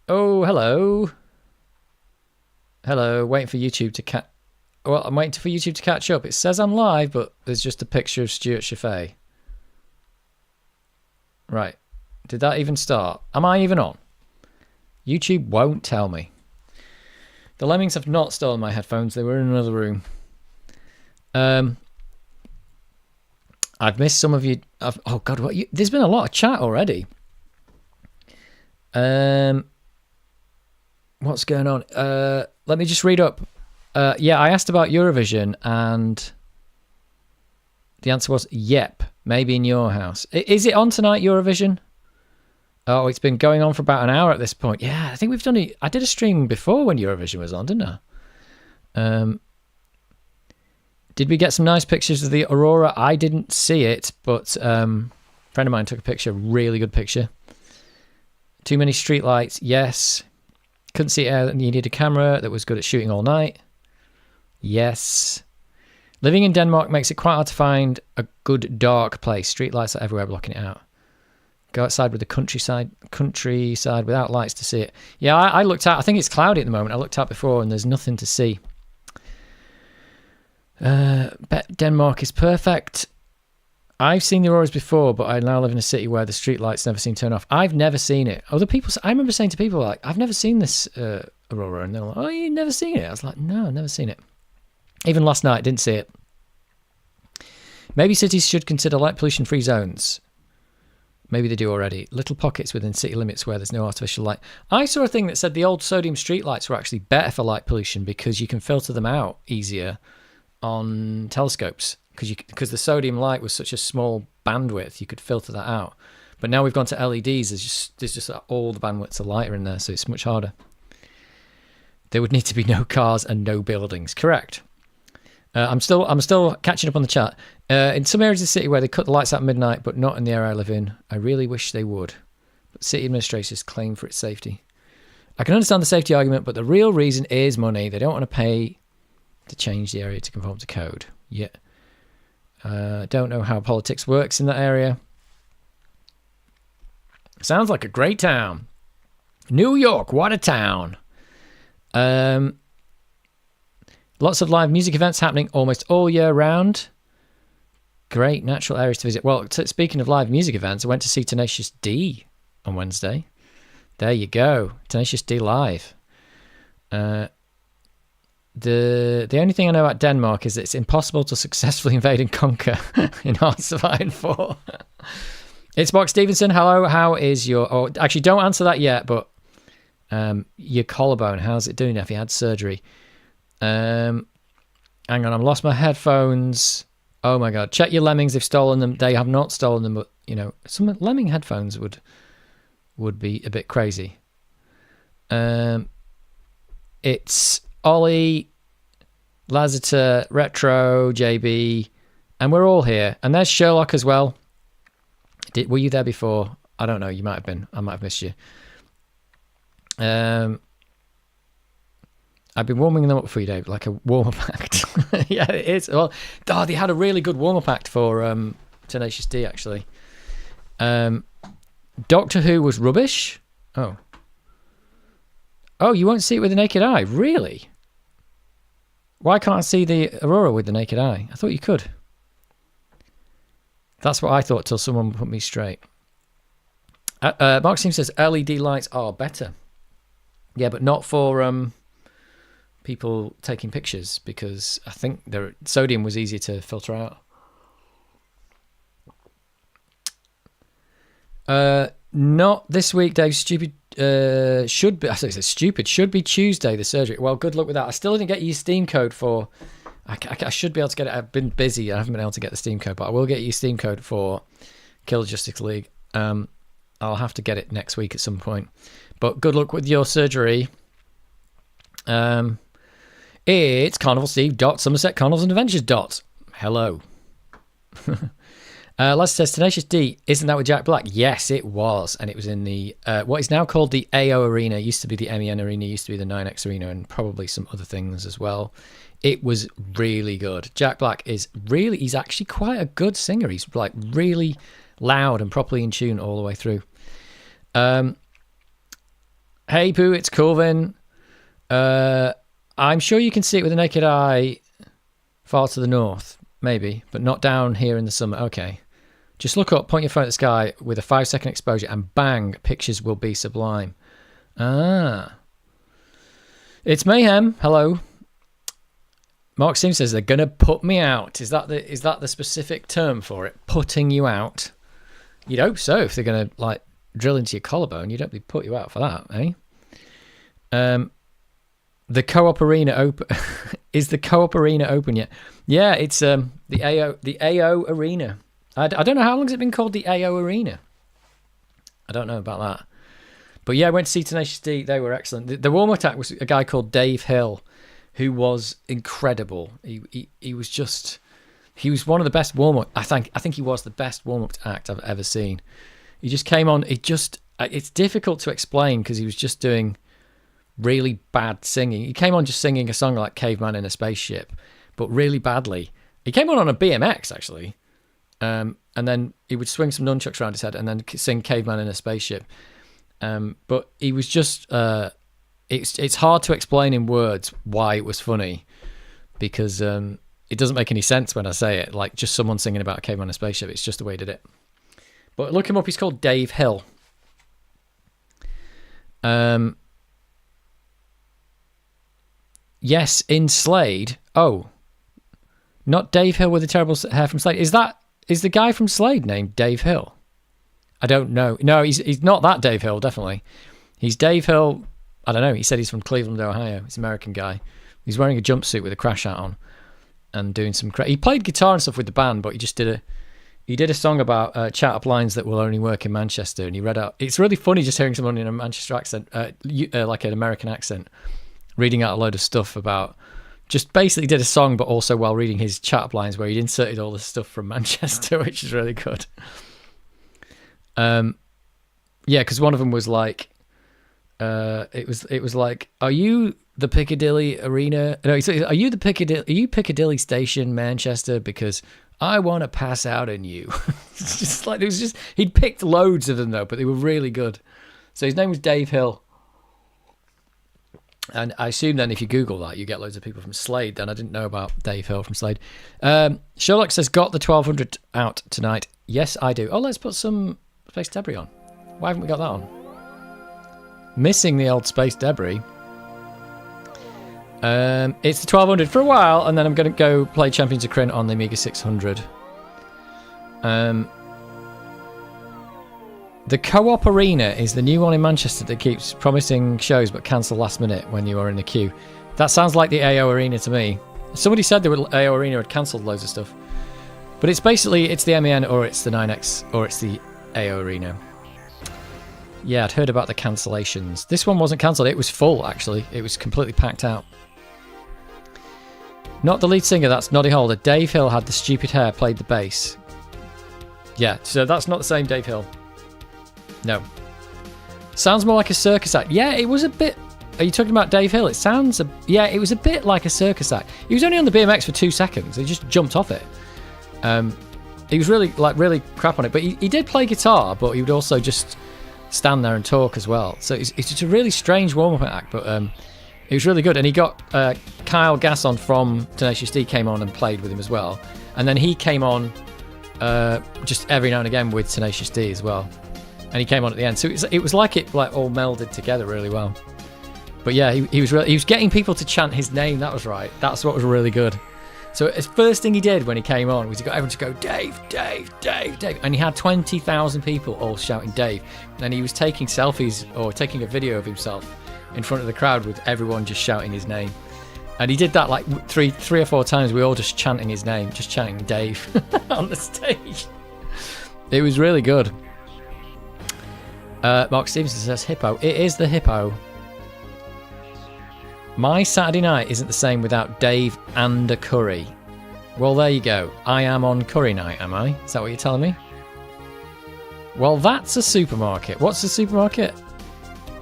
Oh, hello. Hello, waiting for YouTube to catch... Well, I'm waiting for YouTube to catch up. It says I'm live, but there's just a picture of Stuart Chaffee. Right. Did that even start? Am I even on? YouTube won't tell me. The lemmings have not stolen my headphones. They were in another room. I've missed some of you. Oh, God. There's been a lot of chat already. What's going on? Let me just read up. Yeah, I asked about Eurovision, and the answer was, yep, maybe in your house. Is it on tonight, Eurovision? Oh, it's been going on for about an hour at this point. Yeah, I think we've done it. I did a stream before when Eurovision was on, didn't I? Did we get some nice pictures of the aurora? I didn't see it, but a friend of mine took a picture, really good picture. Too many streetlights, yes. Couldn't see it, and you need a camera that was good at shooting all night. Yes. Living in Denmark makes it quite hard to find a good dark place. Streetlights are everywhere blocking it out. Go outside with the countryside without lights to see it. Yeah, I looked out. I think it's cloudy at the moment. I looked out before and there's nothing to see. Bet Denmark is perfect. I've seen the auroras before, but I now live in a city where the streetlights never seem to turn off. I've never seen it. Other people, I remember saying to people, like, I've never seen this aurora. And they're like, oh, you've never seen it? I was like, no, I've never seen it. Even last night, I didn't see it. Maybe cities should consider light pollution-free zones. Maybe they do already. Little pockets within city limits where there's no artificial light. I saw a thing that said the old sodium streetlights were actually better for light pollution because you can filter them out easier on telescopes. Because the sodium light was such a small bandwidth, you could filter that out. But now we've gone to LEDs. There's just all the bandwidths of light are in there, so it's much harder. There would need to be no cars and no buildings. Correct. I'm still catching up on the chat. In some areas of the city where they cut the lights out at midnight, but not in the area I live in, I really wish they would. But city administrators claim for its safety. I can understand the safety argument, but the real reason is money. They don't want to pay to change the area to conform to code. Yeah. Don't know how politics works in that area. Sounds like a great town. New York, what a town. Lots of live music events happening almost all year round. Great natural areas to visit. Well, speaking of live music events, I went to see Tenacious D on Wednesday. There you go. Tenacious D live. The only thing I know about Denmark is that it's impossible to successfully invade and conquer in Hearts of Iron 4. It's Mark Stevenson. Hello, how is your... Oh, actually, don't answer that yet, but your collarbone, how's it doing if you had surgery? Hang on, I've lost my headphones. Oh my God. Check your lemmings. They've stolen them. They have not stolen them, but, you know, some lemming headphones would be a bit crazy. It's Ollie, Lazita, Retro, JB, and we're all here. And there's Sherlock as well. Were you there before? I don't know. You might have been. I might have missed you. I've been warming them up for you, Dave, like a warm-up act. Yeah, it is. Well, they had a really good warm-up act for Tenacious D, actually. Doctor Who was rubbish. Oh, you won't see it with the naked eye? Really? Why can't I see the aurora with the naked eye? I thought you could. That's what I thought till someone put me straight. Mark Sim says LED lights are better. Yeah, but not for people taking pictures, because I think sodium was easier to filter out. Not this week, Dave. Should be Tuesday, the surgery. Well, good luck with that. I still didn't get you Steam code for... I should be able to get it. I've been busy. I haven't been able to get the Steam code, but I will get you Steam code for Kill Justice League. I'll have to get it next week at some point. But good luck with your surgery. It's Carnival Steve dot Somerset Carnivals and Adventures dot. Hello. Les says Tenacious D, isn't that with Jack Black? Yes, it was, and it was in the what is now called the AO Arena. It used to be the MEN Arena, used to be the 9X Arena, and probably some other things as well. It was really good. Jack Black he's actually quite a good singer. He's like really loud and properly in tune all the way through. Hey Pooh, it's Corvin. I'm sure you can see it with the naked eye far to the north, maybe, but not down here in the summer. Okay. Just look up, point your phone at the sky with a 5-second exposure, and bang, pictures will be sublime. Ah. It's mayhem. Hello. Mark Sim says they're gonna put me out. Is that the specific term for it? Putting you out? You'd hope so. If they're gonna like drill into your collarbone, you'd hope they put you out for that, eh? The co-op arena open. Is the co-op arena open yet? Yeah, it's the AO arena. I don't know how long has it been called the AO arena. I don't know about that. But yeah, I went to see Tenacious D. They were excellent. The warm-up act was a guy called Dave Hill, who was incredible. He was one of the best warm-up. I think he was the best warm-up act I've ever seen. He just came on. It's difficult to explain because he was just doing really bad singing. He came on just singing a song like Caveman in a Spaceship, but really badly. He came on a BMX actually, and then he would swing some nunchucks around his head and then sing Caveman in a Spaceship. But he was just it's hard to explain in words why it was funny, because it doesn't make any sense when I say it, like just someone singing about a caveman in a spaceship. It's just the way he did it. But look him up. He's called Dave Hill. Yes, in Slade. Oh, not Dave Hill with the terrible hair from Slade. Is the guy from Slade named Dave Hill? I don't know. No, he's not that Dave Hill, definitely. He's Dave Hill. I don't know. He said he's from Cleveland, Ohio. He's an American guy. He's wearing a jumpsuit with a crash hat on and doing some... He played guitar and stuff with the band, but he did a song about chat up lines that will only work in Manchester, and he read out... It's really funny just hearing someone in a Manchester accent, like an American accent, reading out a load of stuff about... Just basically did a song, but also while reading his chat up lines where he'd inserted all the stuff from Manchester, which is really good. Yeah, because one of them was like... it was like, are you the Piccadilly Arena? No, are you Piccadilly Station, Manchester? Because I want to pass out on you. It's just like, he'd picked loads of them though, but they were really good. So his name was Dave Hill. And I assume then if you Google that, you get loads of people from Slade. Then I didn't know about Dave Hill from Slade. Sherlock says, got the 1200 out tonight. Yes, I do. Oh, let's put some Space Debris on. Why haven't we got that on? Missing the old Space Debris. It's the 1200 for a while, and then I'm going to go play Champions of Krynn on the Amiga 600. The Co-op Arena is the new one in Manchester that keeps promising shows but cancel last minute when you are in the queue. That sounds like the AO Arena to me. Somebody said the AO Arena had cancelled loads of stuff. But it's the MEN or it's the 9X or it's the AO Arena. Yeah, I'd heard about the cancellations. This one wasn't cancelled. It was full, actually. It was completely packed out. Not the lead singer, that's Noddy Holder. Dave Hill had the stupid hair, played the bass. Yeah, so that's not the same Dave Hill. No. Sounds more like a circus act. Yeah, it was a bit... Are you talking about Dave Hill? It sounds... Yeah, it was a bit like a circus act. He was only on the BMX for 2 seconds. He just jumped off it. He was really crap on it. But he did play guitar, but he would also just stand there and talk as well. So it's just a really strange warm-up act, but it was really good. And he got Kyle Gasson from Tenacious D came on and played with him as well. And then he came on just every now and again with Tenacious D as well. And he came on at the end. So it was like it all melded together really well. But yeah, he was getting people to chant his name. That was right. That's what was really good. So the first thing he did when he came on was he got everyone to go, Dave, Dave, Dave, Dave. And he had 20,000 people all shouting Dave. And he was taking selfies or taking a video of himself in front of the crowd with everyone just shouting his name. And he did that like three or four times. We were all just chanting his name, just chanting Dave on the stage. It was really good. Mark Stevenson says Hippo. It is the Hippo. My Saturday night isn't the same without Dave and a curry. Well, there you go. I am on curry night, am I? Is that what you're telling me? Well, that's a supermarket. What's a supermarket?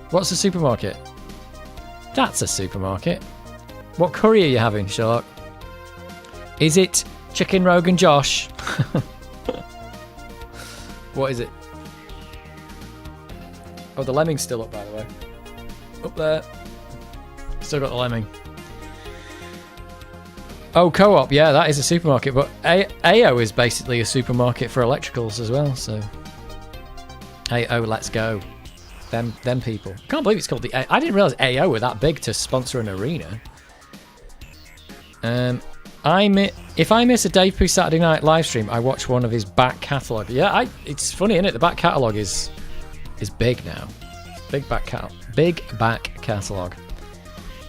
What's a supermarket? That's a supermarket. What curry are you having, Sherlock? Is it Chicken Rogan Josh? What is it? Oh, the lemming's still up, by the way. Up there. Still got the lemming. Oh, Co-op, yeah, that is a supermarket, but AO is basically a supermarket for electricals as well, so... AO, let's go. Them people. Can't believe it's called the I didn't realise AO were that big to sponsor an arena. If I miss a Dave Pooh Saturday night live stream, I watch one of his back catalogue. Yeah, it's funny, isn't it? The back catalogue is big now. Big back catalogue.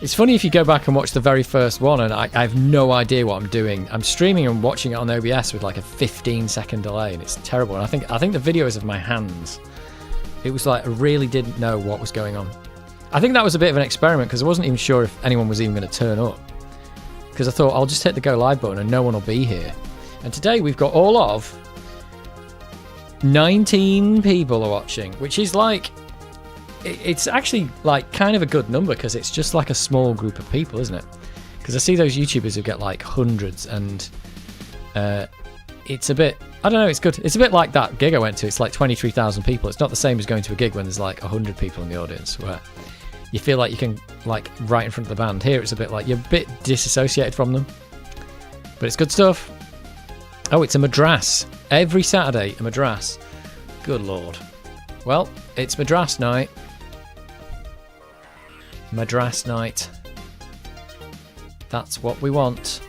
It's funny if you go back and watch the very first one, and I have no idea what I'm doing. I'm streaming and watching it on OBS with like a 15-second delay, and it's terrible. And I think the video is of my hands. It was like I really didn't know what was going on. I think that was a bit of an experiment because I wasn't even sure if anyone was even going to turn up. Because I thought I'll just hit the go live button and no one will be here. And today we've got all of 19 people are watching, which is like, it's actually like kind of a good number because it's just like a small group of people, isn't it? Because I see those YouTubers who get like hundreds, and it's a bit, I don't know, it's good. It's a bit like that gig I went to. It's like 23,000 people. It's not the same as going to a gig when there's like 100 people in the audience where you feel like you can, like, right in front of the band. Here it's a bit like you're a bit disassociated from them. But it's good stuff. Oh, it's a Madras. Every Saturday, a Madras. Good lord. Well, it's Madras night. Madras night. That's what we want.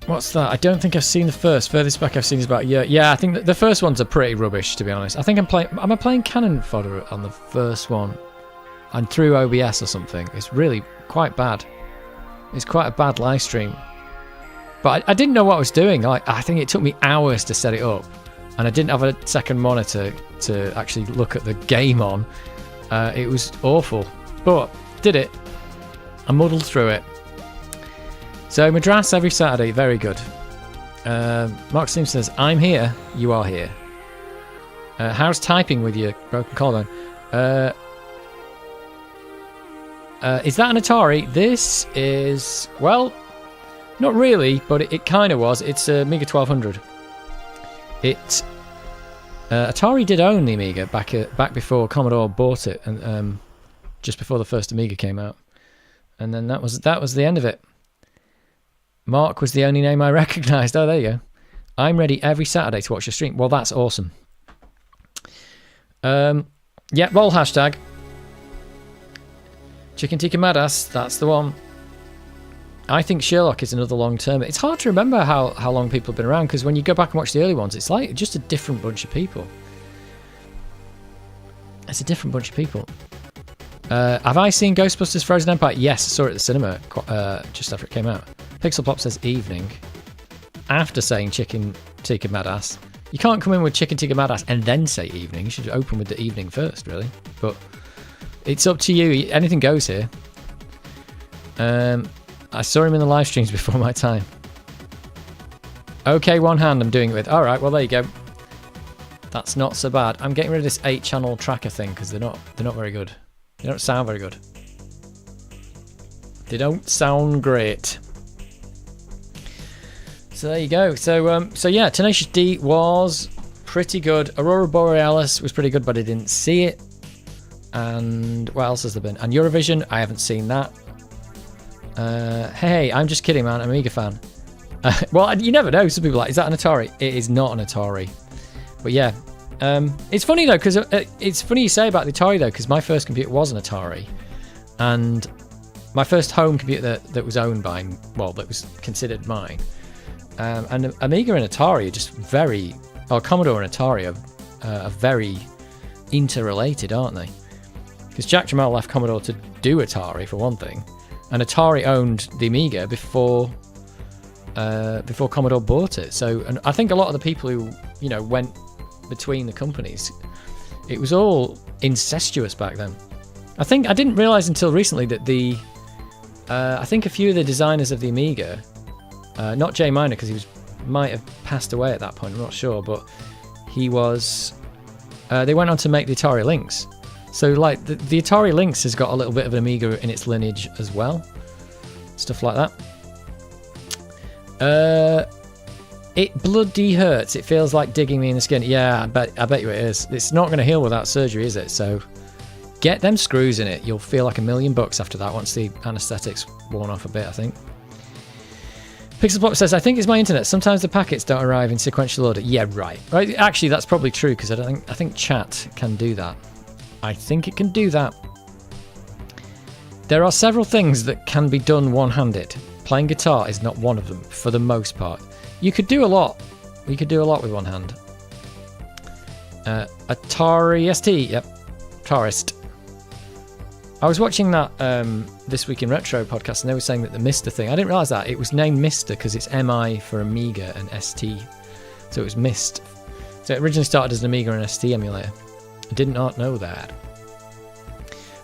What's that? I don't think I've seen the first. Furthest back I've seen is about a year. Yeah, I think the first ones are pretty rubbish, to be honest. I think am I playing cannon fodder on the first one? And through OBS or something. It's really quite bad. It's quite a bad live stream. But I didn't know what I was doing. I think it took me hours to set it up. And I didn't have a second monitor to actually look at the game on. It was awful. But did it. I muddled through it. So Madras every Saturday, very good. Mark Sim says, I'm here, you are here. How's typing with your broken collarbone? Is that an Atari? This is, well, not really, but it kind of was. It's a Amiga 1200. Atari did own the Amiga back before Commodore bought it, and just before the first Amiga came out. And then that was the end of it. Mark was the only name I recognised. Oh, there you go. I'm ready every Saturday to watch the stream. Well, that's awesome. Yeah, roll hashtag. Chicken Tikka Madass, that's the one. I think Sherlock is another long term. It's hard to remember how long people have been around, because when you go back and watch the early ones, it's like just a different bunch of people. It's a different bunch of people. Have I seen Ghostbusters Frozen Empire? Yes, I saw it at the cinema just after it came out. Pixel Pop says evening. After saying Chicken Tikka Madass. You can't come in with Chicken Tikka Madass and then say evening. You should open with the evening first, really. But it's up to you. Anything goes here. I saw him in the live streams before my time. Okay, one hand I'm doing it with. All right, well, there you go. That's not so bad. I'm getting rid of this 8-channel tracker thing because they're not very good. They don't sound very good. They don't sound great. So there you go. So yeah, Tenacious D was pretty good. Aurora Borealis was pretty good, but I didn't see it. And what else has there been? And Eurovision, I haven't seen that. Hey, I'm just kidding, man. I'm an Amiga fan. Well, you never know. Some people are like, is that an Atari? It is not an Atari. But yeah. It's funny though, because it's funny you say about the Atari though, because my first computer was an Atari, and my first home computer that was owned by, well, that was considered mine, and Amiga and Atari are just very, or Commodore and Atari are very interrelated, aren't they? Because Jack Jamal left Commodore to do Atari for one thing, and Atari owned the Amiga before Commodore bought it. So, and I think a lot of the people who went between the companies, it was all incestuous back then. I think I didn't realize until recently that I think a few of the designers of the Amiga, not Jay Miner because might have passed away at that point, I'm not sure, but he was they went on to make the Atari Lynx. So like the Atari Lynx has got a little bit of an Amiga in its lineage as well, stuff like that. It bloody hurts. It feels like digging me in the skin. Yeah, I bet you it is. It's not going to heal without surgery, is it? So get them screws in it. You'll feel like $1,000,000 after that once the anaesthetic's worn off a bit, I think. Pixelpop says, I think it's my internet. Sometimes the packets don't arrive in sequential order. Yeah, right. Actually, that's probably true because I think chat can do that. I think it can do that. There are several things that can be done one-handed. Playing guitar is not one of them, for the most part. You could do a lot. You could do a lot with one hand. Atari ST, yep. Tourist. I was watching that This Week in Retro podcast, and they were saying that the Mister thing, I didn't realise that. It was named Mister because it's MI for Amiga and ST. So it was Mist. So it originally started as an Amiga and ST emulator. I did not know that.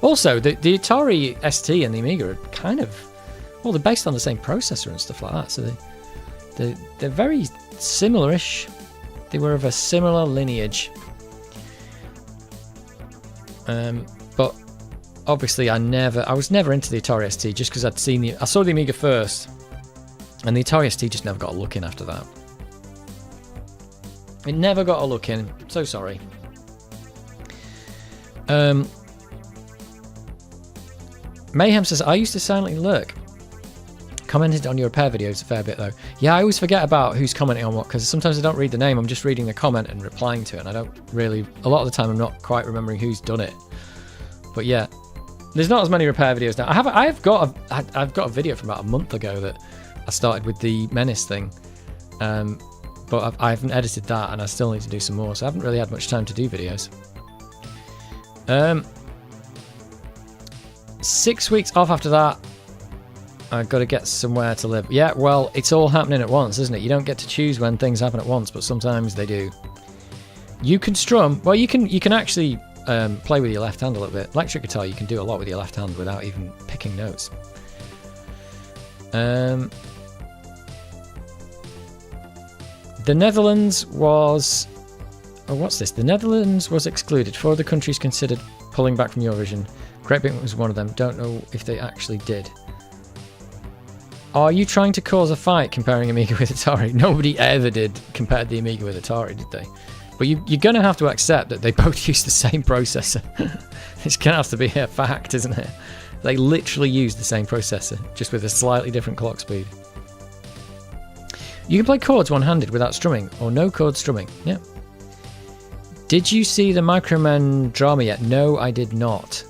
Also, the Atari ST and the Amiga are kind of, well, they're based on the same processor and stuff like that. So they're very similar-ish. They were of a similar lineage. But obviously I was never into the Atari ST just because I saw the Amiga first, and the Atari ST just never got a look in after that. It never got a look in. So sorry. Mayhem says, I used to silently lurk. Commented on your repair videos a fair bit though. Yeah, I always forget about who's commenting on what, because sometimes I don't read the name. I'm just reading the comment and replying to it, and I don't really, a lot of the time I'm not quite remembering who's done it. But yeah, there's not as many repair videos now. I've got a video from about a month ago that I started with the Menace thing, but I haven't edited that, and I still need to do some more, so I haven't really had much time to do videos. 6 weeks off after that. I've got to get somewhere to live. Yeah, well, it's all happening at once, isn't it? You don't get to choose when things happen at once, but sometimes they do. You can strum. Well, you can actually play with your left hand a little bit. Electric guitar, you can do a lot with your left hand without even picking notes. The Netherlands was... Oh, what's this? The Netherlands was excluded. 4 other countries considered pulling back from Eurovision. Great Britain was one of them. Don't know if they actually did. Are you trying to cause a fight comparing Amiga with Atari? Nobody ever did compare the Amiga with Atari, did they? But you're going to have to accept that they both use the same processor. It's going to have to be a fact, isn't it? They literally use the same processor, just with a slightly different clock speed. You can play chords one-handed without strumming, or no chord strumming. Yeah. Did you see the Microman drama yet? No, I did not.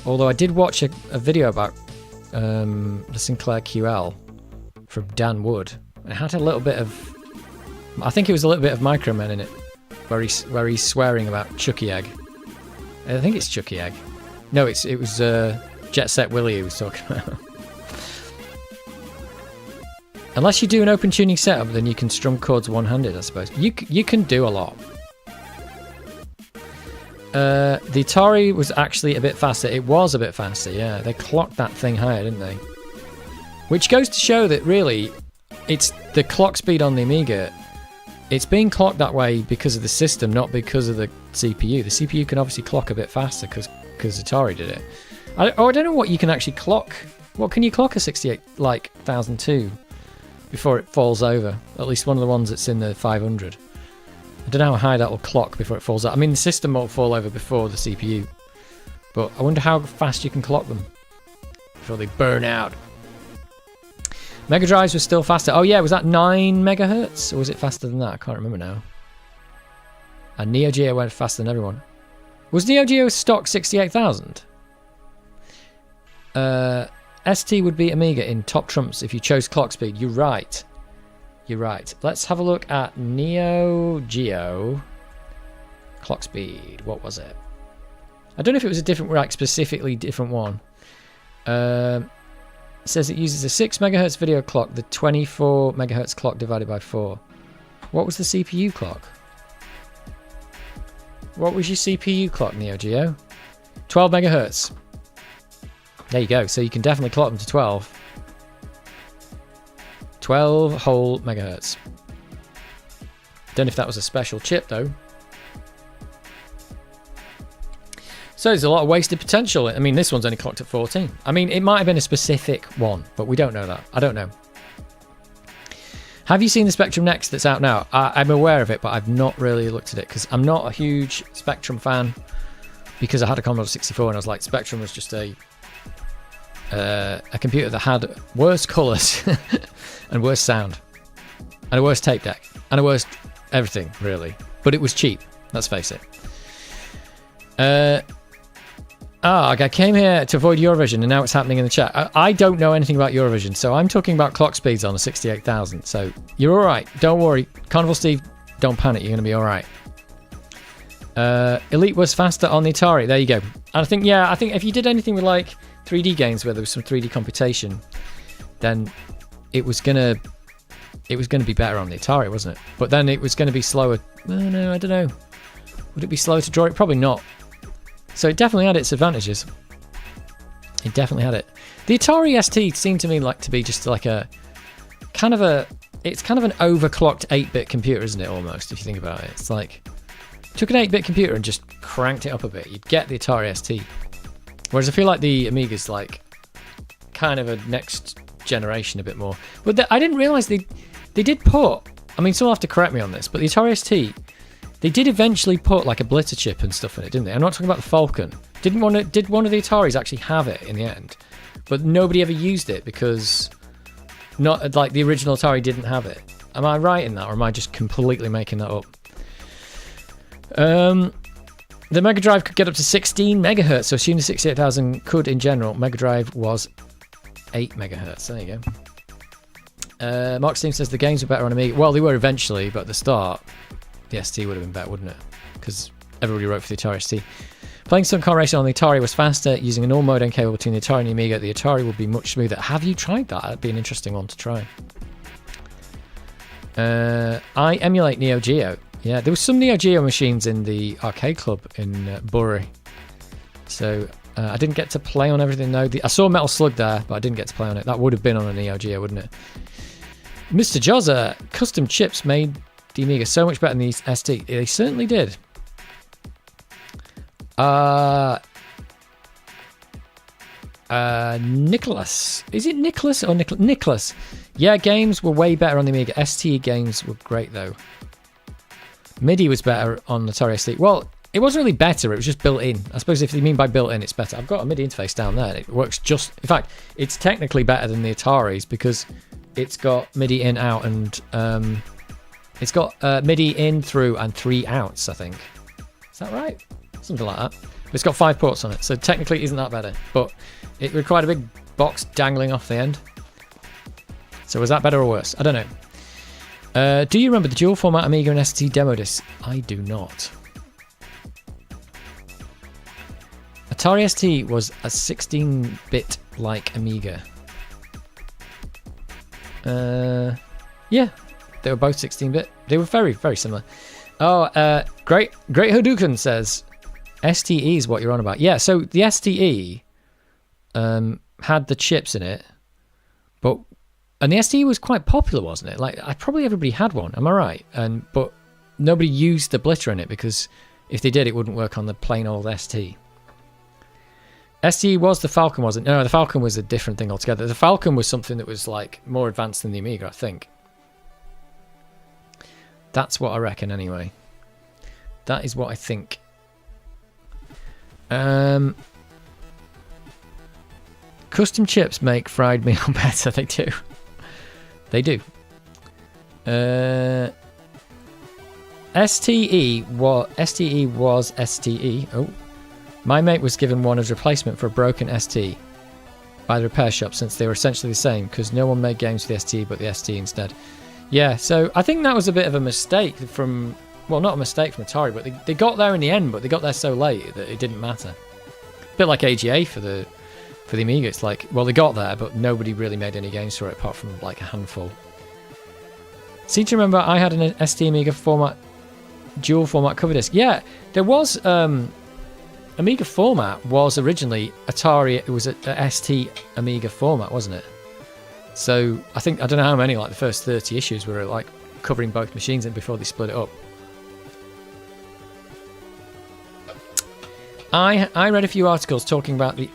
Although I did watch a video about the Sinclair QL from Dan Wood. It had a little bit of, I think it was a little bit of Microman in it, where he's swearing about Chucky Egg. I think it's Chucky Egg. No, it was Jet Set Willie he was talking about. Unless you do an open tuning setup, then you can strum chords one-handed, I suppose. You can do a lot. The Atari was actually a bit faster. It was a bit faster, yeah. They clocked that thing higher, didn't they? Which goes to show that really, it's the clock speed on the Amiga. It's being clocked that way because of the system, not because of the CPU. The CPU can obviously clock a bit faster because Atari did it. I don't know what you can actually clock. What can you clock a 68, like 1002 before it falls over? At least one of the ones that's in the 500. I don't know how high that will clock before it falls out. I mean, the system won't fall over before the CPU. But I wonder how fast you can clock them before they burn out. Mega Drives was still faster. Oh yeah, was that 9 megahertz? Or was it faster than that? I can't remember now. And Neo Geo went faster than everyone. Was Neo Geo stock 68,000? ST would beat Amiga in top trumps if you chose clock speed. You're right. You're right. Let's have a look at Neo Geo clock speed. What was it? I don't know if it was a different, like specifically different one. It says it uses a 6 megahertz video clock, the 24 megahertz clock divided by 4. What was the CPU clock? What was your CPU clock, Neo Geo? 12 megahertz. There you go. So you can definitely clock them to 12. 12 whole megahertz. Don't know if that was a special chip though. So there's a lot of wasted potential. I mean, this one's only clocked at 14. I mean, it might have been a specific one, but we don't know that. I don't know. Have you seen the Spectrum Next that's out now? I'm aware of it, but I've not really looked at it because I'm not a huge Spectrum fan because I had a Commodore 64 and I was like, Spectrum was just a computer that had worse colours and worse sound and a worse tape deck and a worse everything, really. But it was cheap, let's face it. I came here to avoid Eurovision and now it's happening in the chat. I don't know anything about Eurovision, so I'm talking about clock speeds on the 68,000. So you're all right. Don't worry. Carnival Steve, don't panic. You're going to be all right. Elite was faster on the Atari. There you go. And I think if you did anything with like 3D games where there was some 3D computation, then it was gonna be better on the Atari, wasn't it? But then it was going to be slower. No, I don't know. Would it be slower to draw it? Probably not. So it definitely had its advantages. It definitely had it. The Atari ST seemed to me like to be just like it's kind of an overclocked 8-bit computer, isn't it, almost, if you think about it. It's like, took an 8-bit computer and just cranked it up a bit. You'd get the Atari ST. Whereas I feel like the Amiga's like kind of a next generation a bit more. But I didn't realise they did put, I mean, someone will have to correct me on this, but the Atari ST, they did eventually put like a blitter chip and stuff in it, didn't they? I'm not talking about the Falcon. Did one of the Ataris actually have it in the end? But nobody ever used it because not like the original Atari didn't have it. Am I right in that, or am I just completely making that up? The Mega Drive could get up to 16 megahertz, so assume the 68,000 could in general. Mega Drive was 8 megahertz. There you go. Mark Steam says the games were better on Amiga. Well, they were eventually, but at the start, the ST would have been better, wouldn't it? Because everybody wrote for the Atari ST. Playing some car racing on the Atari was faster. Using a normal modem cable between the Atari and the Amiga, the Atari would be much smoother. Have you tried that? That'd be an interesting one to try. I emulate Neo Geo. Yeah, there was some Neo Geo machines in the arcade club in Bury. So I didn't get to play on everything though. I saw Metal Slug there, but I didn't get to play on it. That would have been on a Neo Geo, wouldn't it? Mr. Jozza, custom chips made the Amiga so much better than the ST. They certainly did. Nicholas. Is it Nicholas or Nicholas? Yeah, games were way better on the Amiga. ST games were great though. MIDI was better on the Atari ST. Well, it wasn't really better, it was just built in. I suppose if you mean by built in, it's better. I've got a MIDI interface down there. It works just... In fact, it's technically better than the Ataris because it's got MIDI in, out, and... it's got MIDI in, through, and 3 outs, I think. Is that right? Something like that. But it's got 5 ports on it, so technically it isn't that better. But it required a big box dangling off the end. So was that better or worse? I don't know. Do you remember the dual format Amiga and ST demo disc? I do not. Atari ST was a 16-bit like Amiga. Yeah, they were both 16-bit. They were very, very similar. Oh, Great Hadouken says STE is what you're on about. Yeah, so the STE had the chips in it, and the STE was quite popular, wasn't it? Like, probably everybody had one. Am I right? But nobody used the blitter in it because if they did, it wouldn't work on the plain old ST. STE was the Falcon, wasn't it? No, the Falcon was a different thing altogether. The Falcon was something that was like more advanced than the Amiga, I think. That's what I reckon, anyway. That is what I think. Custom chips make fried meal better. They do. They do. STE was STE. Oh. My mate was given one as replacement for a broken ST by the repair shop since they were essentially the same because no one made games for the ST but the ST instead. Yeah, so I think that was a bit of a mistake from... Well, not a mistake from Atari, but they got there in the end, but they got there so late that it didn't matter. A bit like AGA for the Amiga. It's like, well, they got there, but nobody really made any games for it apart from like a handful. Seem to remember I had an ST Amiga format, dual format cover disc. Yeah, there was... Amiga format was originally Atari. It was a ST Amiga format, wasn't it? So I don't know how many, like the first 30 issues were like covering both machines and before they split it up. I read a few articles talking about the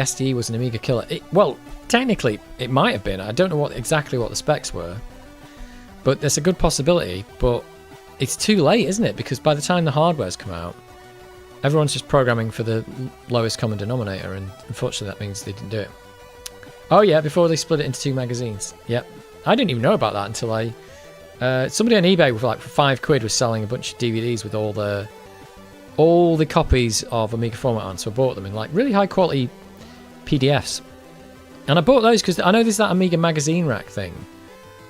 STE was an Amiga killer. Well, technically, it might have been. I don't know exactly what the specs were, but there's a good possibility. But it's too late, isn't it? Because by the time the hardware's come out, everyone's just programming for the lowest common denominator, and unfortunately that means they didn't do it. Oh yeah, before they split it into 2 magazines. Yep. I didn't even know about that until somebody on eBay with like for £5 was selling a bunch of DVDs with all the copies of Amiga format on, so I bought them in like really high quality PDFs. And I bought those because I know there's that Amiga magazine rack thing,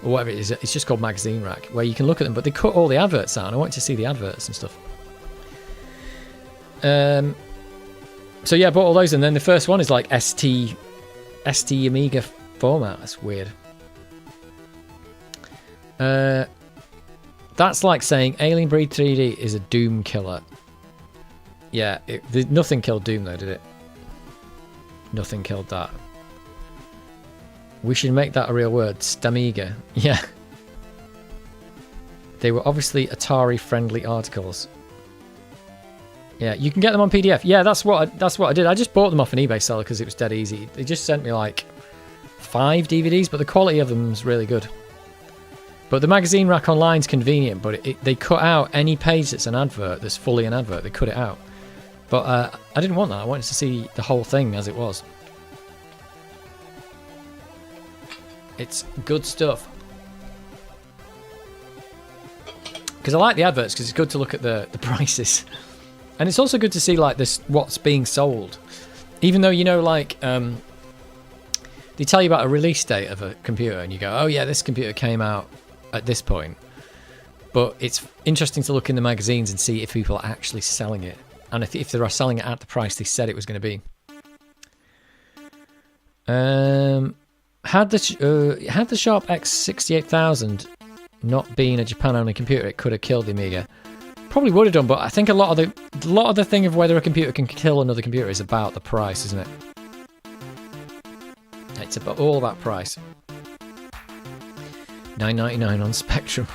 or whatever it is. It's just called magazine rack, where you can look at them, but they cut all the adverts out, and I wanted to see the adverts and stuff. So yeah, I bought all those, and then the first one is like ST Amiga format. That's weird. That's like saying Alien Breed 3D is a Doom killer. Yeah, nothing killed Doom though, did it? Nothing killed that. We should make that a real word. Stamiga. Yeah. They were obviously Atari-friendly articles. Yeah, you can get them on PDF. Yeah, that's what I did. I just bought them off an eBay seller because it was dead easy. They just sent me like 5 DVDs, but the quality of them is really good. But the magazine rack online is convenient, but they cut out any page that's an advert, that's fully an advert. They cut it out. But I didn't want that. I wanted to see the whole thing as it was. It's good stuff. Because I like the adverts, because it's good to look at the prices. And it's also good to see like this what's being sold. Even though, you know, like they tell you about a release date of a computer and you go, oh yeah, this computer came out at this point. But it's interesting to look in the magazines and see if people are actually selling it. And if they are selling it at the price they said it was going to be. Had the Sharp X68000 not been a Japan-only computer, it could have killed the Amiga. Probably would have done, but I think a lot of the thing of whether a computer can kill another computer is about the price, isn't it? It's all about price. $9.99 on Spectrum.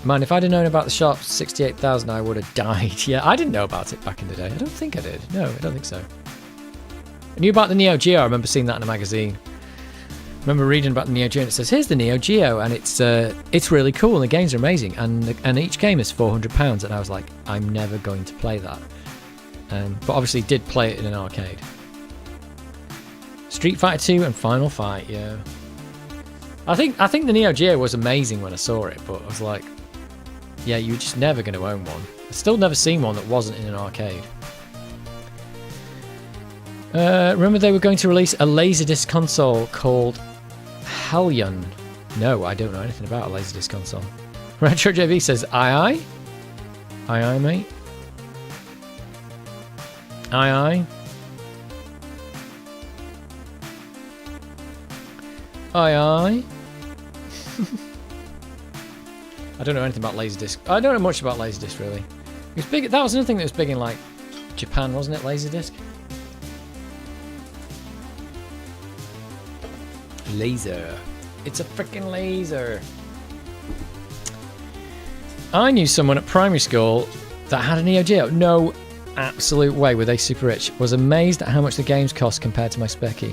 Man, if I'd have known about the Sharp 68000, I would have died. Yeah, I didn't know about it back in the day. I don't think I did. No, I don't think so. I knew about the Neo Geo. I remember seeing that in a magazine. I remember reading about the Neo Geo, and it says, here's the Neo Geo, and it's really cool, and the games are amazing, and each game is £400, and I was like, I'm never going to play that. But obviously did play it in an arcade. Street Fighter 2 and Final Fight, yeah. I think the Neo Geo was amazing when I saw it, but I was like, yeah, you're just never going to own one. I've still never seen one that wasn't in an arcade. Remember they were going to release a Laserdisc console called Hellion. No, I don't know anything about a Laserdisc console. Retro JV says, aye aye? Aye aye, mate? Aye aye? Aye aye? I don't know anything about Laserdisc. I don't know much about Laserdisc, really. It was big. That was another thing that was big in, like, Japan, wasn't it? Laserdisc? Laser. It's a freaking laser. I knew someone at primary school that had a Neo Geo. No absolute way were they super rich. Was amazed at how much the games cost compared to my Specky.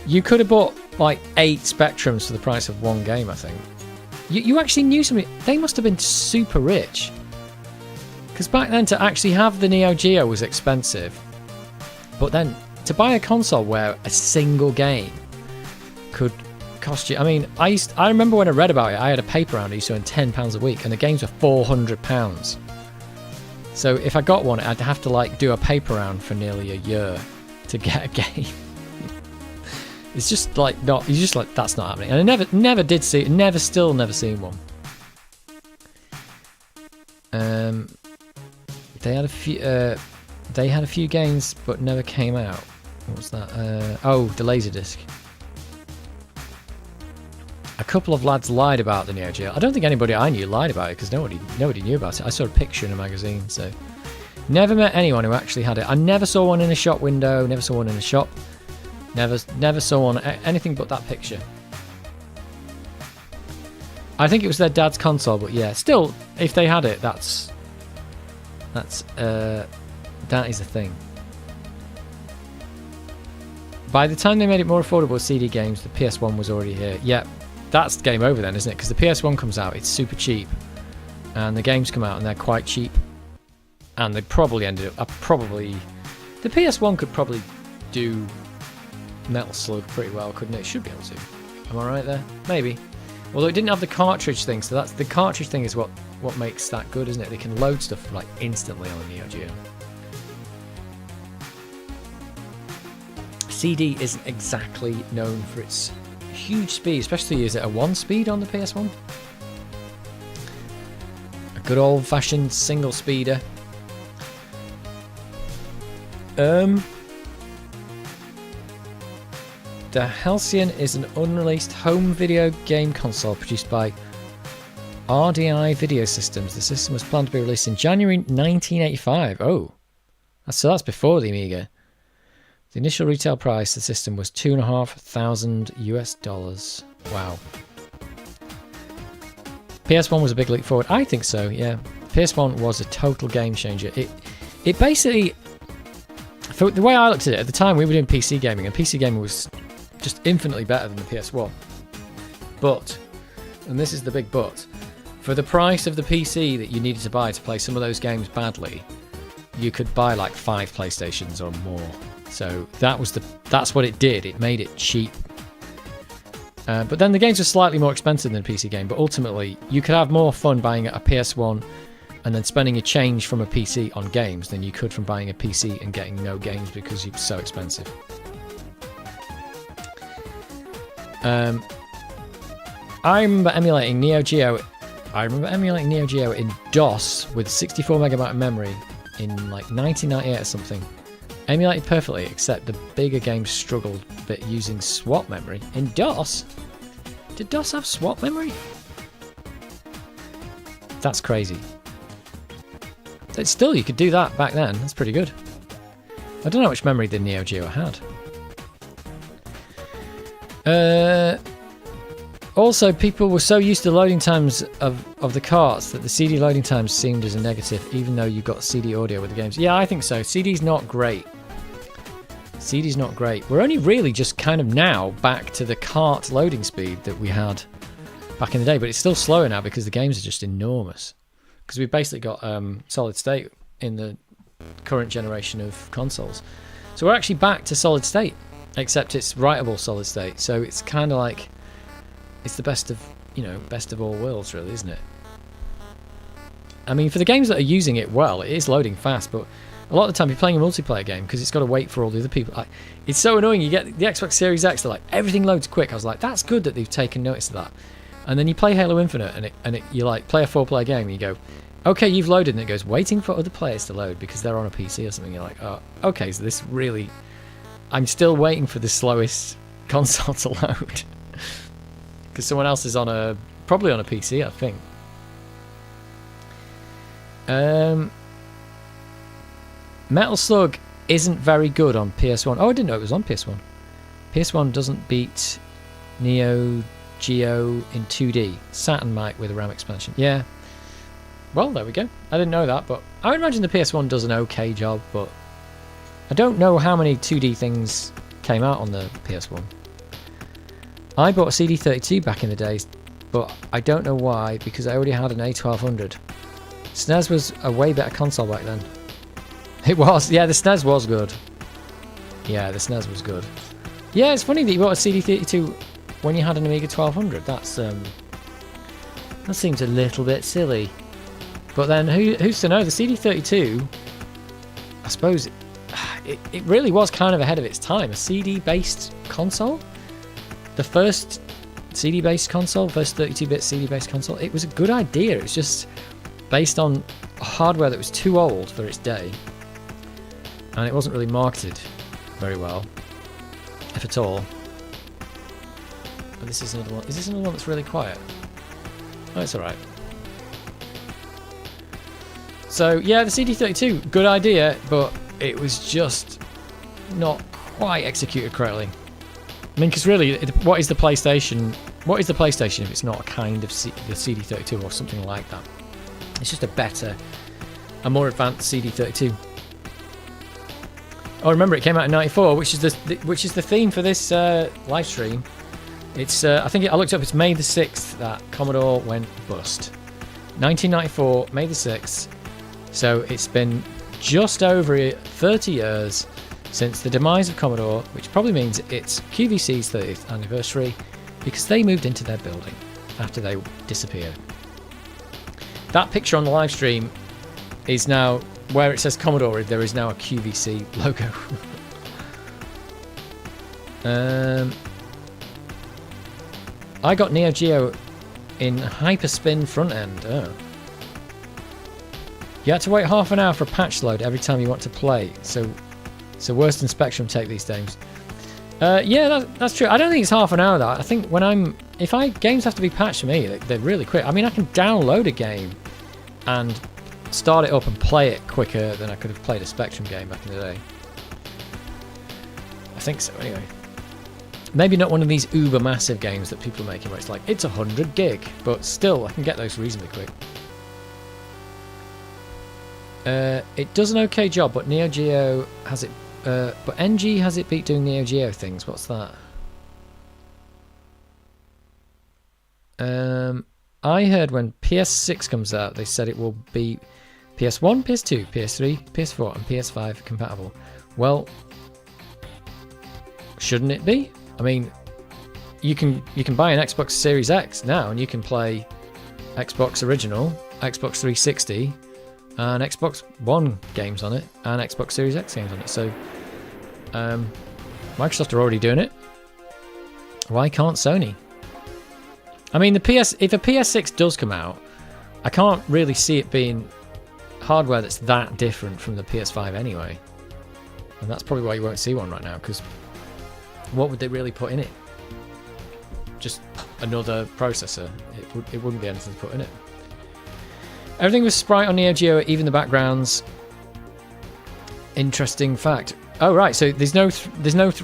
You could have bought like 8 Spectrums for the price of one game, I think. You actually knew somebody. They must have been super rich. Because back then to actually have the Neo Geo was expensive. But then to buy a console where a single game could cost you... I mean, I remember when I read about it, I had a paper round. I used to earn £10 a week, and the games were £400. So if I got one, I'd have to like do a paper round for nearly a year to get a game. It's just like not. You're just like, that's not happening. And I never did see. Never seen one. They had a few. They had a few games, but never came out. What was that? Oh, the Laserdisc. A couple of lads lied about the Neo Geo. I don't think anybody I knew lied about it because nobody knew about it. I saw a picture in a magazine, so never met anyone who actually had it. I never saw one in a shop window. Never saw one in a shop. Never saw one, anything but that picture. I think it was their dad's console, but yeah, still, if they had it, that's That is a thing. By the time they made it more affordable with CD games, the PS1 was already here. Yeah, that's game over then, isn't it? Because the PS1 comes out, it's super cheap, and the games come out and they're quite cheap, and they probably ended up. The PS1 could probably do Metal Slug pretty well, couldn't it? It should be able to. Am I right there? Maybe. Although it didn't have the cartridge thing, so that's the cartridge thing is what makes that good, isn't it? They can load stuff like instantly on the Neo Geo. CD isn't exactly known for its huge speed, especially is it a 1 speed on the PS1? A good old-fashioned single speeder. The Halcyon is an unreleased home video game console produced by RDI Video Systems. The system was planned to be released in January 1985. Oh, so that's before the Amiga. The initial retail price of the system was $2,500 US. Wow. PS1 was a big leap forward. I think so, yeah. PS1 was a total game changer. It basically, for the way I looked at it, at the time we were doing PC gaming, and PC gaming was just infinitely better than the PS1. But, and this is the big but, for the price of the PC that you needed to buy to play some of those games badly, you could buy like 5 PlayStations or more. So that's what it did. It made it cheap. But then the games were slightly more expensive than a PC game. But ultimately, you could have more fun buying a PS1 and then spending a change from a PC on games than you could from buying a PC and getting no games because it's so expensive. I remember emulating Neo Geo. In DOS with 64 megabyte of memory in like 1998 or something. Emulated perfectly, except the bigger games struggled a bit using swap memory. In DOS? Did DOS have swap memory? That's crazy. But still, you could do that back then. That's pretty good. I don't know how much memory the Neo Geo had. Also, people were so used to loading times of the carts that the CD loading times seemed as a negative, even though you got CD audio with the games. Yeah, I think so. CD's not great. CD's not great. We're only really just kind of now back to the cart loading speed that we had back in the day, but it's still slower now because the games are just enormous. Because we've basically got solid state in the current generation of consoles. So we're actually back to solid state, except it's writable solid state. So it's kind of like it's the best of all worlds, really, isn't it? I mean, for the games that are using it well, it is loading fast, but a lot of the time you're playing a multiplayer game because it's got to wait for all the other people. It's so annoying. You get the Xbox Series X, they're like, everything loads quick. I was like, that's good that they've taken notice of that. And then you play Halo Infinite and you like play a 4-player game and you go, okay, you've loaded, and it goes waiting for other players to load because they're on a PC or something. You're like, oh, okay, so this really, I'm still waiting for the slowest console to load because someone else is probably on a PC, I think. Metal Slug isn't very good on PS1. Oh, I didn't know it was on PS1. PS1 doesn't beat Neo Geo in 2D. Saturn might with a RAM expansion. Yeah. Well, there we go. I didn't know that, but I would imagine the PS1 does an okay job, but I don't know how many 2D things came out on the PS1. I bought a CD32 back in the days, but I don't know why, because I already had an A1200. SNES was a way better console back then. It was. Yeah, the SNES was good. Yeah, the SNES was good. Yeah, it's funny that you bought a CD32 when you had an Amiga 1200. That seems a little bit silly. But then, who's to know? The CD32, I suppose, it really was kind of ahead of its time. A CD-based console? The first CD-based console, first 32-bit CD-based console, it was a good idea. It was just based on hardware that was too old for its day. And it wasn't really marketed very well, if at all. But this is another one. Is this another one that's really quiet? Oh, it's alright. So, yeah, the CD32, good idea, but it was just not quite executed correctly. I mean, because really, what is the PlayStation? What is the PlayStation if it's not a kind of the CD32 or something like that? It's just a better a more advanced CD32. Oh, remember it came out in '94, which is the theme for this live stream. It's I think I looked up. It's May the 6th that Commodore went bust. 1994, May the 6th. So it's been just over 30 years since the demise of Commodore, which probably means it's QVC's 30th anniversary because they moved into their building after they disappeared. That picture on the live stream is now where it says Commodore. There is now a QVC logo. I got Neo Geo in Hyperspin front end. Oh. You had to wait half an hour for a patch load every time you want to play. So worse than Spectrum take these days. Yeah, that's true. I don't think it's half an hour though. I think games have to be patched for me, they're really quick. I mean, I can download a game and start it up and play it quicker than I could have played a Spectrum game back in the day. I think so, anyway. Maybe not one of these uber massive games that people are making where it's like, it's 100 gig, but still, I can get those reasonably quick. It does an okay job, but Neo Geo has it, but NG has it beat doing Neo Geo things. What's that? I heard when PS6 comes out, they said it will be PS1, PS2, PS3, PS4, and PS5 compatible. Well, shouldn't it be? I mean, you can buy an Xbox Series X now, and you can play Xbox Original, Xbox 360, and Xbox One games on it, and Xbox Series X games on it. So, Microsoft are already doing it. Why can't Sony? I mean, if a PS6 does come out, I can't really see it being hardware that's that different from the PS5 anyway. And that's probably why you won't see one right now, because what would they really put in it? Just another processor. It wouldn't be anything to put in it. Everything was sprite on Neo Geo, even the backgrounds. Interesting fact. Oh right, so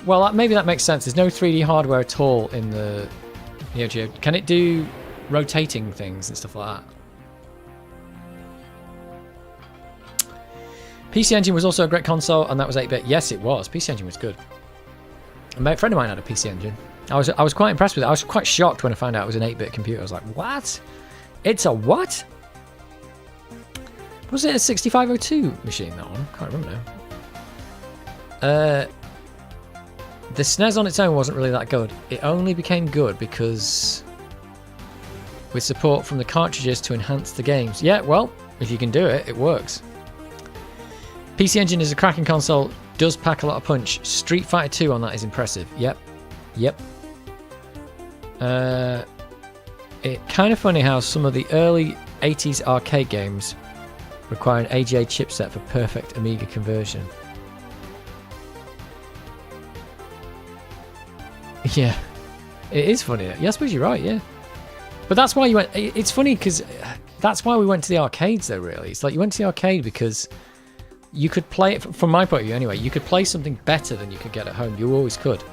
well, maybe that makes sense. There's no 3D hardware at all in the Neo Geo. Can it do rotating things and stuff like that? PC Engine was also a great console, and that was 8-bit. Yes, it was. PC Engine was good. A friend of mine had a PC Engine. I was quite impressed with it. I was quite shocked when I found out it was an 8-bit computer. I was like, what? It's a what? Was it a 6502 machine, that one? Can't remember now. The SNES on its own wasn't really that good. It only became good because with support from the cartridges to enhance the games. Yeah, well, if you can do it, it works. PC Engine is a cracking console, does pack a lot of punch. Street Fighter 2 on that is impressive. Yep. It's kind of funny how some of the early 80s arcade games require an AGA chipset for perfect Amiga conversion. Yeah, it is funny. Yeah, I suppose you're right, yeah. But that's why you went... It's funny because that's why we went to the arcades though, really. It's like you went to the arcade because you could play it, from my point of view anyway, you could play something better than you could get at home. You always could.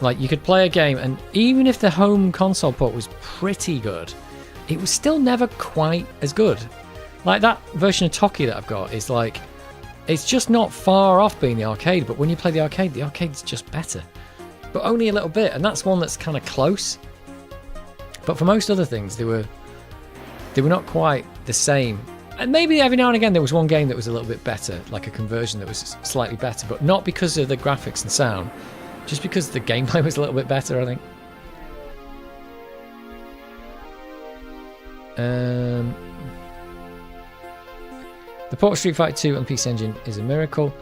Like, you could play a game, and even if the home console port was pretty good, it was still never quite as good. Like, that version of Toki that I've got is like, it's just not far off being the arcade, but when you play the arcade's just better. But only a little bit, and that's one that's kind of close. But for most other things, they were not quite the same. And maybe every now and again there was one game that was a little bit better, like a conversion that was slightly better, but not because of the graphics and sound, just because the gameplay was a little bit better, I think. The port of Street Fighter 2 on PC Engine is a miracle.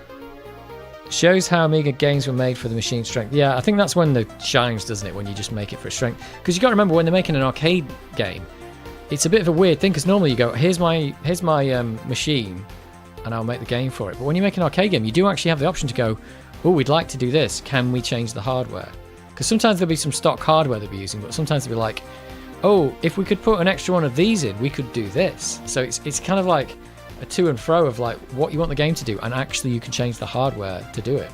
Shows how Amiga games were made for the machine strength. Yeah, I think that's when the shines, doesn't it? When you just make it for strength. Because you got to remember, when they're making an arcade game, it's a bit of a weird thing, because normally you go, here's my machine, and I'll make the game for it. But when you make an arcade game, you do actually have the option to go, oh, we'd like to do this. Can we change the hardware? Because sometimes there'll be some stock hardware they'll be using, but sometimes they'll be like, oh, if we could put an extra one of these in, we could do this. So it's kind of like a to and fro of like what you want the game to do, and actually you can change the hardware to do it.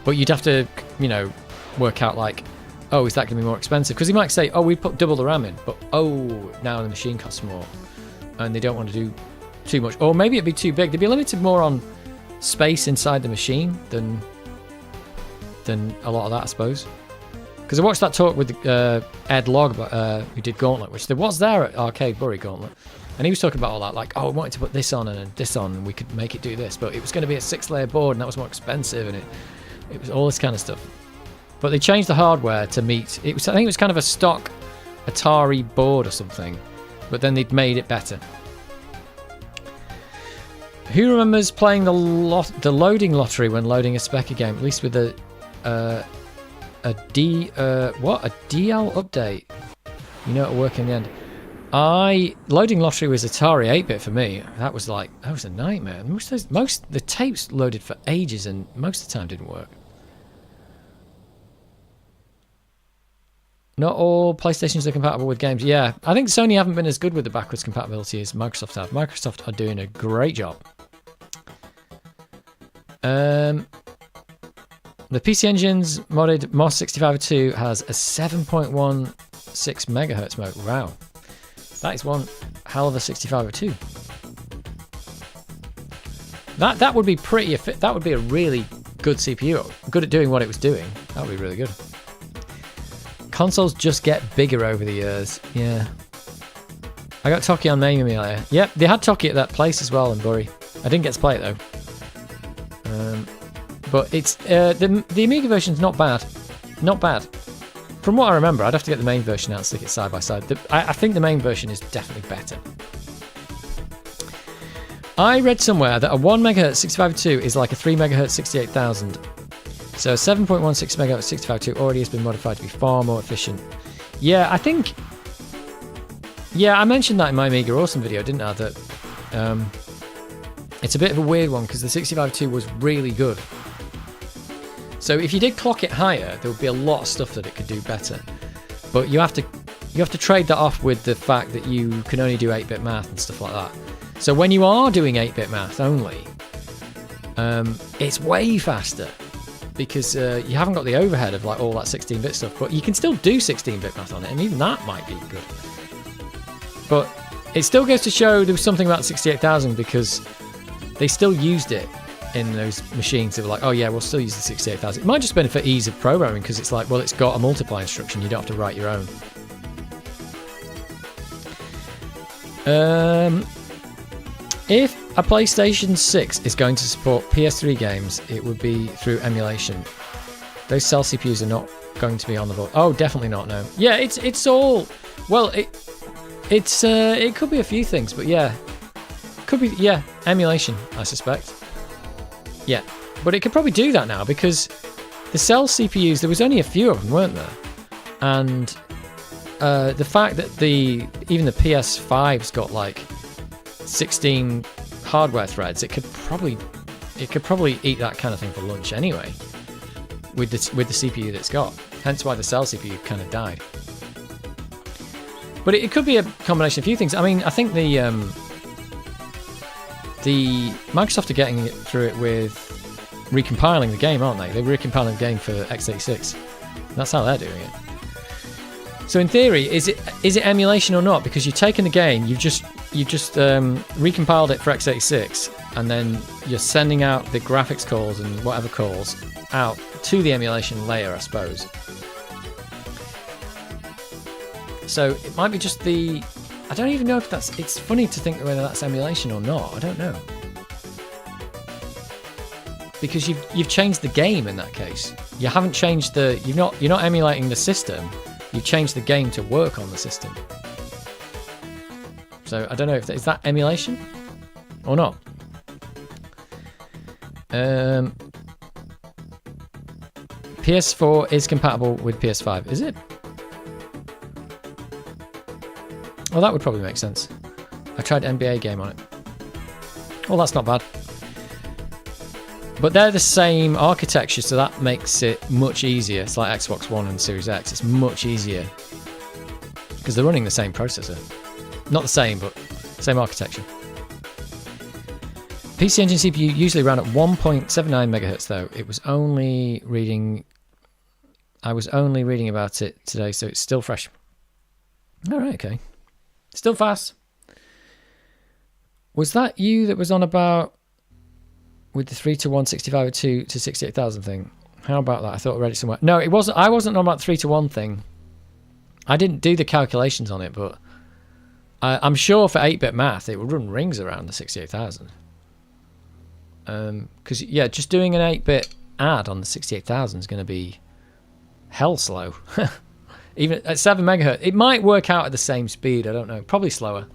But you'd have to, work out like, oh, is that going to be more expensive? Because you might say, oh, we put double the RAM in, but oh, now the machine costs more, and they don't want to do too much. Or maybe it'd be too big. They'd be limited more on space inside the machine than a lot of that, I suppose. Because I watched that talk with Ed Logg, who did Gauntlet, which there was there at Arcade Bury Gauntlet. And he was talking about all that, like, oh, I wanted to put this on and this on, and we could make it do this. But it was going to be a 6-layer board, and that was more expensive, and it was all this kind of stuff. But they changed the hardware to meet... I think it was kind of a stock Atari board or something. But then they'd made it better. Who remembers playing the loading lottery when loading a Specca game? At least with a DL update. You know, it'll work in the end. Loading lottery was Atari 8-bit for me. That was a nightmare. The tapes loaded for ages, and most of the time didn't work. Not all PlayStations are compatible with games. Yeah, I think Sony haven't been as good with the backwards compatibility as Microsoft have. Microsoft are doing a great job. The PC Engine's modded MOS 6502 has a 7.16 megahertz mode. Wow. That is one hell of a 6502. That would be pretty. That would be a really good CPU. Good at doing what it was doing. That would be really good. Consoles just get bigger over the years. Yeah. I got Toki on Mania Melee. Yep, they had Toki at that place as well in Bury. I didn't get to play it though. But it's the Amiga version's not bad. Not bad. From what I remember, I'd have to get the main version out and stick it side by side. I think the main version is definitely better. I read somewhere that a 1 MHz 6502 is like a 3 MHz 68000. So 7.16 MHz 6502 already has been modified to be far more efficient. Yeah, I think... Yeah, I mentioned that in my Amiga Awesome video, didn't I? That it's a bit of a weird one because the 6502 was really good. So if you did clock it higher, there would be a lot of stuff that it could do better. But you have to trade that off with the fact that you can only do 8-bit math and stuff like that. So when you are doing 8-bit math only, it's way faster. Because you haven't got the overhead of like all that 16-bit stuff, but you can still do 16-bit math on it, and even that might be good. But it still goes to show there was something about 68,000 because they still used it in those machines that were like, oh yeah, we'll still use the 68,000. It might just benefit ease of programming because it's like, well, it's got a multiply instruction, you don't have to write your own. If a PlayStation 6 is going to support PS3 games, it would be through emulation. Those cell CPUs are not going to be on the board. Oh, definitely not, no. Yeah, it's all... Well, it could be a few things, but yeah. Could be, yeah, emulation, I suspect. Yeah, but it could probably do that now because the cell CPUs, there was only a few of them, weren't there? And the fact that even the PS5's got like 16 hardware threads, it could probably eat that kind of thing for lunch anyway with the CPU that it's got. Hence why the cell CPU kind of died. But it could be a combination of a few things. I mean, I think the Microsoft are getting it through it with recompiling the game, aren't they? They're recompiling the game for x86. That's how they're doing it. So in theory, is it emulation or not? Because you've taken the game, you've just recompiled it for x86, and then you're sending out the graphics calls and whatever calls out to the emulation layer, I suppose. So it might be just the... I don't even know if that's... It's funny to think whether that's emulation or not. I don't know. Because you've changed the game in that case. You haven't changed the... You're not emulating the system. You've changed the game to work on the system. So I don't know if is that emulation or not. PS4 is compatible with PS5, is it? Well, that would probably make sense. I tried NBA game on it. Well, that's not bad. But they're the same architecture, so that makes it much easier. It's like Xbox One and Series X. It's much easier because they're running the same processor. Not the same, but same architecture. PC Engine CPU usually ran at 1.79 megahertz, though. It was only reading... I was only reading about it today, so it's still fresh. All right, okay. Still fast. Was that you that was on about with the 3-to-1 6502 to 68,000 thing? How about that? I thought I read it somewhere. No, it wasn't. I wasn't on about the 3-to-1 thing. I didn't do the calculations on it, but I'm sure for 8-bit math it would run rings around the 68,000. Because yeah, just doing an 8-bit add on the 68,000 is going to be hell slow. Even at 7 megahertz, it might work out at the same speed. I don't know. Probably slower.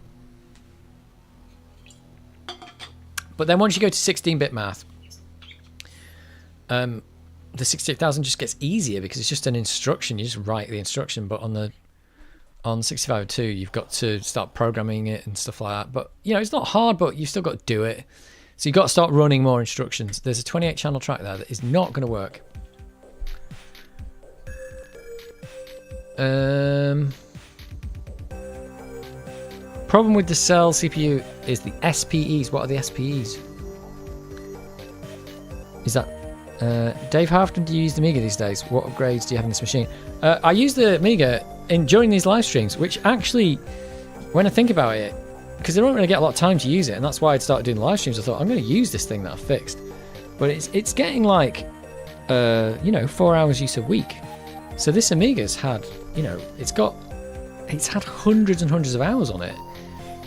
But then once you go to 16-bit math, the 68,000 just gets easier because it's just an instruction. You just write the instruction. But on 6502, you've got to start programming it and stuff like that. But you know, it's not hard, but you've still got to do it. So you've got to start running more instructions. There's a 28-channel track there that is not going to work. Problem with the Cell CPU is the SPEs. What are the SPEs? Is that Dave? How often do you use the Amiga these days? What upgrades do you have in this machine? I use the Amiga during these live streams, which actually, when I think about it, because I don't really get a lot of time to use it, and that's why I started doing live streams. I thought I'm going to use this thing that I've fixed, but it's getting like 4 hours use a week. So this Amiga's had, it's had hundreds and hundreds of hours on it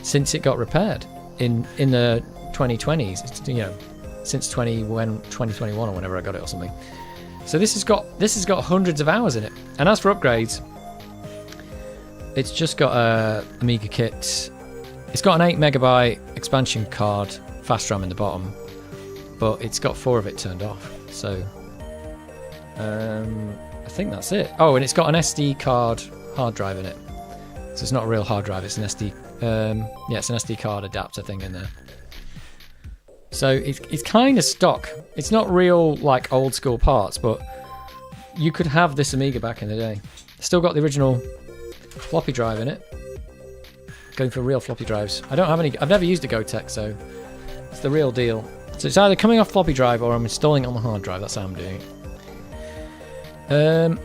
since it got repaired in the 2020s. Since 2021 or whenever I got it or something. So this has got hundreds of hours in it. And as for upgrades, it's just got a Amiga kit. It's got an 8 megabyte expansion card, fast RAM in the bottom, but it's got 4 of it turned off. So I think that's it. Oh, and it's got an SD card hard drive in it. So it's not a real hard drive, it's an SD it's an SD card adapter thing in there. So it's kind of stock. It's not real like old school parts, but you could have this Amiga back in the day. Still got the original floppy drive in it. Going for real floppy drives. I don't have any. I've never used a Gotek, so it's the real deal. So it's either coming off floppy drive or I'm installing it on the hard drive. That's how I'm doing it.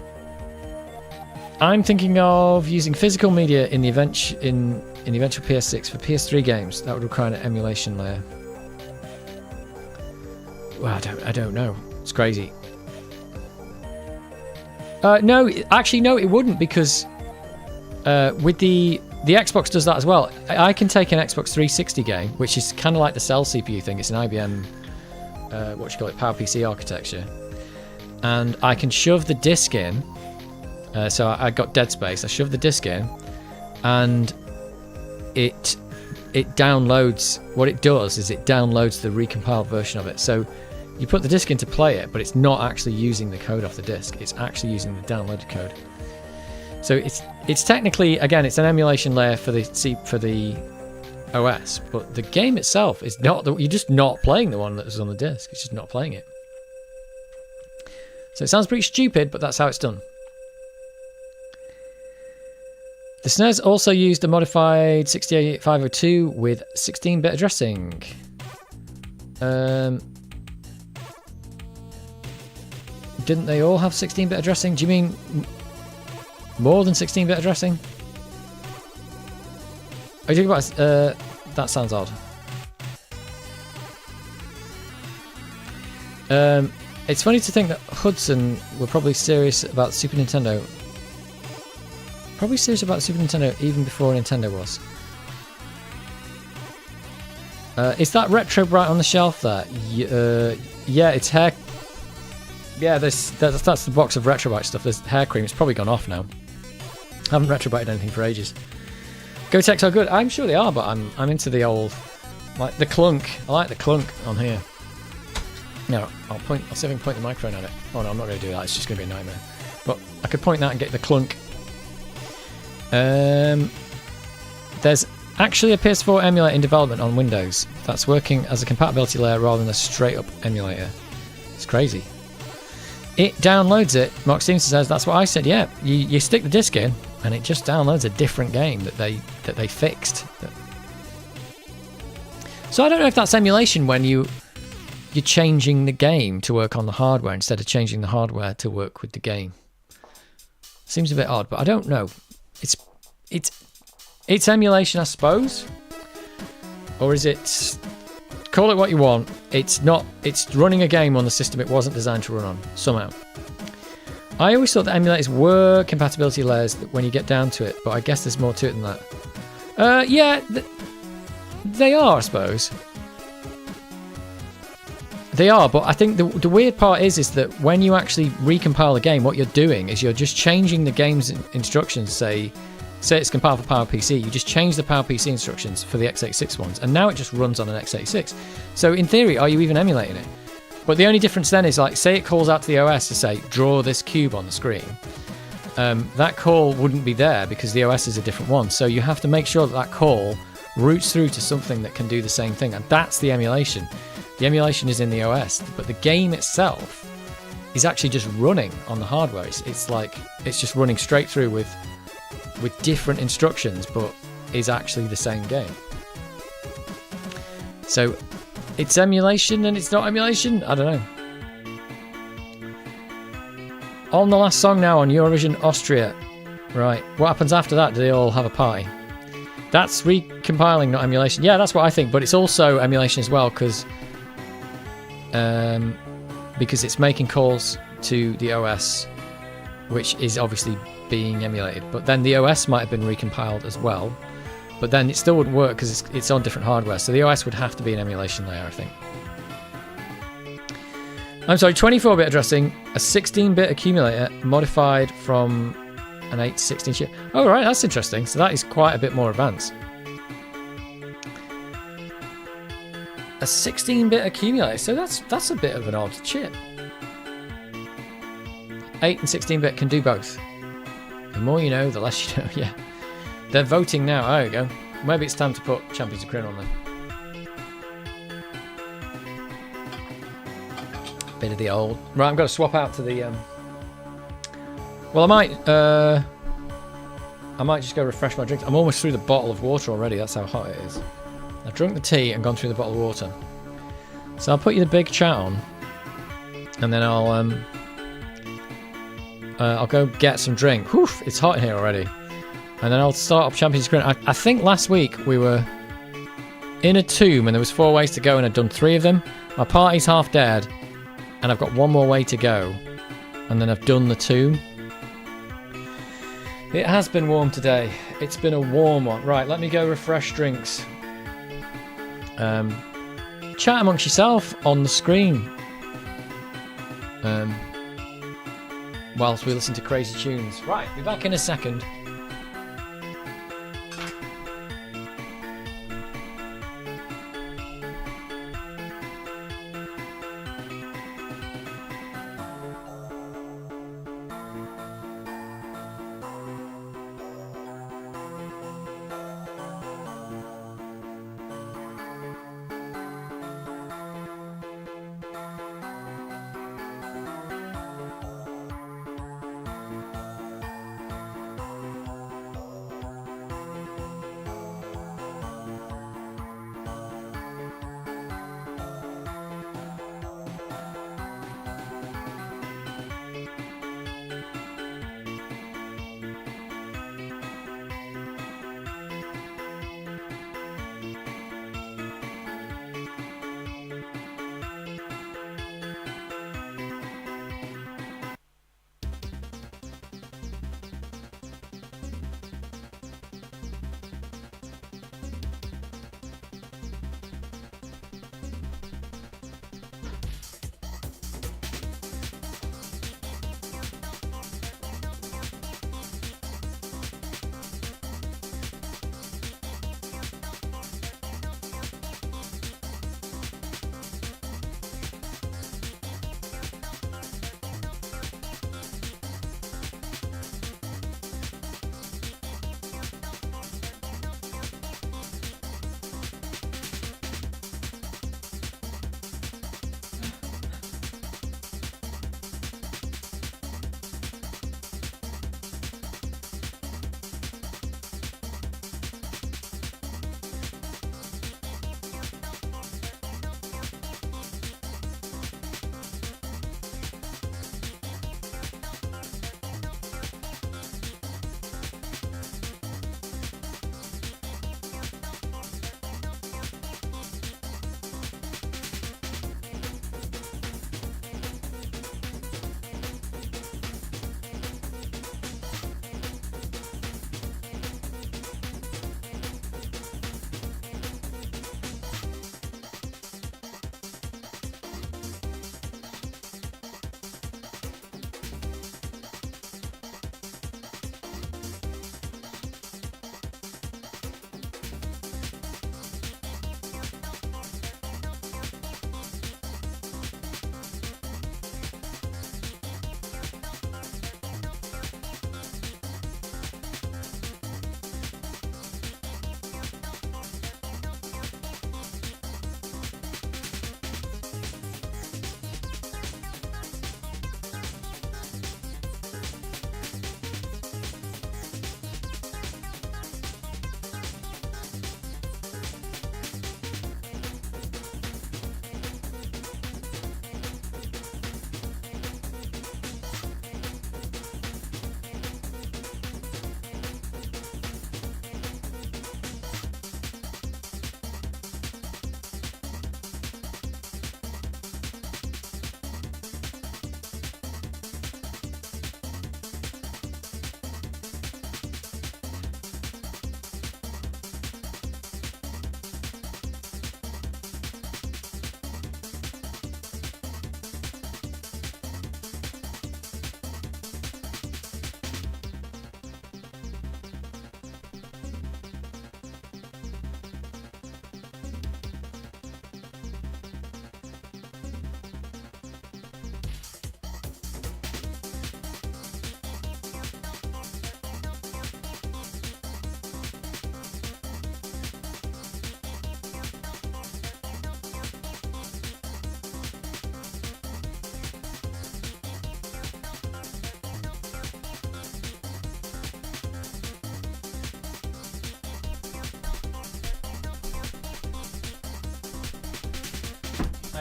I'm thinking of using physical media in the eventual PS6 for PS3 games. That would require an emulation layer. Well, I don't know. It's crazy. No, actually, no, it wouldn't, because with the Xbox does that as well. I can take an Xbox 360 game, which is kind of like the Cell CPU thing. It's an IBM, PowerPC architecture, and I can shove the disc in. So I got Dead Space. I shove the disc in, and it downloads. What it does is it downloads the recompiled version of it. So you put the disc in to play it, but it's not actually using the code off the disc. It's actually using the downloaded code. So it's technically, again, it's an emulation layer for the OS, but the game itself is not. You're just not playing the one that was on the disc. It's just not playing it. So it sounds pretty stupid, but that's how it's done. The SNES also used a modified 68502 with 16-bit addressing. Didn't they all have 16-bit addressing? Do you mean more than 16-bit addressing? Are you talking about... that sounds odd. It's funny to think that Hudson were probably serious about Super Nintendo. Probably serious about Super Nintendo even before Nintendo was. Is that Retro Bright on the shelf there? Yeah, it's hair... Yeah, that's the box of Retro Bright stuff. There's hair cream. It's probably gone off now. I haven't Retro Brighted anything for ages. Gotex are good. I'm sure they are, but I'm into the old... Like the clunk. I like the clunk on here. No, I'll see if I can point the microphone at it. Oh no, I'm not going to do that. It's just going to be a nightmare. But I could point that and get the clunk. There's actually a PS4 emulator in development on Windows that's working as a compatibility layer rather than a straight up emulator. It's crazy. It downloads it. Mark Stevenson says that's what I said. Yeah, you stick the disc in and it just downloads a different game that they fixed. So I don't know if that's emulation when you're changing the game to work on the hardware instead of changing the hardware to work with the game. Seems a bit odd, but I don't know. It's emulation, I suppose. Or is it... Call it what you want. It's not... It's running a game on the system it wasn't designed to run on, somehow. I always thought that emulators were compatibility layers when you get down to it, but I guess there's more to it than that. Yeah, they are, I suppose. They are, but I think the weird part is that when you actually recompile a game, what you're doing is you're just changing the game's instructions. Say it's compiled for PowerPC, you just change the PowerPC instructions for the x86 ones, and now it just runs on an x86. So in theory, are you even emulating it? But the only difference then is, like, say it calls out to the OS to say, draw this cube on the screen. That call wouldn't be there because the OS is a different one. So you have to make sure that call routes through to something that can do the same thing, and that's the emulation. The emulation is in the OS, but the game itself is actually just running on the hardware. It's like it's just running straight through with different instructions, but is actually the same game. So it's emulation and it's not emulation? I don't know. On the last song now on Eurovision Austria. Right, what happens after that? Do they all have a party? That's recompiling, not emulation. Yeah, that's what I think, but it's also emulation as well, because it's making calls to the OS, which is obviously being emulated. But then the OS might have been recompiled as well, but then it still wouldn't work because it's on different hardware. So the OS would have to be an emulation layer, I think. I'm sorry, 24-bit addressing, a 16-bit accumulator modified from an 8 to 16 chip. Oh, right, that's interesting. So that is quite a bit more advanced. A 16-bit accumulator, so that's a bit of an odd chip. 8 and 16-bit can do both. The more you know, the less you know. Yeah, they're voting now. There you go. Maybe it's time to put Champions of Krynn on there. Bit of the old. Right, I'm going to swap out to the. Well, I might just go refresh my drink. I'm almost through the bottle of water already. That's how hot it is. I've drunk the tea and gone through the bottle of water. So I'll put you the big chat on, and then I'll go get some drink. Whew, it's hot in here already. And then I'll start up Champions of Krynn. I think last week we were in a tomb and there was 4 ways to go and I'd done 3 of them. My party's half dead and I've got 1 more way to go. And then I've done the tomb. It has been warm today. It's been a warm one. Right, let me go refresh drinks. Chat amongst yourself on the screen. Whilst we listen to crazy tunes. Right, be back in a second.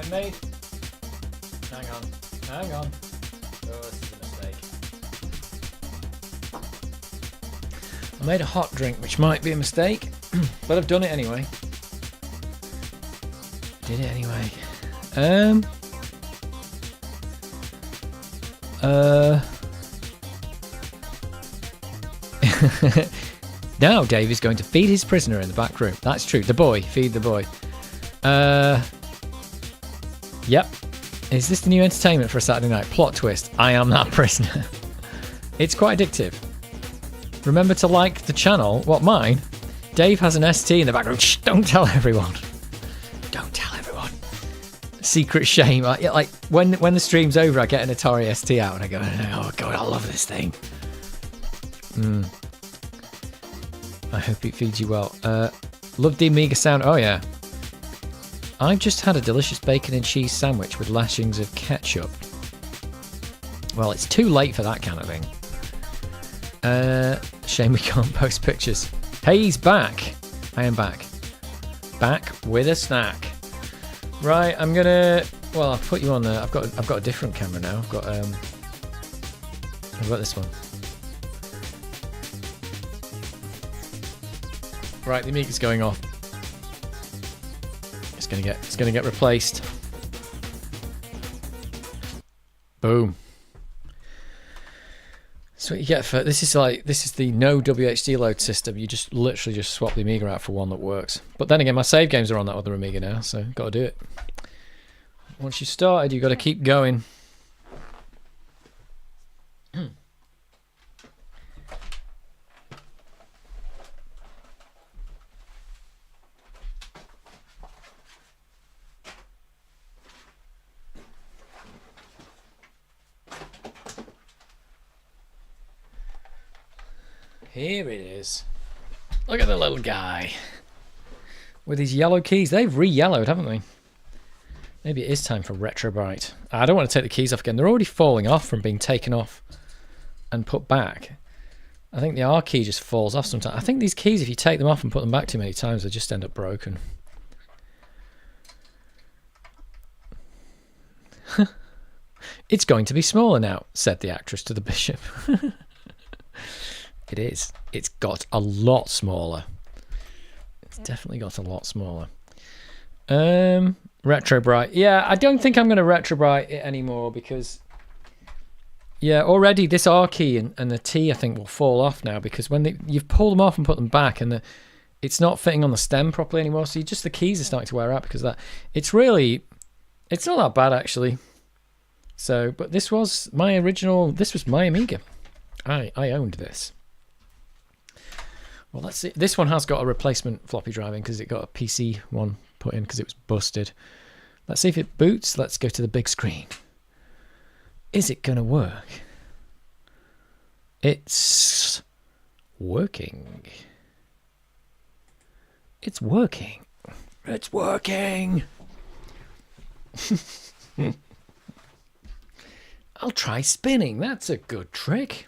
I made... Hang on. Hang on. Oh, this is a mistake. I made a hot drink, which might be a mistake, but I've done it anyway. Did it anyway. Now Dave is going to feed his prisoner in the back room. That's true. The boy. Feed the boy. Yep. Is this the new entertainment for a Saturday night? Plot twist. I am that prisoner. It's quite addictive. Remember to like the channel. What, mine? Dave has an ST in the background. Shh, don't tell everyone. Don't tell everyone. Secret shame. Like when the stream's over, I get an Atari ST out and I go, oh god, I love this thing. I hope it feeds you well. Love the Amiga sound. Oh yeah. I've just had a delicious bacon and cheese sandwich with lashings of ketchup. Well, it's too late for that kind of thing. Shame we can't post pictures. Hey, he's back. I am back. Back with a snack. Right, I'm gonna. Well, I'll put you on. I've got a different camera now. I've got this one. Right, the Amiga's going off. It's gonna get replaced. Boom. So what you get for this is the no WHD load system. You just literally just swap the Amiga out for one that works. But then again, my save games are on that other Amiga now, so got to do it. Once you started, you got to keep going. Here it is. Look at the little guy with his yellow keys. They've re-yellowed, haven't they? Maybe it is time for Retrobrite. I don't want to take the keys off again. They're already falling off from being taken off and put back. I think the R key just falls off sometimes. I think these keys, if you take them off and put them back too many times, they just end up broken. It's going to be smaller now, said the actress to the bishop. It is. It's got a lot smaller. It's definitely got a lot smaller. Retrobrite. Yeah, I don't think I'm going to Retrobrite it anymore because... Yeah, already this R key and the T, I think, will fall off now because when you've pulled them off and put them back and it's not fitting on the stem properly anymore, so the keys are starting to wear out because of that. It's not that bad, actually. So, but this was my Amiga. I owned this. Well, let's see. This one has got a replacement floppy drive in because it got a PC one put in because it was busted. Let's see if it boots. Let's go to the big screen. Is it going to work? It's working. It's working. It's working. I'll try spinning. That's a good trick.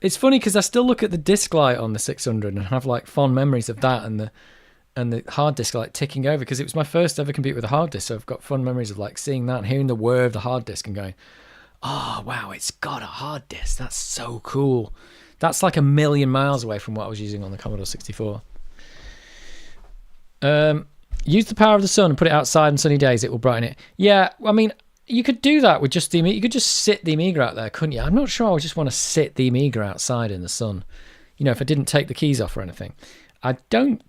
It's funny because I still look at the disc light on the 600 and have like fond memories of that and the hard disk light ticking over because it was my first ever computer with a hard disk, so I've got fond memories of like seeing that and hearing the whir of the hard disk and going, oh wow, it's got a hard disk. That's so cool. That's like a million miles away from what I was using on the Commodore 64. Use the power of the sun and put it outside on sunny days. It will brighten it. Yeah, I mean, you could do that with just the Amiga. You could just sit the Amiga out there, couldn't you? I'm not sure I would just want to sit the Amiga outside in the sun. You know, if I didn't take the keys off or anything. I don't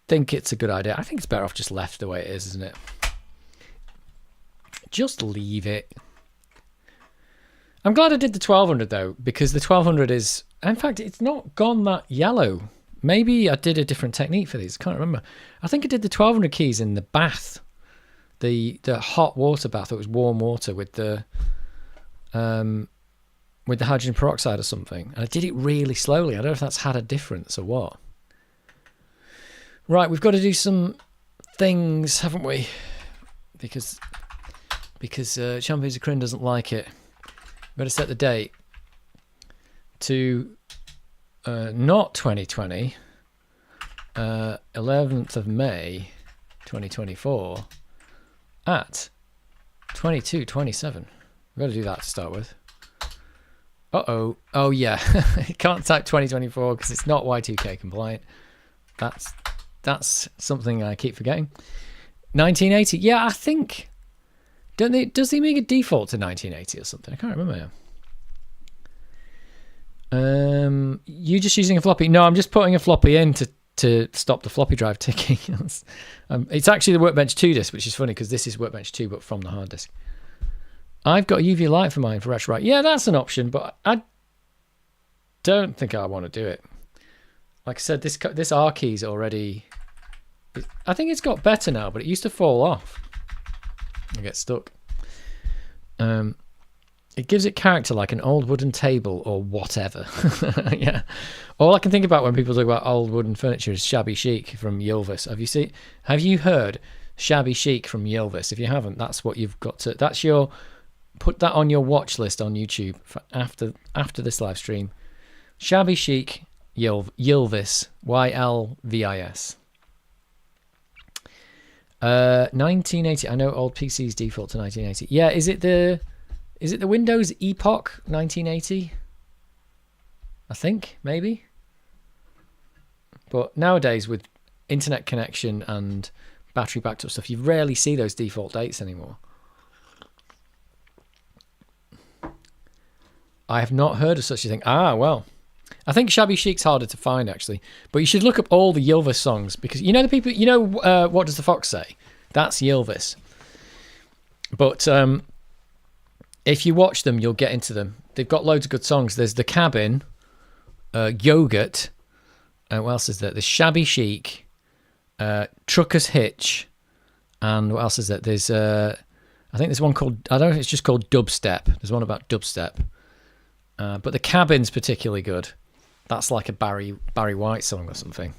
think it's a good idea. I think it's better off just left the way it is, isn't it? Just leave it. I'm glad I did the 1200 though, because the 1200 is... In fact, it's not gone that yellow. Maybe I did a different technique for these. I can't remember. I think I did the 1200 keys in the bath. The hot water bath. It was warm water with the hydrogen peroxide or something. And I did it really slowly. I don't know if that's had a difference or what. Right, we've got to do some things, haven't we? Because Champions of Krynn doesn't like it. We've got to set the date to not 2020, 11th of May 2024 at 22:27. We've got to do that to start with. Oh yeah. You can't type 2024 because it's not Y2K compliant. That's something I keep forgetting. 1980. Yeah, I think does the Amiga default to 1980 or something? I can't remember. You just using a floppy? No, I'm just putting a floppy in to stop the floppy drive ticking. It's actually the Workbench 2 disk, which is funny because this is Workbench 2 but from the hard disk. I've got a UV light for mine for retro write. Yeah, that's an option, but I don't think I want to do it. Like I said, this R key's already... I think it's got better now, but it used to fall off. I get stuck. It gives it character like an old wooden table or whatever. Yeah. All I can think about when people talk about old wooden furniture is Shabby Chic from Ylvis. Have you heard Shabby Chic from Ylvis? If you haven't, that's what you've got to... That's your... Put that on your watch list on YouTube for after this live stream. Shabby Chic Ylvis. Ylvis. 1980. I know old PCs default to 1980. Yeah, is it the Windows Epoch 1980? I think, maybe. But nowadays with internet connection and battery backed up stuff, you rarely see those default dates anymore. I have not heard of such a thing. Ah, well. I think Shabby Chic's harder to find, actually. But you should look up all the Ylvis songs, because you know the people... You know What Does the Fox Say? That's Ylvis. But if you watch them, you'll get into them. They've got loads of good songs. There's The Cabin, Yogurt, what else is there? There's Shabby Chic, Trucker's Hitch, and what else is there? There's... I think there's one called... I don't know if it's just called Dubstep. There's one about Dubstep. But The Cabin's particularly good. That's like a Barry White song or something.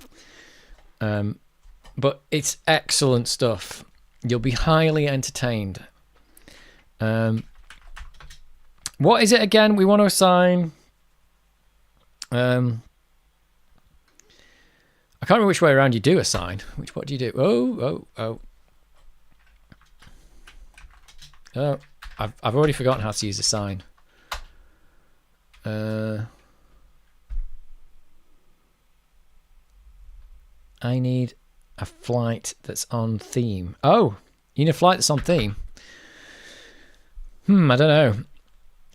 But it's excellent stuff. You'll be highly entertained. What is it again we want to assign? I can't remember which way around you do assign. What do you do? Oh, I've already forgotten how to use assign. I need a flight that's on theme. Oh, you need a flight that's on theme. I don't know.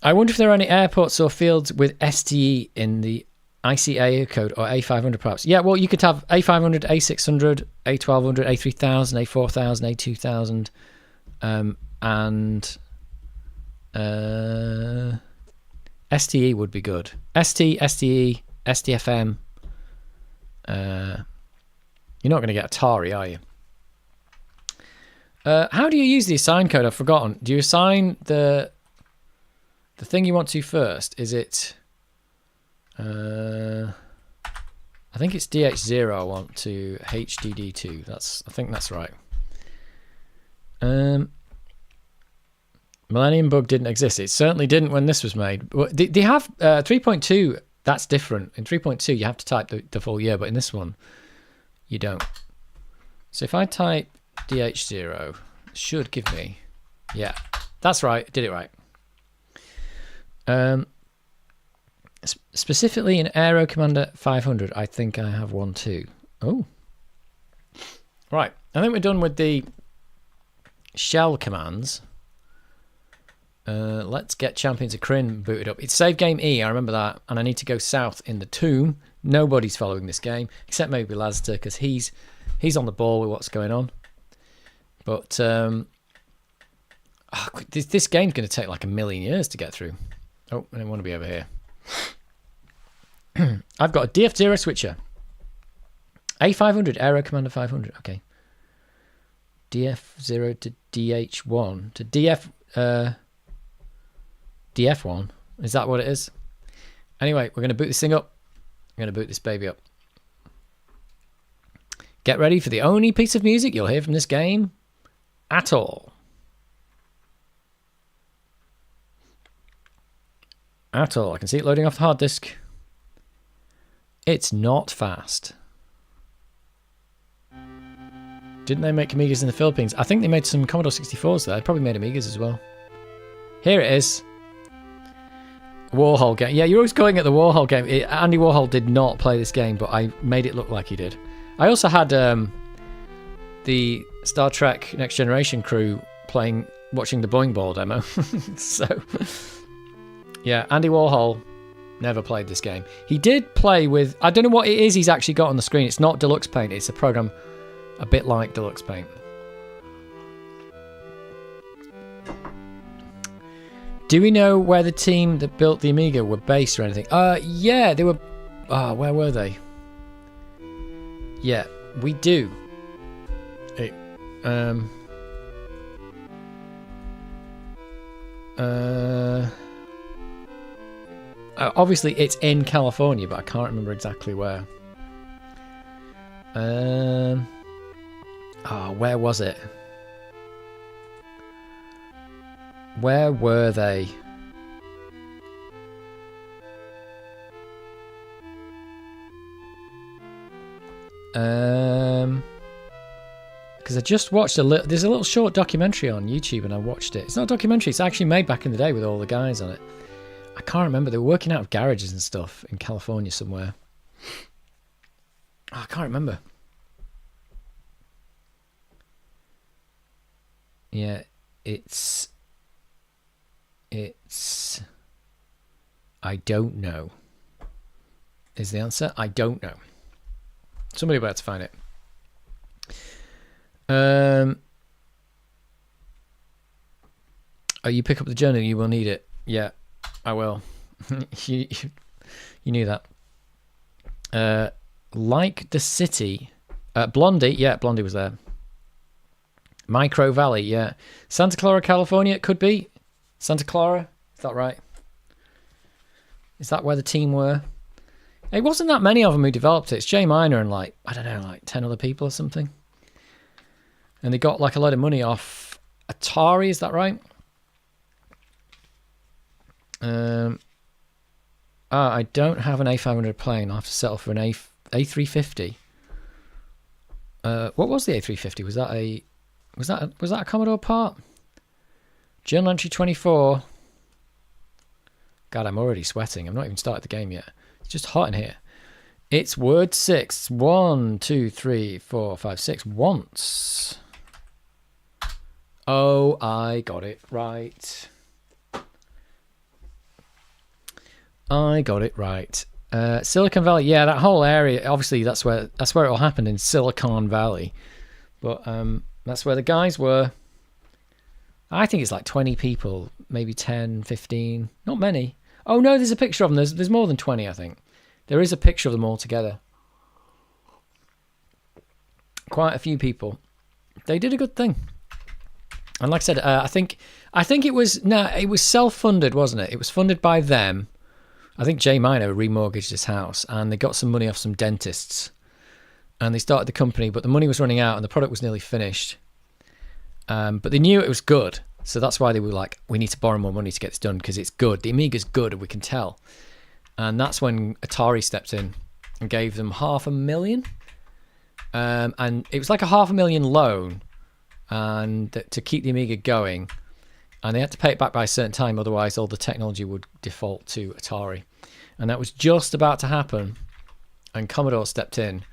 I wonder if there are any airports or fields with STE in the ICAO code or A500 perhaps. Yeah, well, you could have A500, A600, A1200, A3000, A4000, A2000, and STE would be good. ST, STE, STFM. You're not going to get Atari, are you? How do you use the assign code? I've forgotten. Do you assign the thing you want to first? Is it... I think it's DH0 I want to HDD2. I think that's right. Millennium Bug didn't exist. It certainly didn't when this was made. They have 3.2. That's different. In 3.2, you have to type the full year, but in this one, you don't. So if I type DH0, it should give me... Yeah, that's right. I did it right. Specifically in Aero Commander 500, I think I have one too. Oh. Right. I think we're done with the shell commands. Let's get Champions of Krynn booted up. It's save game E, I remember that, and I need to go south in the tomb. Nobody's following this game, except maybe Lazda, because he's on the ball with what's going on. But this game's going to take like 1,000,000 years to get through. Oh, I don't want to be over here. I've got a DF0 switcher. A500, Aero Commander 500, okay. DF0 to DH1 to DF1. Is that what it is? Anyway, we're going to boot this thing up. I'm going to boot this baby up. Get ready for the only piece of music you'll hear from this game at all. At all. I can see it loading off the hard disk. It's not fast. Didn't they make Amigas in the Philippines? I think they made some Commodore 64s there. They probably made Amigas as well. Here it is. Warhol game. Yeah, you're always going at the Warhol game. Andy Warhol did not play this game, but I made it look like he did. I also had the Star Trek Next Generation crew watching the Boing Ball demo. So, yeah, Andy Warhol never played this game. He did play with... I don't know what it is he's actually got on the screen. It's not Deluxe Paint. It's a program a bit like Deluxe Paint. Do we know where the team that built the Amiga were based or anything? Yeah, they were... where were they? Yeah, we do. Obviously it's in California, but I can't remember exactly where. Where was it? Where were they? Because I just watched there's a little short documentary on YouTube and I watched it. It's not a documentary, it's actually made back in the day with all the guys on it. I can't remember, they were working out of garages and stuff in California somewhere. I can't remember. Yeah, it's I don't know is the answer. I don't know. Somebody about to find it. Oh, you pick up the journal, you will need it. Yeah, I will. you knew that. Like the city. Blondie, yeah, Blondie was there. Micro Valley, yeah. Santa Clara, California, it could be. Santa Clara, is that right? Is that where the team were? It wasn't that many of them who developed it. It's Jay Miner and like 10 other people or something. And they got like a load of money off Atari, is that right? I don't have an A500 plane. I'll have to settle for an A350. What was the A350? Was that a Commodore part? Journal entry 24. God, I'm already sweating. I've not even started the game yet. It's just hot in here. It's word 6. 1, 2, 3, 4, 5, 6. Once. Oh, I got it right. Silicon Valley. Yeah, that whole area. Obviously, that's where it all happened, in Silicon Valley. But that's where the guys were. I think it's like 20 people, maybe 10, 15. Not many. Oh no, there's a picture of them. There's more than 20, I think. There is a picture of them all together. Quite a few people. They did a good thing. And like I said, I think it was self-funded, wasn't it? It was funded by them. I think Jay Miner remortgaged his house and they got some money off some dentists. And they started the company, but the money was running out and the product was nearly finished. But they knew it was good. So that's why they were like, we need to borrow more money to get this done because it's good. The Amiga's good and we can tell. And that's when Atari stepped in and gave them $500,000. And it was like a $500,000 loan and to keep the Amiga going. And they had to pay it back by a certain time, otherwise all the technology would default to Atari. And that was just about to happen. And Commodore stepped in,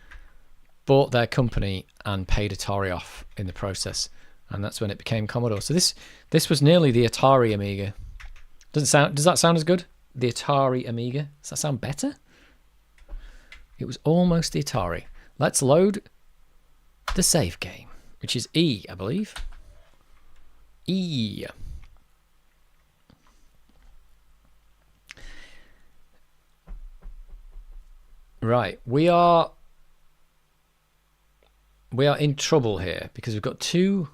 bought their company, and paid Atari off in the process. And that's when it became Commodore. So this was nearly the Atari Amiga. Does that sound as good? The Atari Amiga? Does that sound better? It was almost the Atari. Let's load the save game, which is E, I believe. E. Right, we are in trouble here because we've got two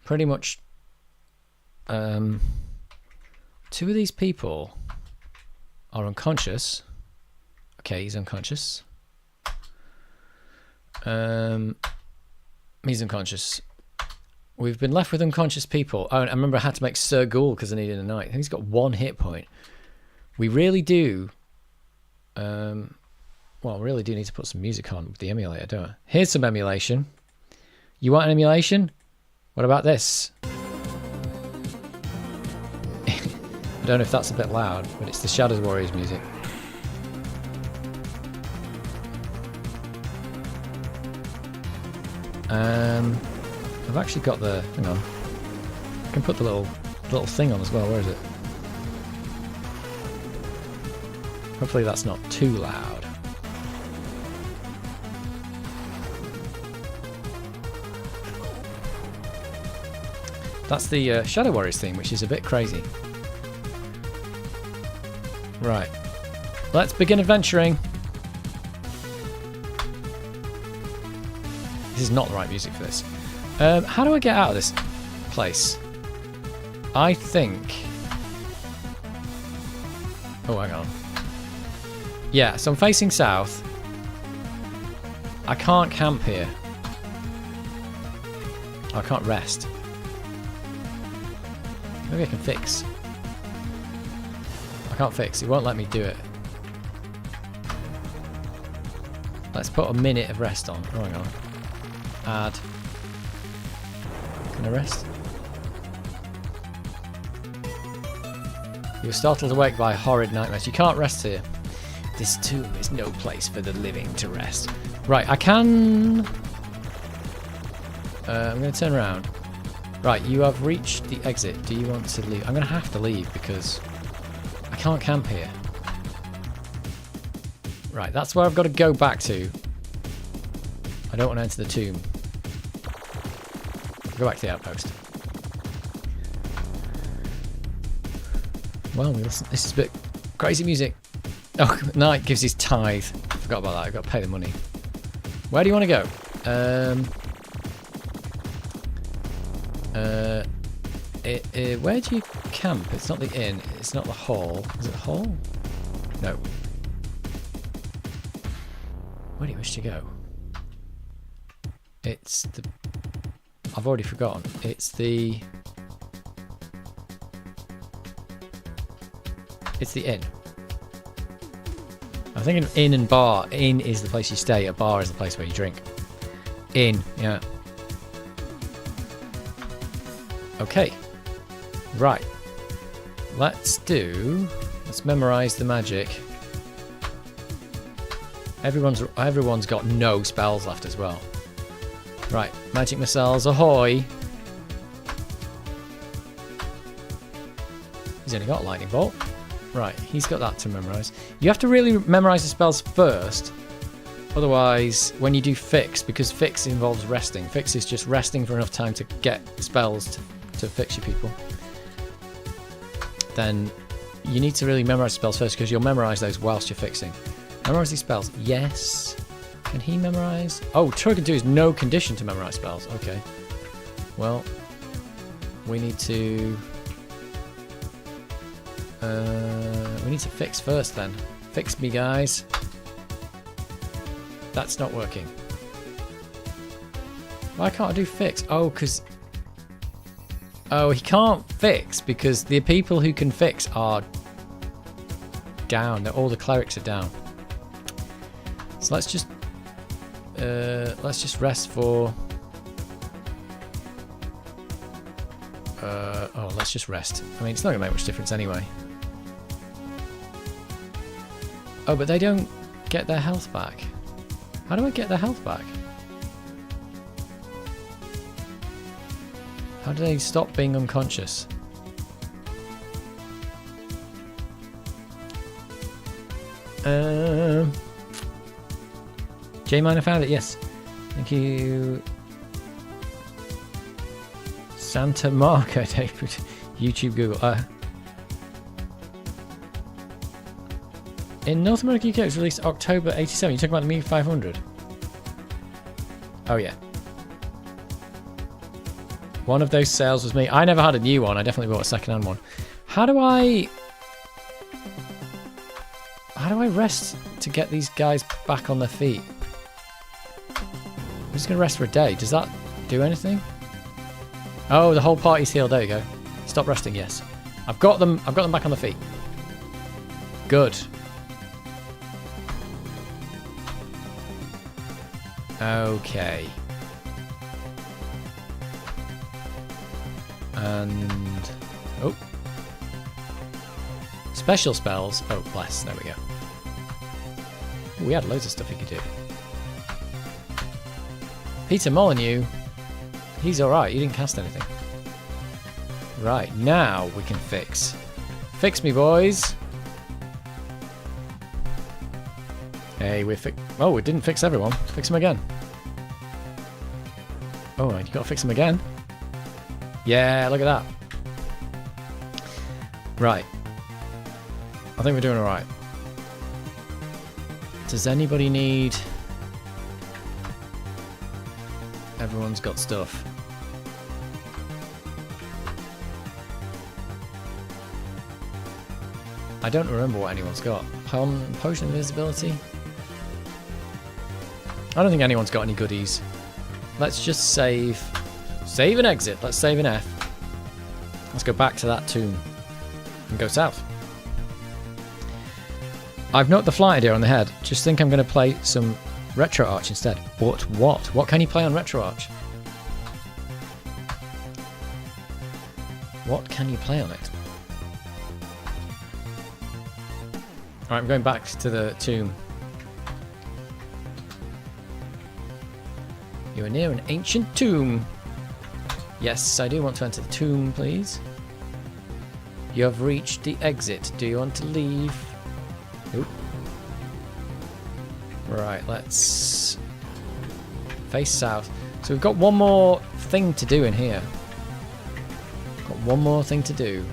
pretty much two of these people are unconscious. Okay, he's unconscious. He's unconscious. We've been left with unconscious people. Oh, I remember I had to make Sir Ghoul because I needed a knight. I think he's got 1 hit point. We really do really do need to put some music on with the emulator, don't I? Here's some emulation. You want an emulation? What about this? I don't know if that's a bit loud, but it's the Shadows Warriors music. I've actually got the... Hang on. I can put the little thing on as well. Where is it? Hopefully that's not too loud. That's the Shadow Warriors theme, which is a bit crazy. Right. Let's begin adventuring. This is not the right music for this. How do I get out of this place? I think... Oh, hang on. Yeah, so I'm facing south. I can't camp here. I can't rest. Maybe I can fix. I can't fix. It won't let me do it. Let's put a minute of rest on. Oh, hang on. Add. Can I rest? You were startled awake by horrid nightmares. You can't rest here. This tomb is no place for the living to rest. Right, I can... I'm going to turn around. Right, you have reached the exit. Do you want to leave? I'm going to have to leave because I can't camp here. Right, that's where I've got to go back to. I don't want to enter the tomb. Go back to the outpost. Well, this is a bit crazy music. Oh, Knight gives his tithe. Forgot about that. I've got to pay the money. Where do you want to go? Where do you camp? It's not the inn. It's not the hall. Is it the hall? No. Where do you wish to go? It's the... I've already forgotten. It's the... It's the inn. I'm thinking inn and bar. Inn is the place you stay. A bar is the place where you drink. Inn, yeah. Okay. Right. Let's memorize the magic. Everyone's got no spells left as well. Right. Magic missiles, ahoy. He's only got lightning bolt. Right, he's got that to memorize. You have to really memorize the spells first. Otherwise, when you do fix, because fix involves resting. Fix is just resting for enough time to get spells to fix your people. Then you need to really memorize spells first because you'll memorize those whilst you're fixing. Memorize these spells. Yes. Can he memorize? Oh, token 2 is no condition to memorize spells. Okay. Well, we need to... we need to fix first then. Fix me, guys. That's not working. Why can't I do fix? Oh, because... Oh, he can't fix because the people who can fix are down. All the clerics are down. So let's just rest for... oh, let's just rest. I mean, it's not going to make much difference anyway. Oh, but they don't get their health back. How do I get their health back? How do they stop being unconscious? J-Miner found it, yes. Thank you. Santa Marca, David. YouTube, Google. In North America, UK, it was released October 87. You're talking about the Amiga 500? Oh, yeah. One of those sales was me. I never had a new one. I definitely bought a second-hand one. How do I rest to get these guys back on their feet? I'm just going to rest for a day. Does that do anything? Oh, the whole party's healed. There you go. Stop resting, yes. I've got them back on their feet. Good. Okay. And... oh. Special spells. Oh, bless. There we go. Ooh, we had loads of stuff he could do. Peter Molyneux. He's alright. He didn't cast anything. Right, now we can fix. Fix me, boys. Hey, we oh, we didn't fix everyone. Fix them again. Oh, and you gotta fix them again. Yeah, look at that. Right. I think we're doing alright. Does anybody need... Everyone's got stuff. I don't remember what anyone's got. Potion of invisibility? I don't think anyone's got any goodies. Let's just save. Save and exit. Let's save an F. Let's go back to that tomb and go south. I've knocked the flight idea on the head. Just think I'm going to play some Retro Arch instead. But what? What can you play on Retro Arch? What can you play on it? Alright, I'm going back to the tomb. You are near an ancient tomb. Yes, I do want to enter the tomb, please. You have reached the exit. Do you want to leave? Oop. Right, let's face south. So we've got one more thing to do in here. Got one more thing to do.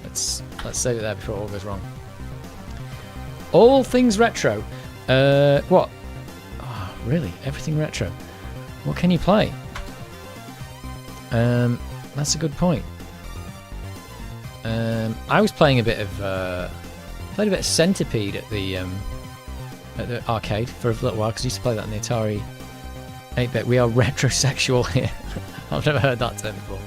Let's save it there before it all goes wrong. All things retro. What? Oh, really? Everything retro. What can you play? That's a good point. I was playing a bit of played a bit of Centipede at the arcade for a little while because I used to play that in the Atari 8-bit. We are retrosexual here. I've never heard that term before.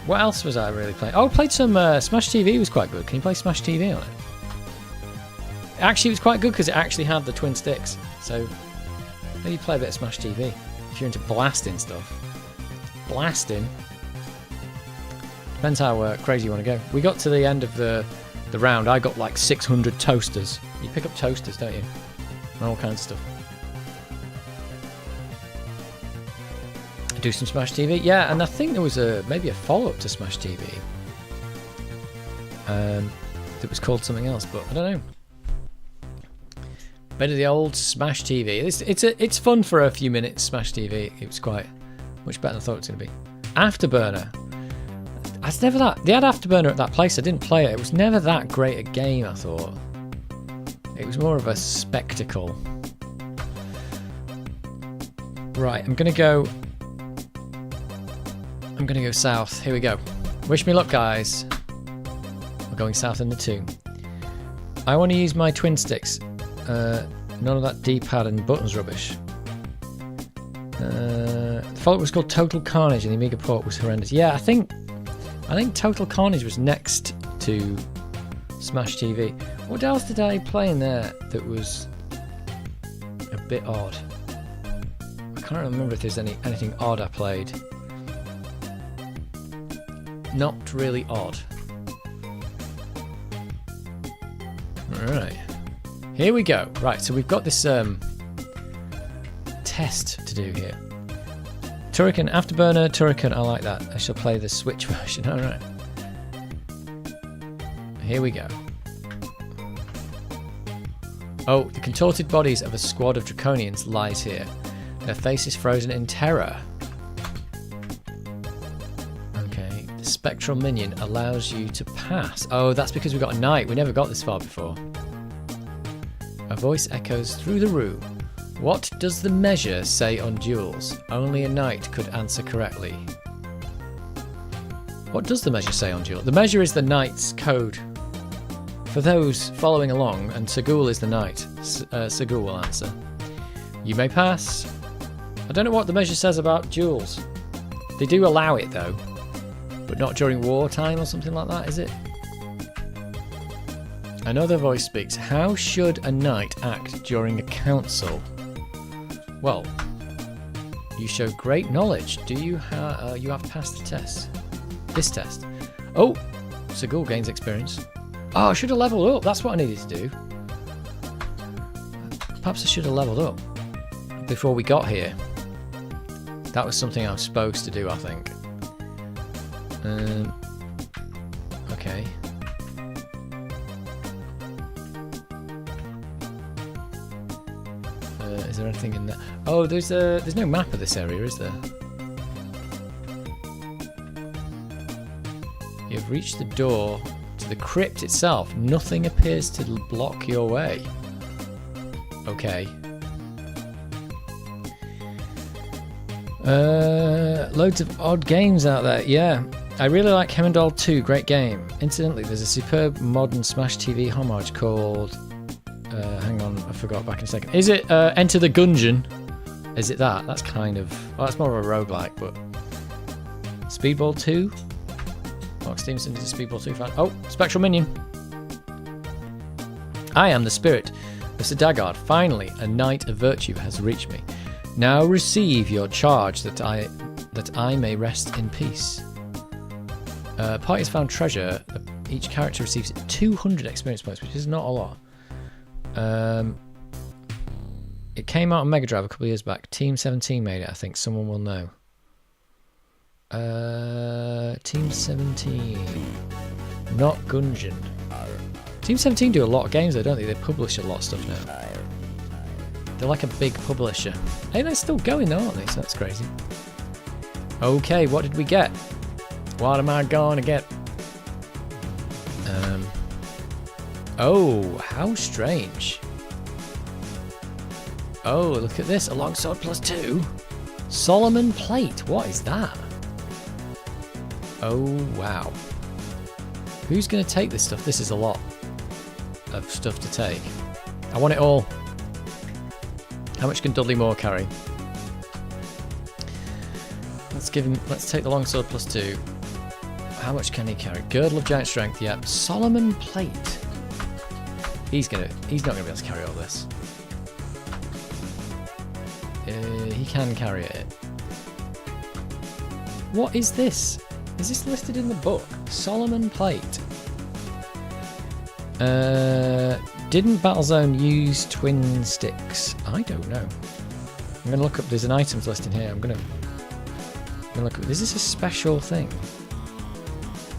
What else was I really playing? Oh, I played some Smash TV. Was quite good. Can you play Smash TV on it? Actually, it was quite good because it actually had the twin sticks. So maybe play a bit of Smash TV if you're into blasting stuff. Blasting. Depends how crazy you want to go. We got to the end of the round. I got like 600 toasters. You pick up toasters, don't you? And all kinds of stuff. Do some Smash TV. Yeah, and I think there was maybe a follow-up to Smash TV. That was called something else, but I don't know. Better the old Smash TV. It's fun for a few minutes, Smash TV. It was quite much better than I thought it was going to be. Afterburner. It's never that. They had Afterburner at that place. I didn't play it. It was never that great a game, I thought. It was more of a spectacle. Right, I'm going to go south. Here we go. Wish me luck, guys. We're going south in the tomb. I want to use my twin sticks. None of that D-pad and buttons rubbish. The follow-up was called Total Carnage and the Amiga port was horrendous. Yeah, I think Total Carnage was next to Smash TV. What else did I play in there that was a bit odd? I can't remember if there's anything odd I played. Not really odd. Alright. Here we go. Right, so we've got this test to do here. Turrican, Afterburner, Turrican, I like that. I shall play the Switch version. Alright. Here we go. Oh, the contorted bodies of a squad of draconians lies here. Their faces frozen in terror. Okay, the spectral minion allows you to pass. Oh, that's because we got a knight. We never got this far before. A voice echoes through the room. What does the measure say on duels? Only a knight could answer correctly. What does the measure say on duels? The measure is the knight's code. For those following along, and Segul is the knight, Segul will answer. You may pass. I don't know what the measure says about duels. They do allow it though, but not during wartime or something like that, is it? Another voice speaks. How should a knight act during a council? Well, You show great knowledge. Do you have you have passed the test? This test. Oh, Segul gains experience. Oh, I should have leveled up. That's what I needed to do. Perhaps I should have leveled up before we got here. That was something I was supposed to do, I think. Okay. Is there anything in there? Oh, there's no map of this area, is there? You've reached the door to the crypt itself. Nothing appears to block your way. Okay. Loads of odd games out there. Yeah, I really like Commodore 2. Great game. Incidentally, there's a superb modern Smash TV homage called... hang on, I forgot back in a second. Is it Enter the Gungeon? Is it that? That's kind of... Well, that's more of a roguelike, but... Speedball 2? Mark Stevenson is a Speedball 2 fan. Oh, Spectral Minion. I am the spirit of Sir Dagard. Finally, a knight of virtue has reached me. Now receive your charge that I may rest in peace. Party has found treasure. Each character receives 200 experience points, which is not a lot. It came out on Mega Drive a couple of years back. Team 17 made it, I think. Someone will know. Team 17. Not Gungeon. Team 17 do a lot of games though, don't they? They publish a lot of stuff now. They're like a big publisher. Hey, they're still going though, aren't they? So that's crazy. Okay, what did we get? What am I going to get? Oh, how strange. Oh, look at this. A longsword +2. Solomon Plate. What is that? Oh, wow. Who's going to take this stuff? This is a lot of stuff to take. I want it all. How much can Dudley Moore carry? Let's take the longsword +2. How much can he carry? Girdle of giant strength, yep. Solomon Plate. He's not gonna be able to carry all this. He can carry it. What is this? Is this listed in the book? Solomon Plate. Didn't Battlezone use twin sticks? I don't know. I'm gonna look up. There's an items list in here. I'm gonna look up. Is this a special thing?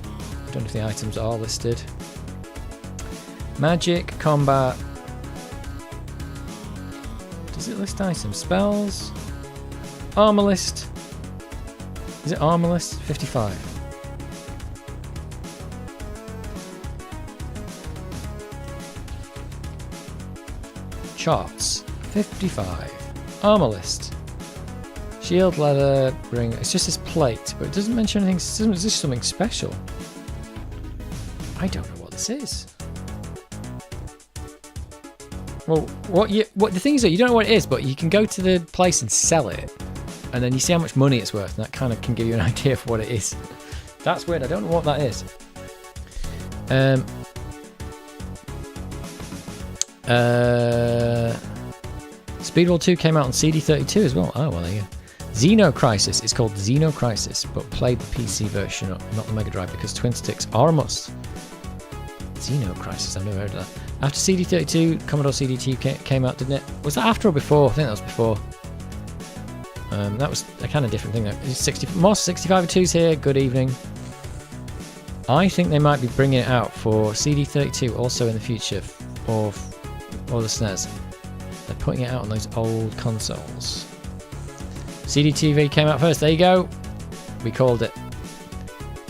I don't know if the items are listed. Magic, combat. Does it list items? Spells? Armor list. Is it armor list? 55. Charts. 55. Armor list. Shield, leather, ring. It's just this plate, but it doesn't mention anything. Is this something special? I don't know what this is. Well, what the thing is that you don't know what it is, but you can go to the place and sell it, and then you see how much money it's worth, and that kind of can give you an idea of what it is. That's weird. I don't know what that is. Speedball 2 came out on CD32 as well. Oh, well, there you go. Xenocrisis. It's called Xenocrisis, but played the PC version, not the Mega Drive, because twin sticks are a must. Xenocrisis. I've never heard of that. After CD32, Commodore CDT came out, didn't it? Was that after or before? I think that was before. That was a kind of different thing though. Moss 6502's here. Good evening. I think they might be bringing it out for CD32 also in the future, or the SNES. They're putting it out on those old consoles. CD-TV came out first. There you go. We called it.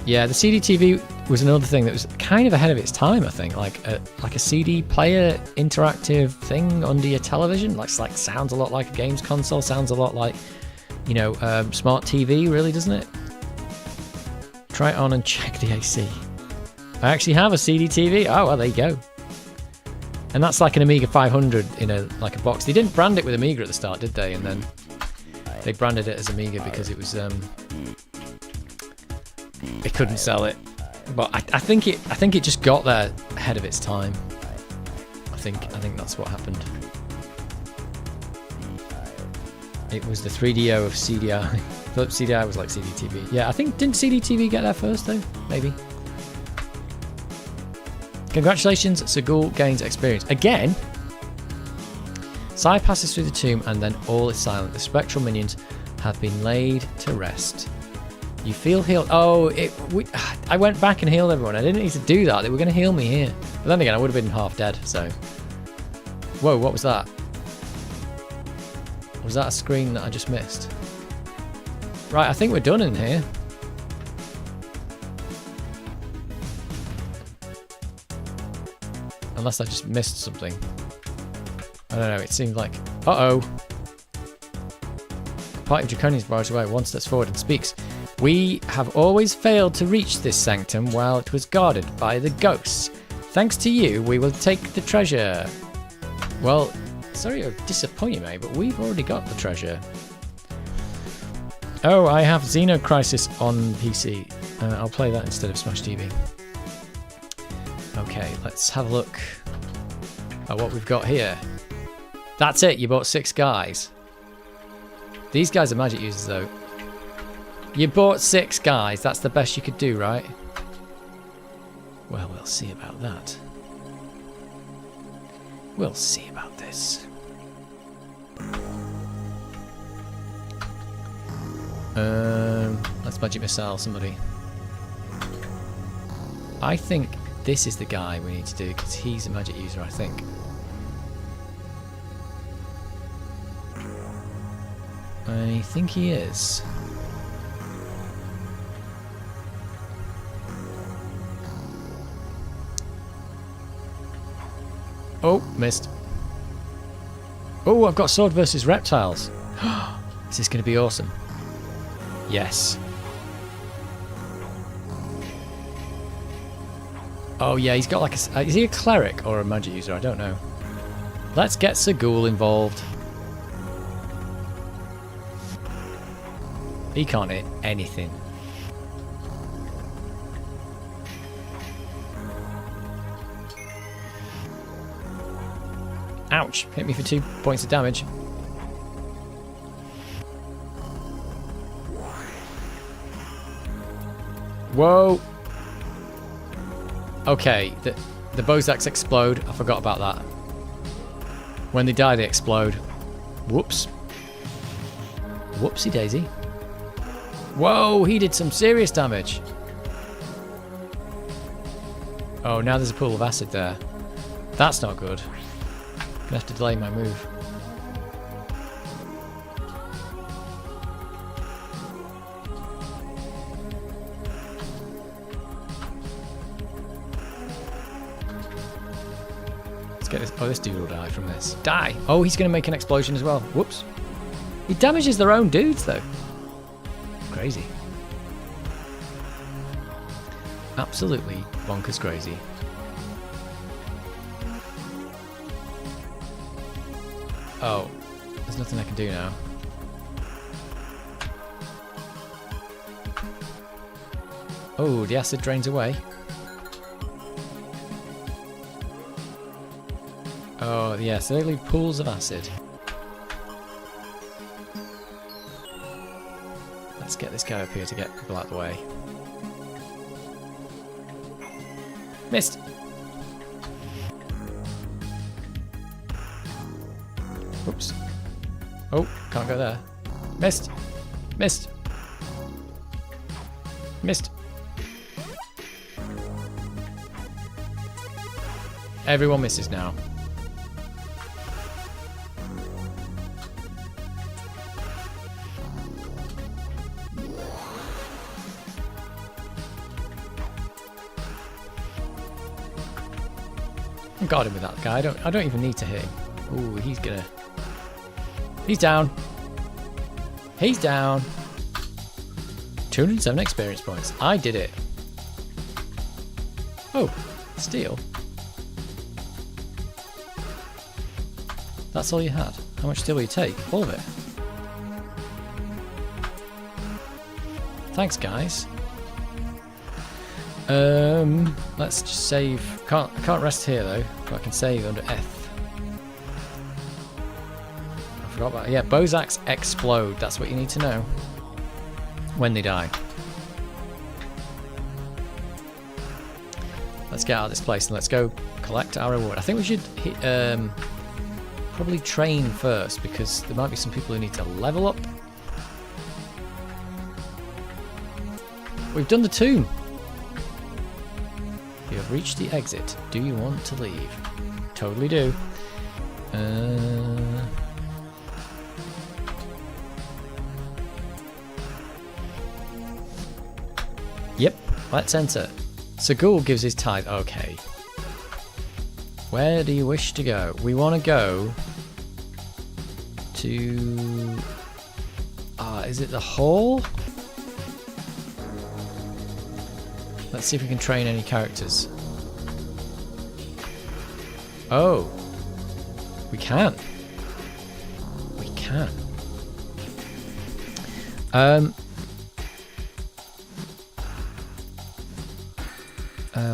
Yeah, the CD-TV was another thing that was kind of ahead of its time, I think. Like a CD player interactive thing under your television. Like sounds a lot like a games console. Sounds a lot like, you know, smart TV, really, doesn't it? Try it on and check the AC. I actually have a CD-TV. Oh, well, there you go. And that's like an Amiga 500 in a box. They didn't brand it with Amiga at the start, did they? And then they branded it as Amiga because it was they couldn't sell it. But I think it just got there ahead of its time. I think that's what happened. It was the 3DO of CDI. I thought CDI was like CDTV. Yeah, I think, didn't CDTV get there first though? Maybe. Congratulations, Segul gains experience. Again? Sai passes through the tomb and then all is silent. The spectral minions have been laid to rest. You feel healed. Oh, I went back and healed everyone. I didn't need to do that. They were going to heal me here. But then again, I would have been half dead, so. Whoa, what was that? Was that a screen that I just missed? Right, I think we're done in here. Unless I just missed something. I don't know, it seemed like... Uh-oh. A party of draconians barges away, one steps forward and speaks. We have always failed to reach this sanctum while it was guarded by the ghosts. Thanks to you, we will take the treasure. Well, sorry to disappoint you, mate, but we've already got the treasure. Oh, I have Xenocrisis on PC. I'll play that instead of Smash TV. Okay, let's have a look at what we've got here. That's it, you bought 6 guys. These guys are magic users, though. You bought 6 guys, that's the best you could do, right? Well, we'll see about that. We'll see about this. Let's magic missile somebody. I think this is the guy we need to do because he's a magic user, I think. I think he is. Oh, missed. Oh, I've got sword versus reptiles. This is going to be awesome. Yes. Oh yeah, he's got like a... is he a cleric or a magic user? I don't know. Let's get Segul involved. He can't hit anything. Ouch! Hit me for 2 points of damage. Whoa! Okay, the Bozaks explode. I forgot about that. When they die, they explode. Whoops. Whoopsie daisy. Whoa, he did some serious damage. Oh, now there's a pool of acid there. That's not good. I'm gonna have to delay my move. Let's get this. Oh, this dude will die from this. Die! Oh, he's gonna make an explosion as well. Whoops. He damages their own dudes, though. Crazy. Absolutely bonkers crazy. Oh, there's nothing I can do now. Oh, the acid drains away. Oh, yeah, so they leave pools of acid. Let's get this guy up here to get people out of the way. Missed! Oops. Oh, can't go there. Missed! Missed! Missed! Everyone misses now. I got him with that guy. I don't even need to hit him. Ooh, he's gonna... He's down. He's down. 207 experience points. I did it. Oh, steel. That's all you had. How much steel will you take? All of it. Thanks, guys. Let's just save. I can't rest here though, but I can save under F. forgot about it. Yeah, Bozaks explode. That's what you need to know when they die. Let's get out of this place and let's go collect our reward. I think we should probably train first because there might be some people who need to level up. We've done the tomb. You have reached the exit. Do you want to leave? Totally do. Yep, let's enter. Sagul gives his tithe. Okay. Where do you wish to go? We want to go to... is it the hall? Let's see if we can train any characters. Oh. We can. We can.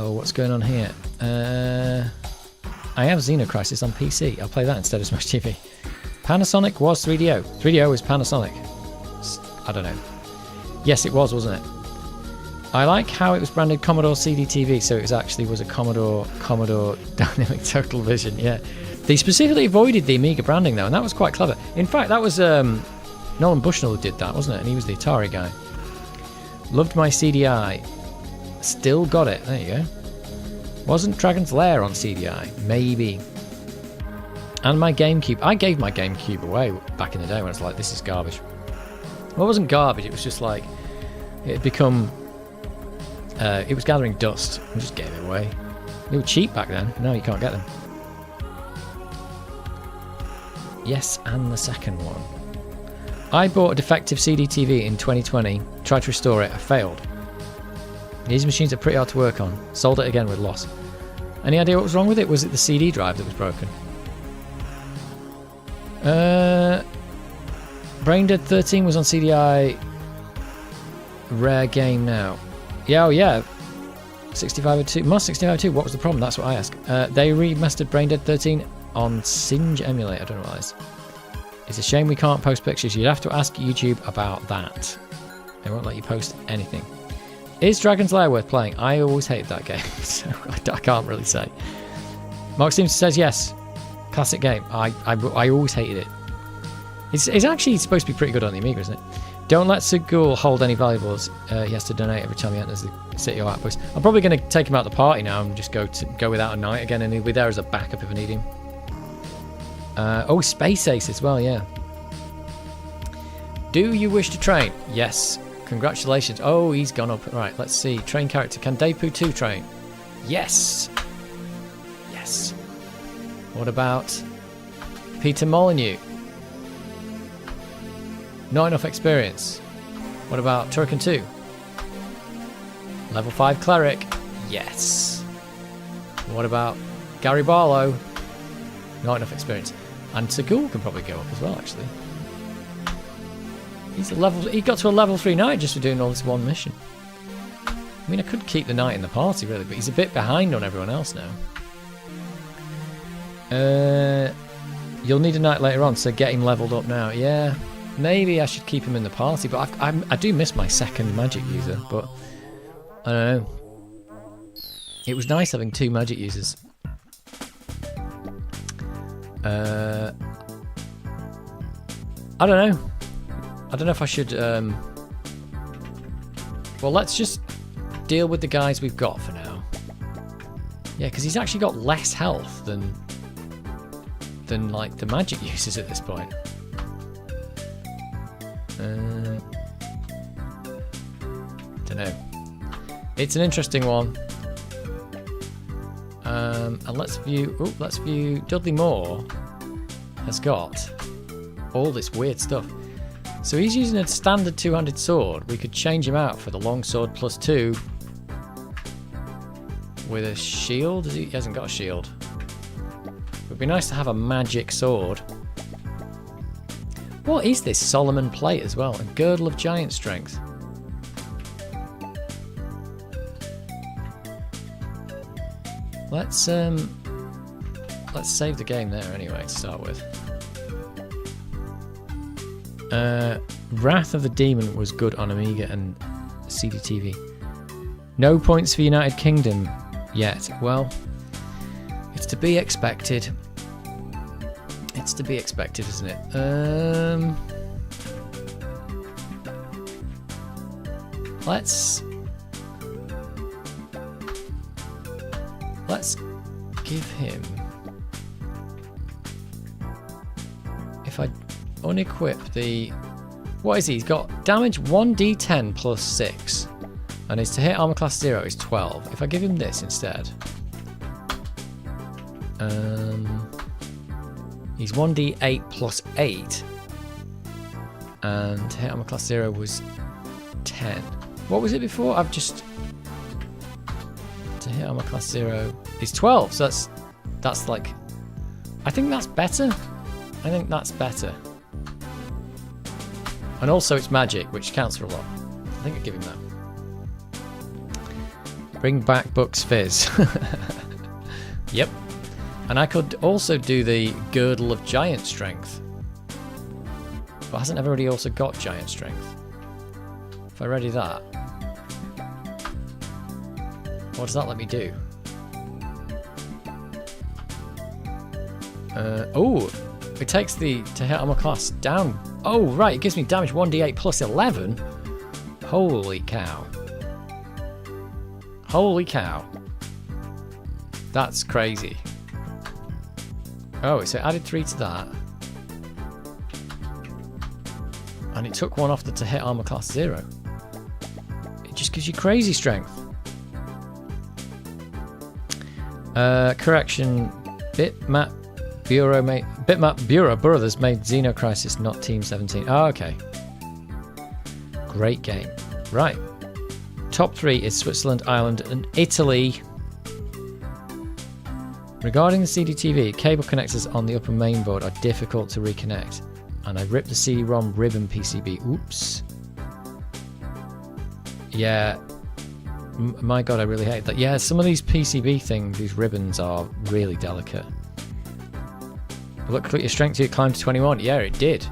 What's going on here? I have Xenocrisis on PC. I'll play that instead of Smash TV. Panasonic was 3DO. 3DO was Panasonic. I don't know. Yes, it was, wasn't it? I like how it was branded Commodore CDTV, so it was a Commodore Dynamic Total Vision. Yeah, they specifically avoided the Amiga branding though, and that was quite clever. In fact, that was Nolan Bushnell who did that, wasn't it? And he was the Atari guy. Loved my CDI. Still got it. There you go. Wasn't Dragon's Lair on CDI? Maybe. And my GameCube. I gave my GameCube away back in the day when it's like, this is garbage. Well, it wasn't garbage. It was just like it had become. It was gathering dust. I just gave it away. They were cheap back then. Now you can't get them. Yes, and the second one. I bought a defective CDTV in 2020. Tried to restore it. I failed. These machines are pretty hard to work on. Sold it again with loss. Any idea what was wrong with it? Was it the CD drive that was broken? Braindead 13 was on CDI. Rare game now. Yeah, oh yeah. 6502. Moss 6502. What was the problem? That's what I asked. They remastered Braindead 13 on Singe Emulate. I don't know what that is. It's a shame we can't post pictures. You'd have to ask YouTube about that. They won't let you post anything. Is Dragon's Lair worth playing? I always hated that game, so I can't really say. Mark Simpson says yes. Classic game. I always hated it. It's actually supposed to be pretty good on the Amiga, isn't it? Don't let Sagul hold any valuables. He has to donate every time he enters the city or outpost. I'm probably going to take him out of the party now and just go without a night again, and he'll be there as a backup if I need him. Space Ace as well, yeah. Do you wish to train? Yes. Congratulations. Oh, he's gone up. Right, let's see. Train character. Can Depu 2 train? Yes. Yes. What about Peter Molyneux? Not enough experience. What about Turkin 2? Level 5 cleric. Yes. What about Gary Barlow? Not enough experience. And Sagul can probably go up as well, actually. He got to a level 3 knight just for doing all this one mission. I mean, I could keep the knight in the party, really, but he's a bit behind on everyone else now. You'll need a knight later on, so get him leveled up now. Yeah, maybe I should keep him in the party, but I do miss my second magic user, but I don't know. It was nice having 2 magic users. I don't know. I don't know if I should... Well, let's just deal with the guys we've got for now. Yeah, because he's actually got less health than like the magic users at this point. Don't know. It's an interesting one. And let's view. Oh, let's view. Dudley Moore has got all this weird stuff. So he's using a standard two-handed sword. We could change him out for the long sword +2 with a shield. He hasn't got a shield. It would be nice to have a magic sword. What is this Solomon plate as well? A girdle of giant strength. Let's save the game there anyway to start with. Wrath of the Demon was good on Amiga and CDTV. No points for United Kingdom yet. Well, it's to be expected. It's to be expected, isn't it? Let's give him, if I unequip the, what is he? He's got damage 1d10 plus 6 and his to hit armor class 0 is 12. If I give him this instead, he's 1d8 plus 8 and to hit armor class 0 was 10. What was it before? I've just, to hit armor class 0 is 12, so that's like, I think that's better. I think that's better. And also it's magic, which counts for a lot. I think I'd give him that. Bring back Buck's Fizz. Yep. And I could also do the Girdle of Giant Strength. But hasn't everybody also got Giant Strength? If I ready that, what does that let me do? Oh, it takes the to hit armor class down. Oh, right, it gives me damage 1d8 plus 11. Holy cow. Holy cow. That's crazy. Oh, so it added 3 to that. And it took 1 off the to hit armor class 0. It just gives you crazy strength. Correction. Bitmap Bureau Brothers made Xenocrisis, not Team 17. Oh, okay. Great game. Right. Top 3 is Switzerland, Ireland, and Italy. Regarding the CDTV, cable connectors on the upper mainboard are difficult to reconnect, and I ripped the CD-ROM ribbon PCB. Oops. Yeah. My god, I really hate that. Yeah, some of these PCB things, these ribbons are really delicate. Look at your strength, you climbed to 21. Yeah, it did.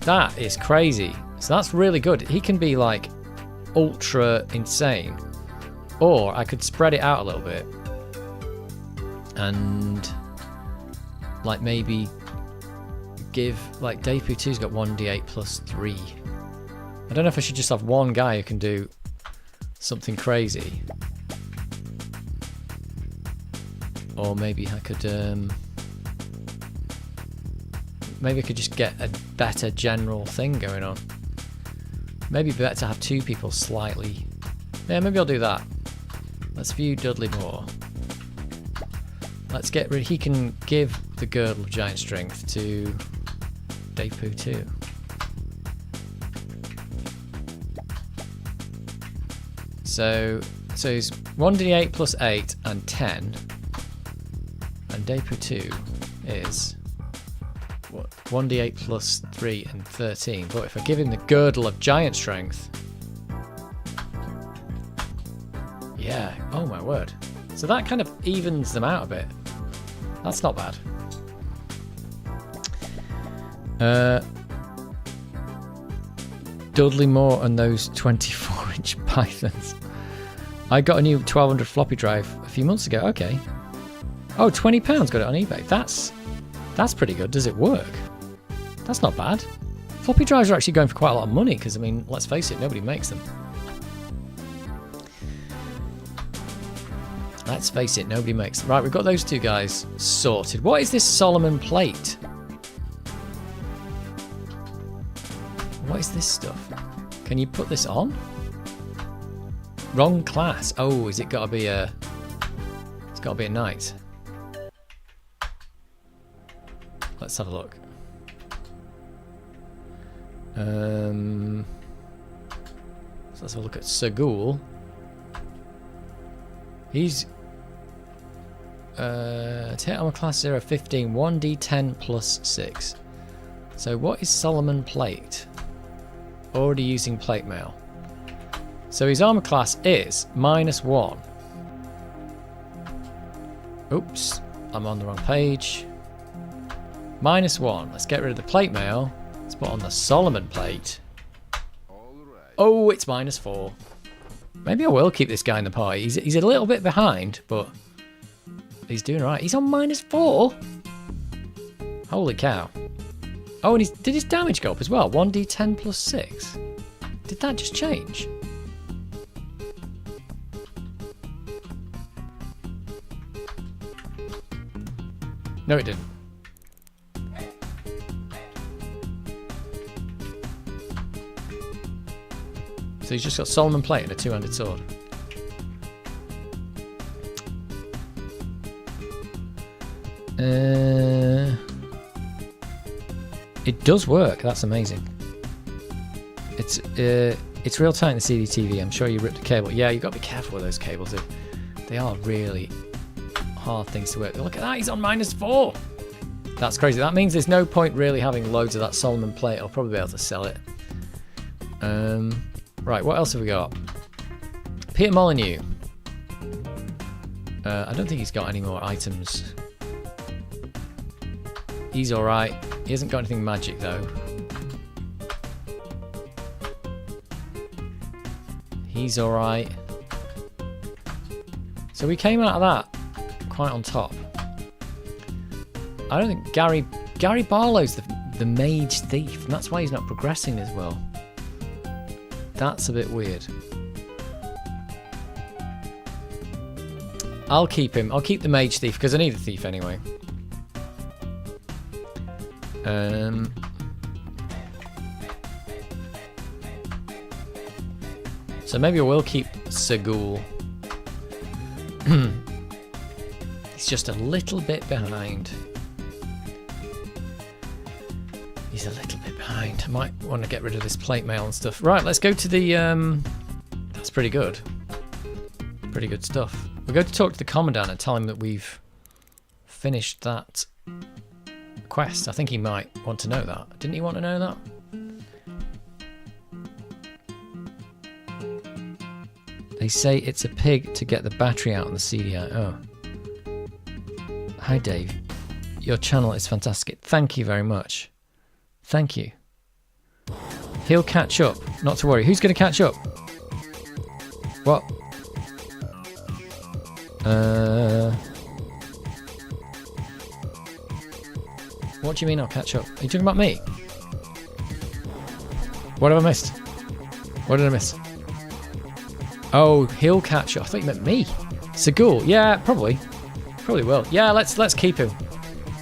That is crazy. So that's really good. He can be like ultra insane. Or I could spread it out a little bit. And like maybe give, like Depu 2's got 1d8 plus 3. I don't know if I should just have one guy who can do something crazy. Or maybe I could maybe I could just get a better general thing going on. Maybe better to have 2 people slightly. Yeah, maybe I'll do that. Let's view Dudley Moore. Let's get rid. He can give the Girdle of Giant Strength to Depu 2. So he's 1d8 plus 8 and 10. And Depu 2 is 1d8 plus 3 and 13. But if I give him the Girdle of Giant Strength, yeah, oh my word. So that kind of evens them out a bit. That's not bad. Dudley Moore and those 24-inch pythons. I got a new 1200 floppy drive a few months ago. Okay. Oh, £20 got it on eBay. That's pretty good. Does it work? That's not bad. Floppy drives are actually going for quite a lot of money because, I mean, let's face it, nobody makes them. Let's face it, nobody makes them. Right, we've got those 2 guys sorted. What is this Solomon plate? What is this stuff? Can you put this on? Wrong class. Oh, is it got to be a... It's got to be a knight. Let's have a look. So let's have a look at Segul. He's to hit armor class 0, 15, 1d10 plus 6. So what is Solomon plate? Already using plate mail. So his armor class is -1. Oops, I'm on the wrong page. -1. Let's get rid of the plate mail. It's But on the Solomon plate... Oh, it's -4. Maybe I will keep this guy in the party. He's a little bit behind, but he's doing right. He's on -4? Holy cow. Oh, and did his damage go up as well? 1d10 plus 6? Did that just change? No, it didn't. So he's just got Solomon plate and a two-handed sword. It does work. That's amazing. It's real tight in the CDTV. I'm sure you ripped a cable. Yeah, you've got to be careful with those cables. They are really hard things to work. Look at that. He's on -4. That's crazy. That means there's no point really having loads of that Solomon plate. I'll probably be able to sell it. Right, what else have we got? Peter Molyneux. I don't think he's got any more items. He's alright. He hasn't got anything magic though. He's alright. So we came out of that quite on top. I don't think Gary Barlow's the mage thief, and that's why he's not progressing as well. That's a bit weird. I'll keep him. I'll keep the mage thief because I need a thief anyway. So maybe I will keep Segul. He's just a little bit behind. He's a little bit behind. I might want to get rid of this plate mail and stuff. Right, let's go to the... That's pretty good. Pretty good stuff. We'll go to talk to the Commandant and tell him that we've finished that quest. I think he might want to know that. Didn't he want to know that? They say it's a pig to get the battery out on the CDI. Oh. Hi, Dave. Your channel is fantastic. Thank you very much. Thank you. He'll catch up. Not to worry. Who's going to catch up? What? What do you mean I'll catch up? Are you talking about me? What have I missed? What did I miss? Oh, he'll catch up. I thought you meant me. Segul. Yeah, probably. Probably will. Yeah, let's keep him.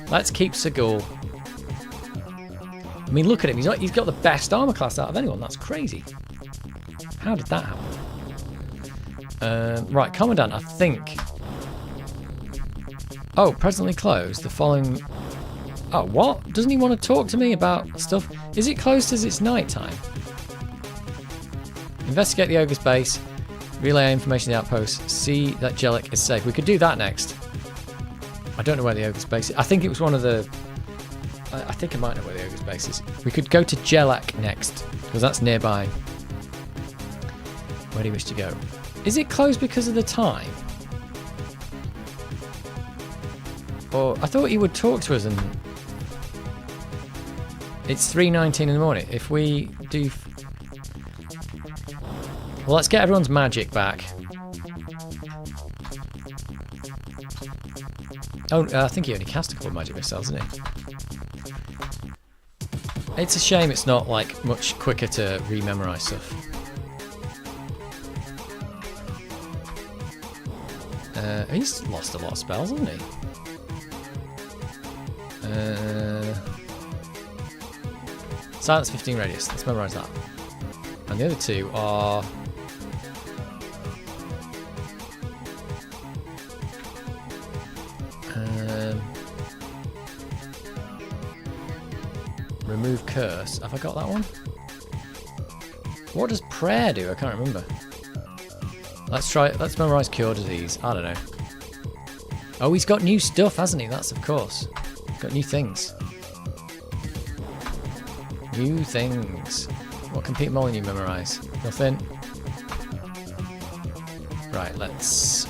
Let's keep Segul. I mean, look at him. He's got the best armor class out of anyone. That's crazy. How did that happen? Right, Commandant, I think. Oh, presently closed. The following... Oh, what? Doesn't he want to talk to me about stuff? Is it closed as it's night time? Investigate the ogre's base. Relay information to the outpost. See that Jellic is safe. We could do that next. I don't know where the ogre's base is. I think it was one of the... I think I might know where the ogre's base is. We could go to Jellic next, because that's nearby. Where do you wish to go? Is it closed because of the time? Or I thought he would talk to us and... It's 3:19 in the morning. If we do... Well, let's get everyone's magic back. Oh, I think he only cast a couple of magic missiles, didn't he? It's a shame it's not, like, much quicker to re-memorize stuff. He's lost a lot of spells, hasn't he? Silence 15 radius. Let's memorize that. And the other two are... remove curse. Have I got that one? What does prayer do? I can't remember. Let's try it. Let's memorize cure disease. I don't know. Oh, he's got new stuff, hasn't he? That's of course. Got new things. New things. What can Pete Molyneux memorize? Nothing. Right, let's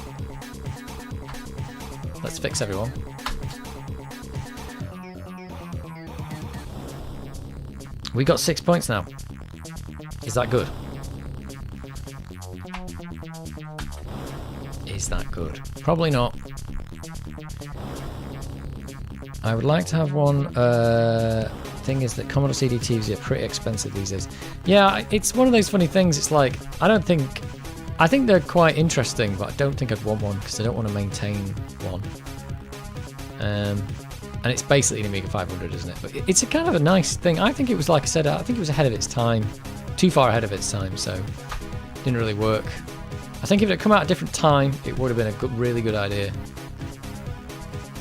fix everyone. We got 6 points now. Is that good? Is that good? Probably not. I would like to have one. Thing is that Commodore CD TVs are pretty expensive these days. Yeah, it's one of those funny things. It's like, I think they're quite interesting, but I don't think I'd want one because I don't want to maintain one. And it's basically an Amiga 500, isn't it? But it's a kind of a nice thing. I think it was, like I said, I think it was ahead of its time. Too far ahead of its time, so it didn't really work. I think if it had come out at a different time, it would have been a good, really good idea.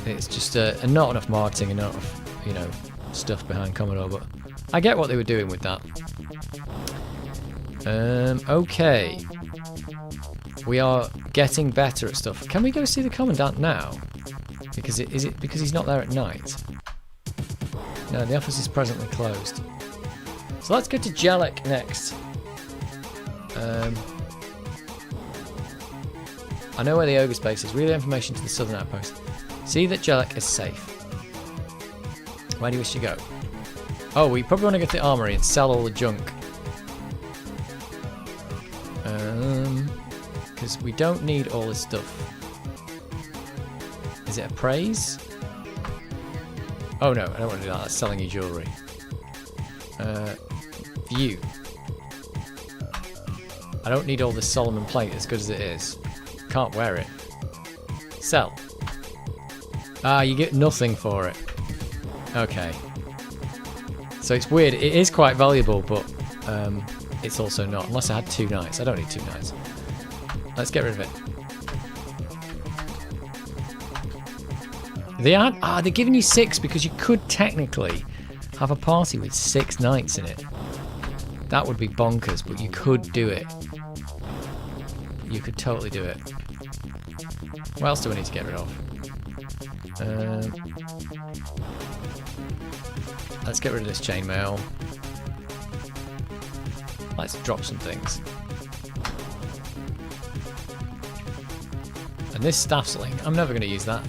It's just not enough marketing and not enough, you know, stuff behind Commodore, but I get what they were doing with that. Okay. We are getting better at stuff. Can we go see the Commandant now? Because is it because he's not there at night? No, the office is presently closed. So let's go to Jellic next. I know where the ogre's base is. Relay information to the southern outpost. See that Jellic is safe. Where do you wish to go? Oh, we probably want to go to the armory and sell all the junk. Because we don't need all this stuff. Is it appraise? Oh no, I don't want to do that. That's selling you jewellery. View. I don't need all this Solomon plate as good as it is. Can't wear it. Sell. Ah, you get nothing for it. Okay. So it's weird. It is quite valuable, but it's also not. Unless I had 2 knights. I don't need 2 knights. Let's get rid of it. They're giving you 6 because you could technically have a party with 6 knights in it. That would be bonkers, but you could do it. You could totally do it. What else do we need to get rid of? Let's get rid of this chainmail. Let's drop some things. And this staff sling, I'm never going to use that.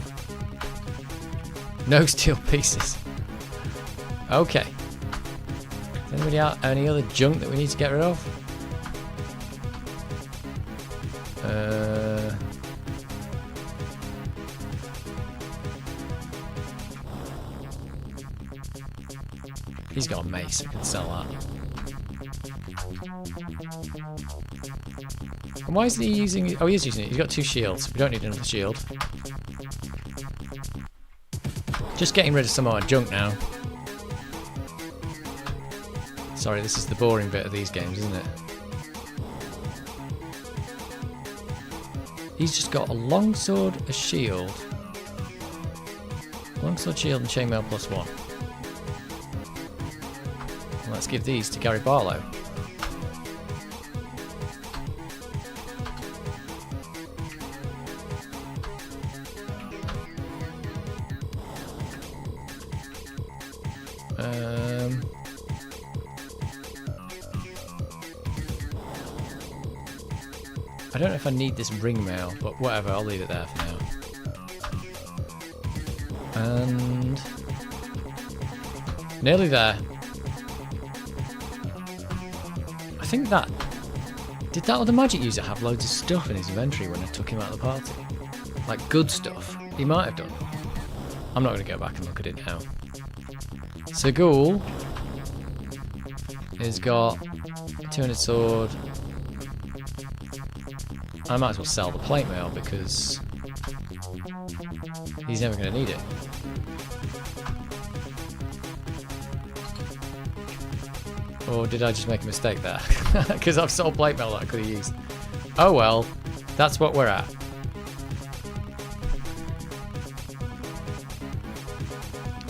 No steel pieces. Okay. Does anybody have any other junk that we need to get rid of? He's got a mace, I can sell that. And why isn't he using it? Oh, he is using it. He's got 2 shields. We don't need another shield. Just getting rid of some of our junk now. Sorry, this is the boring bit of these games, isn't it? He's just got a longsword, a shield. Longsword, shield, and chainmail +1. Well, let's give these to Gary Barlow. I don't know if I need this ring mail, but whatever, I'll leave it there for now. And nearly there. I think that... Did that other magic user have loads of stuff in his inventory when I took him out of the party? Like good stuff? He might have done. I'm not going to go back and look at it now. Segul has got a 200 sword. I might as well sell the plate mail because he's never going to need it. Or did I just make a mistake there? Because I've sold plate mail that I could have used. Oh well, that's what we're at.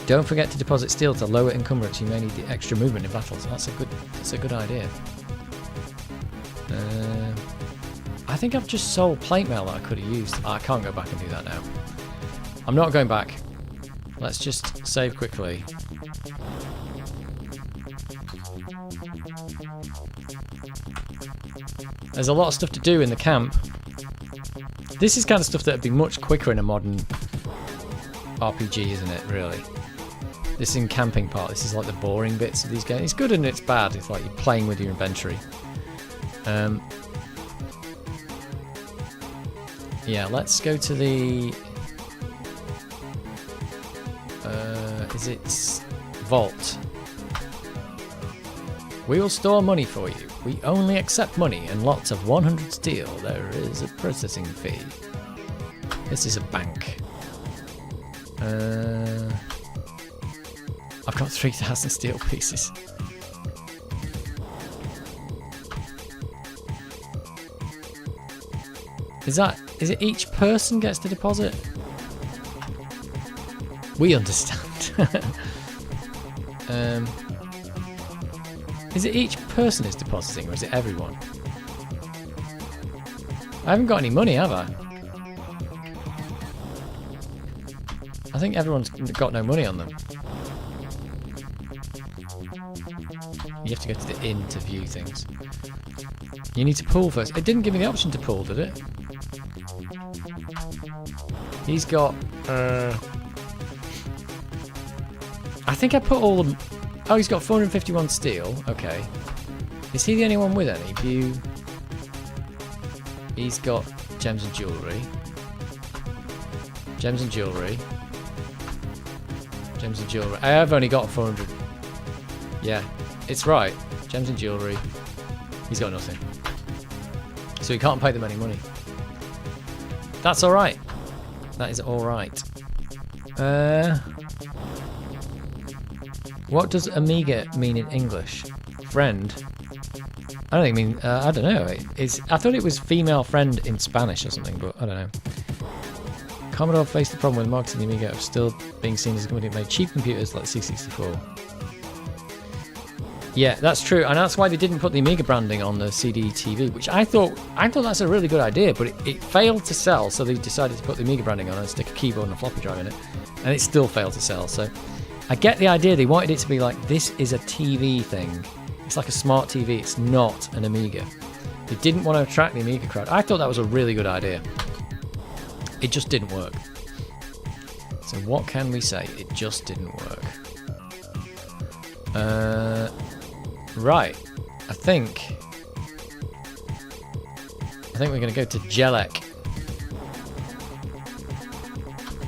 Don't forget to deposit steel to lower encumbrance. You may need the extra movement in battles. That's a good idea. I think I've just sold plate mail that I could have used. I can't go back and do that now. I'm not going back. Let's just save quickly. There's a lot of stuff to do in the camp. This is kind of stuff that would be much quicker in a modern RPG, isn't it, really? This in camping part. This is like the boring bits of these games. It's good and it's bad. It's like you're playing with your inventory. Yeah, let's go to the... is it vault? We will store money for you. We only accept money and lots of 100 steel. There is a processing fee. This is a bank. I've got 3,000 steel pieces. Is it each person gets to deposit? We understand. Is it each person is depositing or is it everyone? I haven't got any money, have I? I think everyone's got no money on them. You have to go to the inn to view things. You need to pool first. It didn't give me the option to pool, did it? He's got... I think I put all the... Oh, he's got 451 steel. Okay. Is he the only one with any? View... He's got gems and jewellery. Gems and jewellery. Gems and jewellery. I have only got 400. Yeah, it's right. Gems and jewellery. He's got nothing. So he can't pay them any money. That's alright. That is alright. What does Amiga mean in English? Friend? I don't think it mean. I don't know. I thought it was female friend in Spanish or something, but I don't know. Commodore faced the problem with marketing the Amiga of still being seen as a company that made cheap computers like the C64. Yeah, that's true, and that's why they didn't put the Amiga branding on the CD TV, which I thought that's a really good idea, but it failed to sell, so they decided to put the Amiga branding on and stick a keyboard and a floppy drive in it, and it still failed to sell. So I get the idea. They wanted it to be like, this is a TV thing. It's like a smart TV. It's not an Amiga. They didn't want to attract the Amiga crowd. I thought that was a really good idea. It just didn't work. So what can we say? It just didn't work. Right. I think we're going to go to Jelek.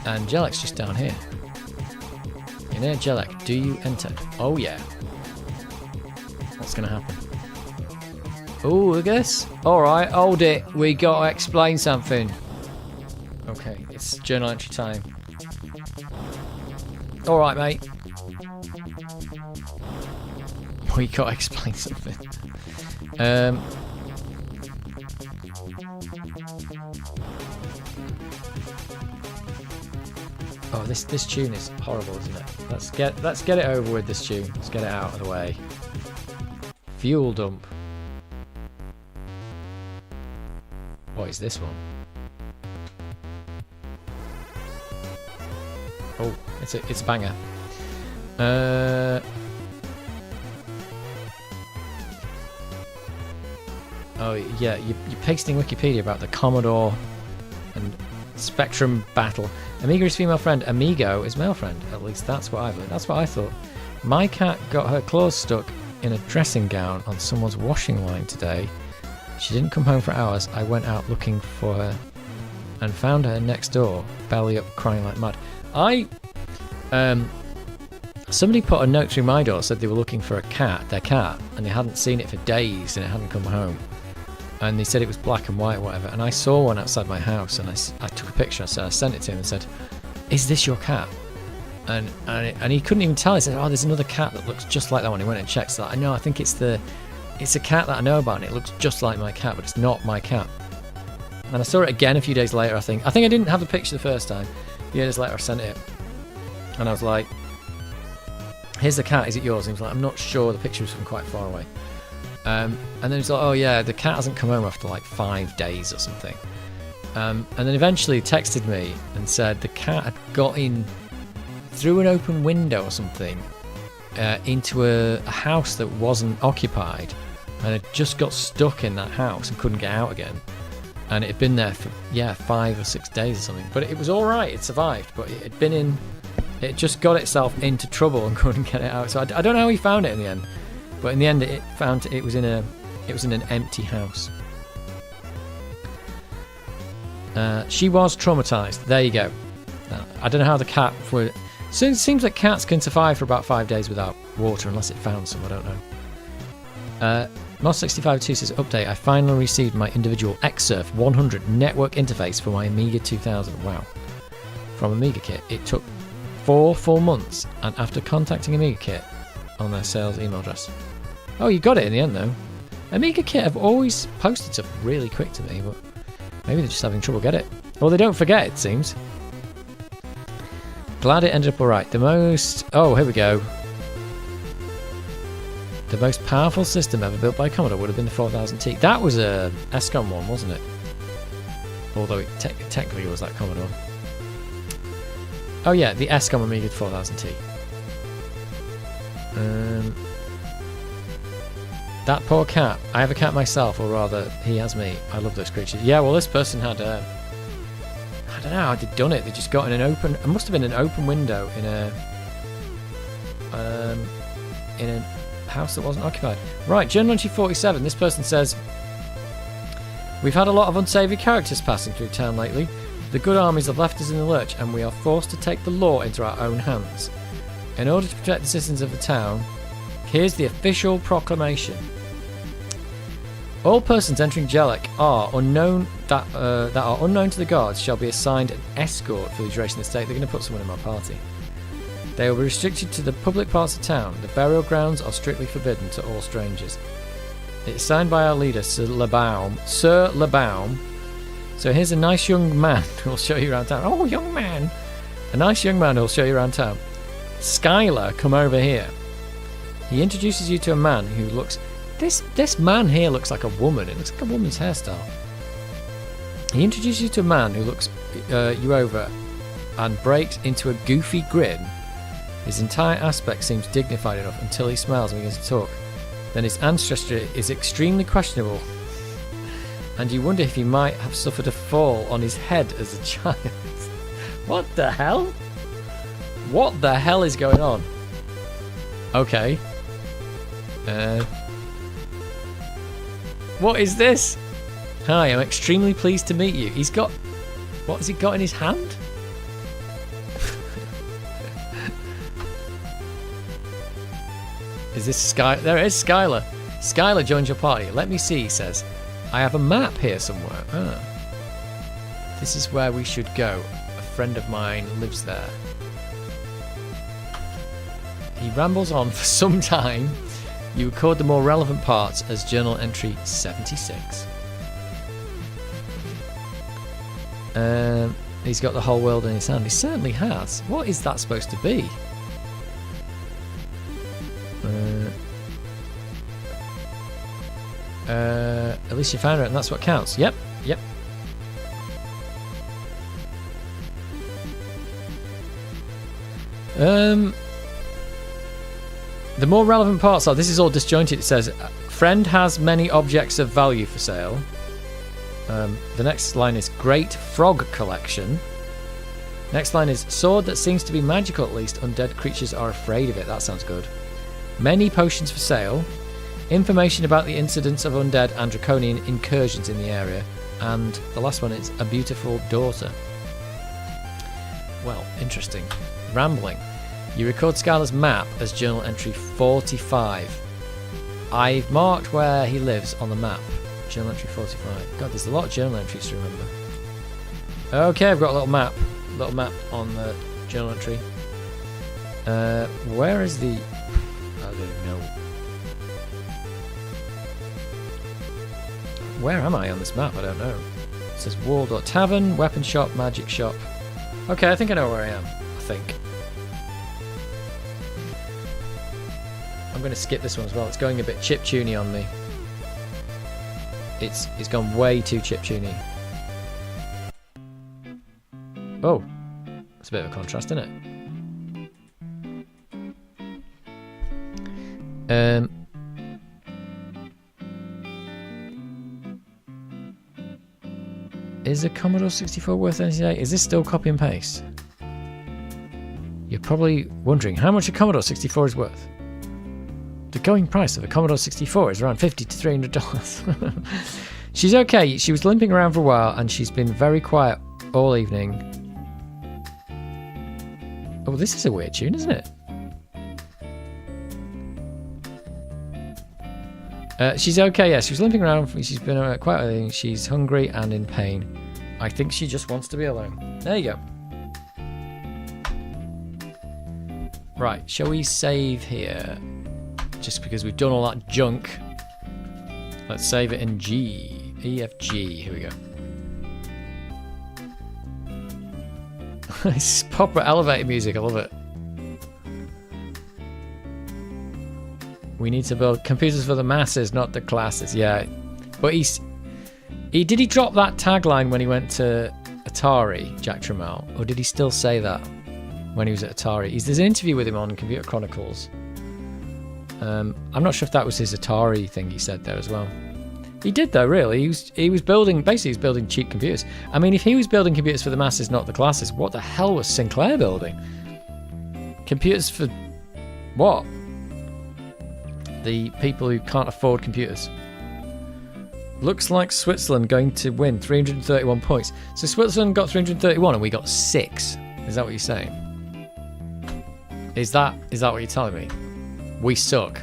And Jelek's just down here. You're near Jelek. Do you enter? Oh yeah. What's going to happen? Oh, look at this. Alright, hold it. We got to explain something. Okay, it's journal entry time. Alright, mate. We got to explain something. Oh, this tune is horrible, isn't it? Let's get it over with, this tune. Let's get it out of the way. Fuel dump. What is this one? Oh, it's a banger. Oh yeah, you're pasting Wikipedia about the Commodore and Spectrum battle. Amiga is female friend. Amigo is male friend. At least that's what I've learned. That's what I thought. My cat got her claws stuck in a dressing gown on someone's washing line today. She didn't come home for hours. I went out looking for her and found her next door, belly up, crying like mad. Somebody put a note through my door, said they were looking for their cat, and they hadn't seen it for days and it hadn't come home. And they said it was black and white or whatever. And I saw one outside my house and I took a picture. So I sent it to him and said, "Is this your cat?" And he couldn't even tell. He said, "Oh, there's another cat that looks just like that one." He went and checked. So I know, I think it's a cat that I know about, and it looks just like my cat, but it's not my cat. And I saw it again a few days later. I think I didn't have the picture the first time. A few days later, I sent it, and I was like, "Here's the cat. Is it yours?" And he was like, "I'm not sure. The picture was from quite far away." And then he's like, "Oh yeah, the cat hasn't come home after like 5 days or something." And then eventually he texted me and said the cat had got in through an open window or something into a house that wasn't occupied, and it just got stuck in that house and couldn't get out again. And it had been there for 5 or 6 days or something. But it was all right. It survived. But it had been in It just got itself into trouble and couldn't get it out. So I don't know how he found it in the end, but in the end it was in an empty house. She was traumatized. There you go. I don't know how the cat would. So it seems like cats can survive for about 5 days without water unless it found some. I don't know. Moss65.2 says, update, I finally received my individual Xsurf 100 network interface for my Amiga 2000. Wow. From Amiga Kit. It took 4 full months, and after contacting Amiga Kit on their sales email address. Oh, you got it in the end though. Amiga Kit have always posted stuff really quick to me, but maybe they're just having trouble get it. Or they don't forget, it seems. Glad it ended up alright. Oh, here we go. The most powerful system ever built by Commodore would have been the 4000T. That was a ESCOM one, wasn't it? Although it technically was that Commodore. Oh yeah, the ESCOM Amiga 4000T. That poor cat. I have a cat myself, or rather, he has me. I love those creatures. Yeah, well, this person had I don't know how they'd done it. They just got in an open. It must have been an open window in a house that wasn't occupied. Right, Journal Entry 47. This person says, we've had a lot of unsavoury characters passing through town lately. The good armies have left us in the lurch, and we are forced to take the law into our own hands. In order to protect the citizens of the town, here's the official proclamation. All persons entering Jellic are unknown that are unknown to the guards shall be assigned an escort for the duration of the stay. They're going to put someone in my party. They will be restricted to the public parts of town. The burial grounds are strictly forbidden to all strangers. It's signed by our leader, Sir Lebaum. So here's a nice young man who'll show you around town. Oh, young man! A nice young man who'll show you around town. Skylar, come over here. He introduces you to a man who looks... This man here looks like a woman. It looks like a woman's hairstyle. He introduces you to a man who looks you over and breaks into a goofy grin. His entire aspect seems dignified enough until he smiles and begins to talk. Then his ancestry is extremely questionable, and you wonder if he might have suffered a fall on his head as a child. What the hell? What the hell is going on? Okay. What is this? Hi, I'm extremely pleased to meet you. He's got... What has he got in his hand? Is this Sky? There it is, Skylar. Skylar joins your party. Let me see, he says. I have a map here somewhere. Ah. This is where we should go. A friend of mine lives there. He rambles on for some time. You record the more relevant parts as journal entry 76. He's got the whole world in his hand. He certainly has. What is that supposed to be? At least you found it, and that's what counts. Yep. The more relevant parts are, this is all disjointed. It says, friend has many objects of value for sale. The next line is great frog collection. Next line is sword that seems to be magical, at least. Undead creatures are afraid of it. That sounds good. Many potions for sale. Information about the incidents of undead and draconian incursions in the area. And the last one is a beautiful daughter. Well, interesting. Rambling. You record Skylar's map as journal entry 45. I've marked where he lives on the map. Journal entry 45. God, there's a lot of journal entries to remember. Okay, I've got a little map. On the journal entry. Where is the... I don't even know. Where am I on this map? I don't know. It says Waldorf Tavern, Weapon Shop, Magic Shop. Okay, I think I know where I am. I think. I'm going to skip this one as well. It's going a bit chiptune-y on me. It's gone way too chiptune-y. Oh, it's a bit of a contrast, isn't it? Is a Commodore 64 worth anything today? Is this still copy and paste? Your You're probably wondering how much a Commodore 64 is worth. The going price of a Commodore 64 is around $50 to $300. She's okay. She was limping around for a while and she's been very quiet all evening. Oh, this is a weird tune, isn't it? She's okay, yes. She was limping around. She's been quite all evening. She's hungry and in pain. I think she just wants to be alone. There you go. Right, shall we save here? Just because we've done all that junk. Let's save it in G. E, F, G. Here we go. It's proper elevator music. I love it. We need to build computers for the masses, not the classes. Yeah. But did he drop that tagline when he went to Atari, Jack Tramiel? Or did he still say that when he was at Atari? There's an interview with him on Computer Chronicles. I'm not sure if that was his Atari thing he said there as well. He did though, really. He was building, basically he was building cheap computers. I mean, if he was building computers for the masses, not the classes, what the hell was Sinclair building? Computers for what? The people who can't afford computers. Looks like Switzerland going to win 331 points. So Switzerland got 331 and we got 6. Is that what you're saying? Is that what you're telling me? We suck.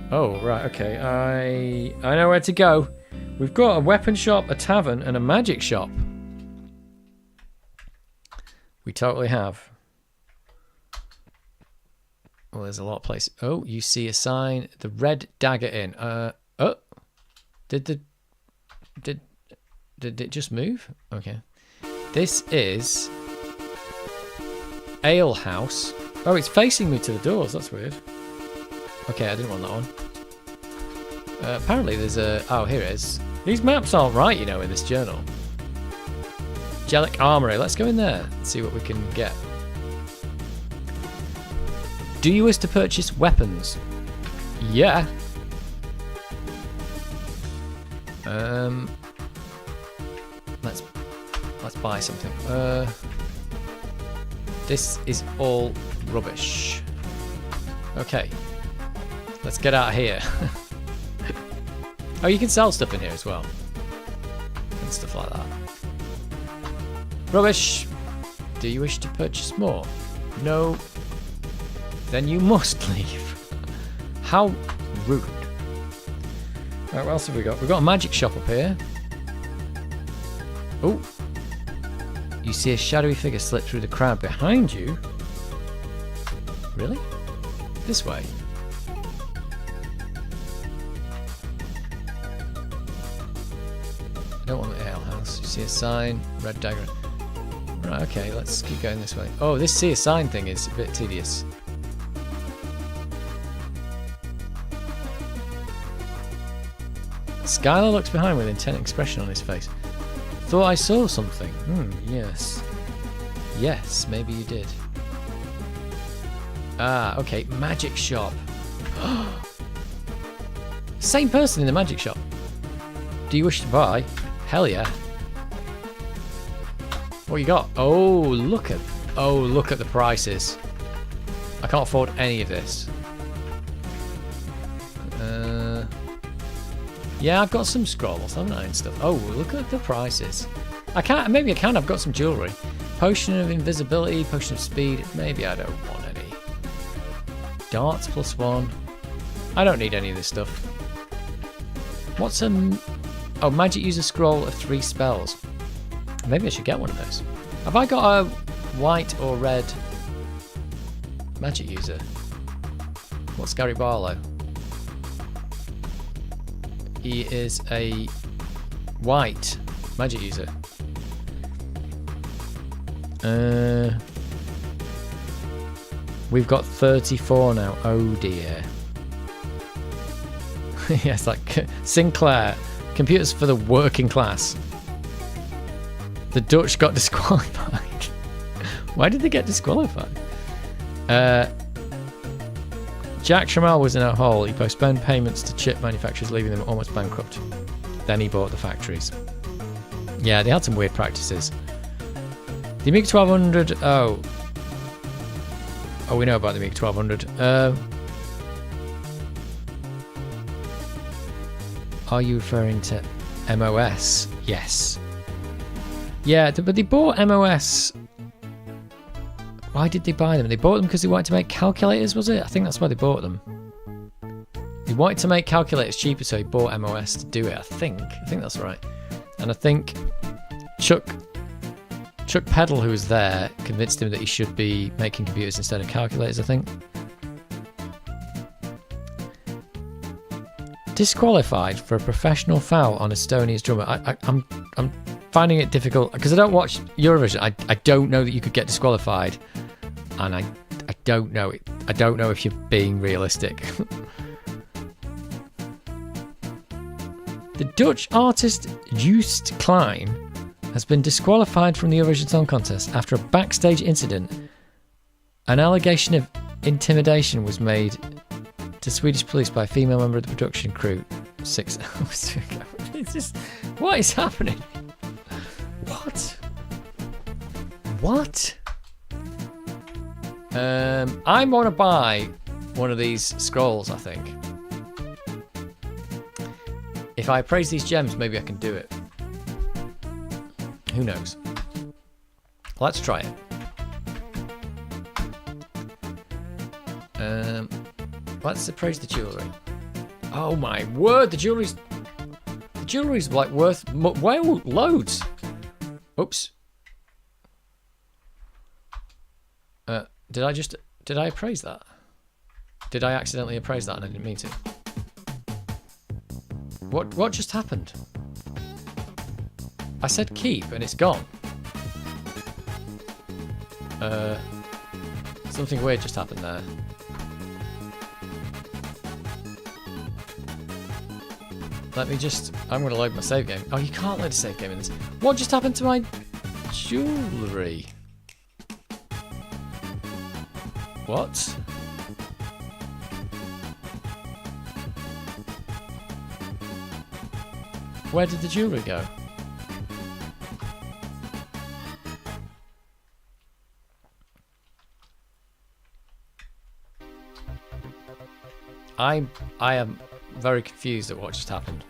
Oh, right, okay. I know where to go. We've got a weapon shop, a tavern, and a magic shop. We totally have. Well, there's a lot of places. Oh, you see a sign. The Red Dagger Inn. Oh. Did it just move? Okay. This is Ale House. Oh, it's facing me to the doors. That's weird. Okay, I didn't want that one. Apparently there's a... Oh, here it is. These maps aren't right, you know, in this journal. Jellic Armory. Let's go in there and see what we can get. Do you wish to purchase weapons? Yeah. Let's buy something. This is all rubbish. Okay. Let's get out of here. Oh, you can sell stuff in here as well. And stuff like that. Rubbish. Do you wish to purchase more? No. Then you must leave. How rude. Alright, what else have we got? We've got a magic shop up here. Oh. You see a shadowy figure slip through the crowd behind you. Really? This way. I don't want the ale house. You see a sign, Red Dagger. Right, okay, let's keep going this way. Oh, this see a sign thing is a bit tedious. Skylar looks behind with intent expression on his face. Thought I saw something. Yes. Yes, maybe you did. Ah, okay, magic shop. Same person in the magic shop. Do you wish to buy? Hell yeah. What you got? Oh, look at the prices. I can't afford any of this. Yeah, I've got some scrolls, haven't I, and stuff. Oh, look at the prices. Maybe I can. I've got some jewellery. Potion of invisibility, potion of speed. Maybe I don't want any. Darts +1. I don't need any of this stuff. What's oh, magic user scroll of 3 spells. Maybe I should get one of those. Have I got a white or red magic user? What's Gary Barlow? He is a white magic user. We've got 34 now. Oh dear. Yes, like Sinclair. Computers for the working class. The Dutch got disqualified. Why did they get disqualified? Jack Tramiel was in a hole. He postponed payments to chip manufacturers, leaving them almost bankrupt. Then he bought the factories. Yeah, they had some weird practices. The Amiga 1200. Oh, Oh, we know about the Amiga 1200. Are you referring to MOS? Yes. Yeah, but they bought MOS. Why did they buy them? They bought them because they wanted to make calculators, was it? I think that's why they bought them. They wanted to make calculators cheaper, so he bought MOS to do it, I think. I think that's right. And I think Chuck Peddle, who was there, convinced him that he should be making computers instead of calculators, I think. Disqualified for a professional foul on Estonia's drummer. I'm finding it difficult because I don't watch Eurovision. I don't know that you could get disqualified, and I don't know it. I don't know if you're being realistic. The Dutch artist Joost Klein has been disqualified from the Eurovision Song Contest after a backstage incident. An allegation of intimidation was made to Swedish police by a female member of the production crew 6 hours ago. It's just, what is happening? What? I want to buy one of these scrolls, I think. If I appraise these gems, maybe I can do it. Who knows? Let's try it. Let's appraise the jewellery. Oh my word, the jewellery's like worth loads. Oops. Did I appraise that? Did I accidentally appraise that and I didn't mean to? What just happened? I said keep and it's gone. Something weird just happened there. I'm going to load my save game. Oh, you can't load a save game in this. What just happened to my jewellery? What? Where did the jewellery go? I am very confused at what just happened.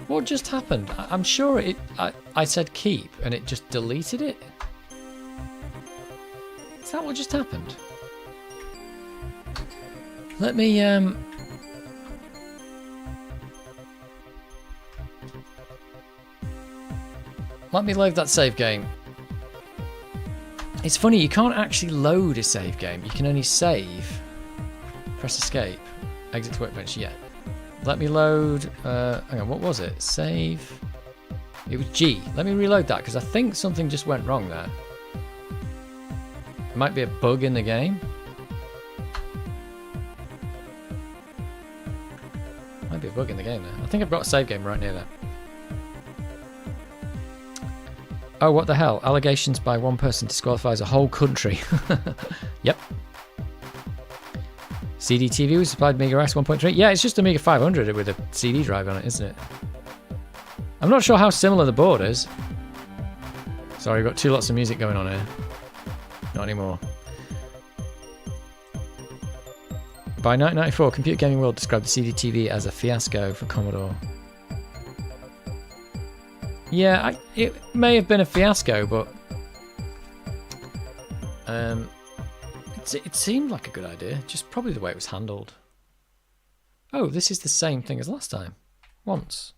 What just happened? I'm sure I said keep and it just deleted it. Is that what just happened? Let me load that save game. It's funny, you can't actually load a save game. You can only save. Press escape. Exit to workbench, yeah. Let me load, hang on, what was it? Save. It was G. Let me reload that because I think something just went wrong there. It might be a bug in the game. Might be a bug in the game there. I think I've got a save game right near there. Oh, what the hell? Allegations by one person disqualifies a whole country. Yep. CD TV was supplied Amiga S 1.3. Yeah, it's just Amiga 500 with a CD drive on it, isn't it? I'm not sure how similar the board is. Sorry, I've got two lots of music going on here. Not anymore. By 1994, Computer Gaming World described the CD TV as a fiasco for Commodore. Yeah, it may have been a fiasco, but it seemed like a good idea. Just probably the way it was handled. Oh, this is the same thing as last time. Once.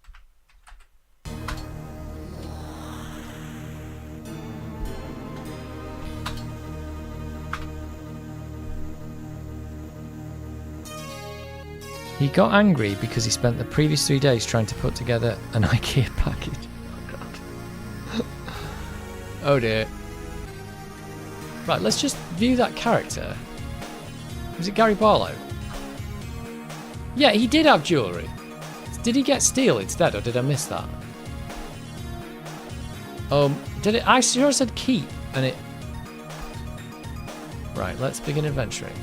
He got angry because he spent the previous 3 days trying to put together an IKEA package. Oh god. Oh dear. Right, let's just view that character. Was it Gary Barlow? Yeah, he did have jewellery. Did he get steel instead, or did I miss that? Did it? I sure said keep, and it... Right, let's begin adventuring.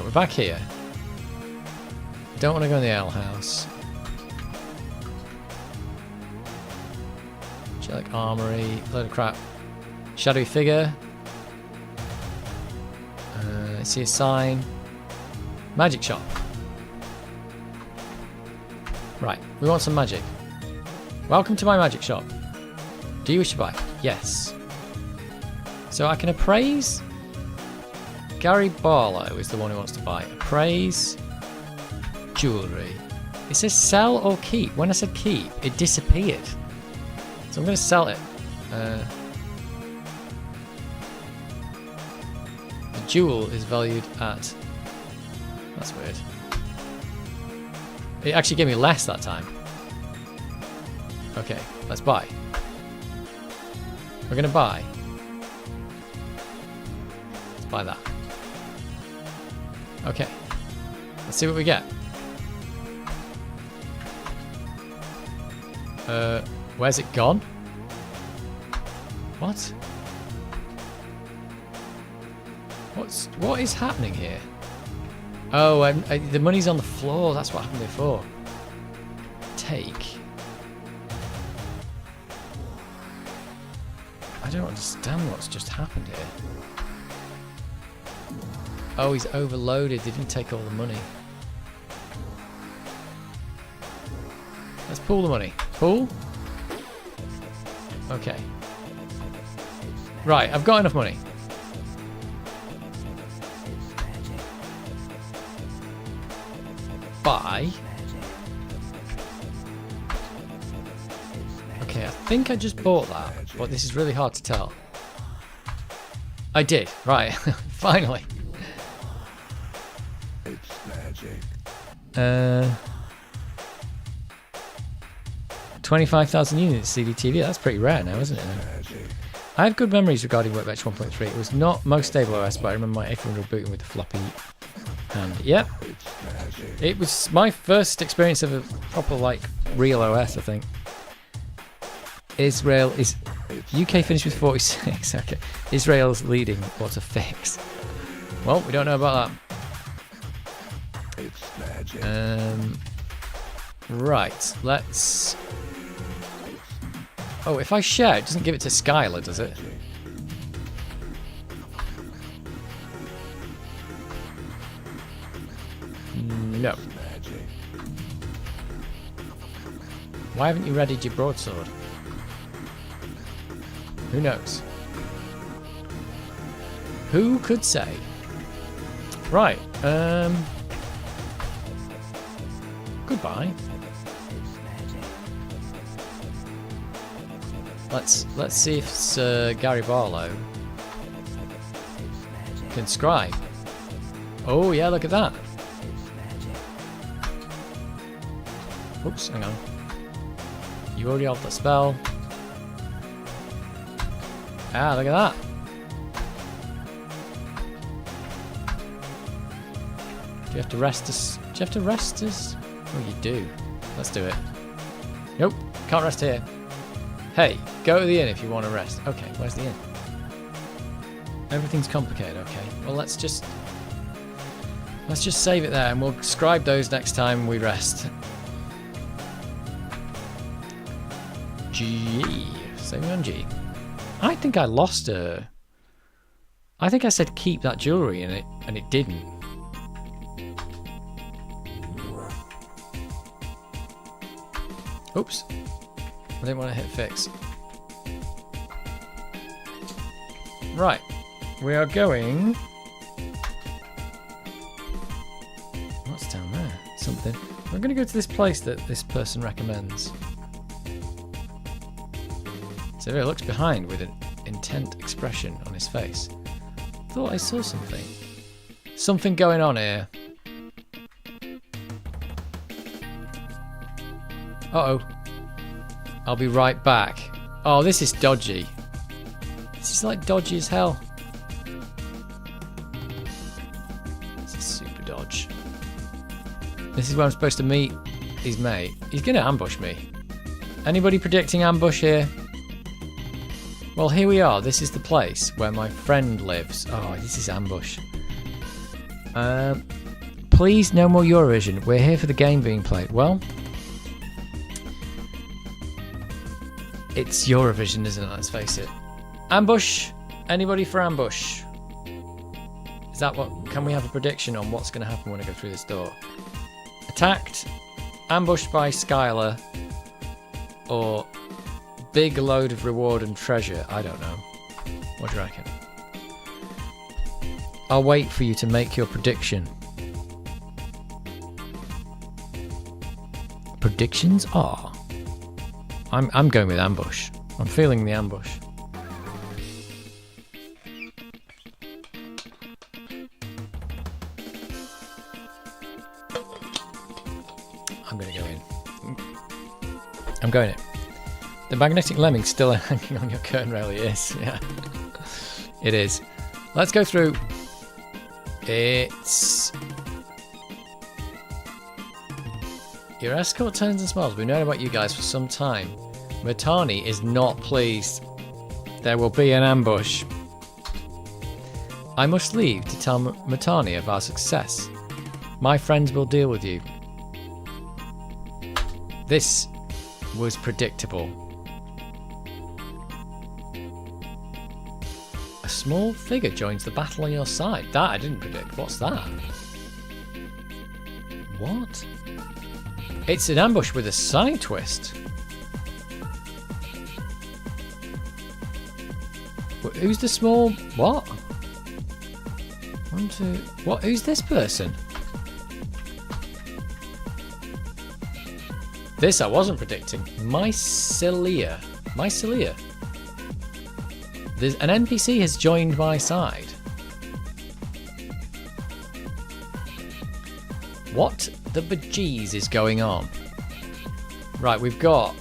Right, we're back here. Don't want to go in the ale house. Like armory, load of crap. Shadowy figure. I see a sign. Magic shop. Right, we want some magic. Welcome to my magic shop. Do you wish to buy? Yes. So I can appraise. Gary Barlow is the one who wants to buy. Appraise jewellery. It says sell or keep. When I said keep, it disappeared. So I'm going to sell it. The jewel is valued at... That's weird. It actually gave me less that time. Okay, let's buy. We're going to buy. Let's buy that. Okay. Let's see what we get. Where's it gone? What? What is happening here? Oh, the money's on the floor. That's what happened before. Take. I don't understand what's just happened here. Oh, he's overloaded. They didn't take all the money. Let's pool the money. Pool? Okay. Right, I've got enough money. Buy. Okay, I think I just bought that, but this is really hard to tell. I did, right. Finally. It's magic. 25,000 units CDTV. That's pretty rare now, isn't it? I have good memories regarding Workbench 1.3. It was not most stable OS, but I remember my 800 booting with the floppy hand. Yep. It was my first experience of a proper, like, real OS, I think. Israel is... UK finished with 46. Okay. Israel's leading. What a fix. Well, we don't know about that. It's magic. Right. Let's... Oh, if I share, it doesn't give it to Skylar, does it? No. Why haven't you readied your broadsword? Who knows? Who could say? Right. Goodbye. Let's see if Sir Gary Barlow can scribe. Oh yeah, look at that. Oops, hang on. You already have the spell. Ah, look at that. Do you have to rest us? Do you have to rest us? Oh, you do. Let's do it. Nope, can't rest here. Hey, go to the inn if you want to rest. Okay, where's the inn? Everything's complicated. Okay, well let's just save it there, and we'll scribe those next time we rest. G, saving on G. I think I lost her. I think I said keep that jewelry in it, and it didn't. Oops. I didn't want to hit fix. Right. We are going... What's down there? Something. We're going to go to this place that this person recommends. So he looks behind with an intent expression on his face. Thought I saw something. Something going on here. Uh-oh. I'll be right back. Oh, this is dodgy. This is like dodgy as hell. This is super dodge. This is where I'm supposed to meet his mate. He's going to ambush me. Anybody predicting ambush here? Well, here we are. This is the place where my friend lives. Oh, this is ambush. Please, no more Eurovision. We're here for the game being played. Well, it's Eurovision, isn't it? Let's face it. Ambush. Anybody for ambush? Is that what? Can we have a prediction on what's going to happen when I go through this door? Attacked, ambushed by Skylar, or big load of reward and treasure? I don't know. What do you reckon? I'll wait for you to make your prediction. Predictions are... I'm going with ambush. I'm feeling the ambush. I'm going to go in. I'm going in. The magnetic lemming's still hanging on your curtain rail. It is, yeah. It is. Let's go through. It's... Your escort turns and smiles. We've known about you guys for some time. Matani is not pleased. There will be an ambush. I must leave to tell Matani of our success. My friends will deal with you. This was predictable. A small figure joins the battle on your side. That I didn't predict. What's that? What? It's an ambush with a side twist. Who's the small... What? One, two... What? Who's this person? This I wasn't predicting. Mycelia. Mycelia. There's an NPC has joined my side. What the bejeez is going on? Right, we've got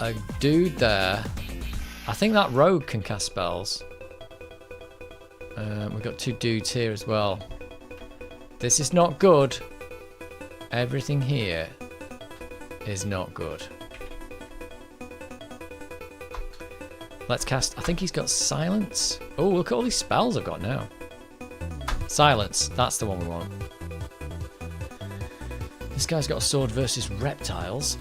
a dude there. I think that rogue can cast spells. We've got two dudes here as well. This is not good. Everything here is not good. Let's cast... I think he's got silence. Oh, look at all these spells I've got now. Silence. That's the one we want. This guy's got a sword versus reptiles.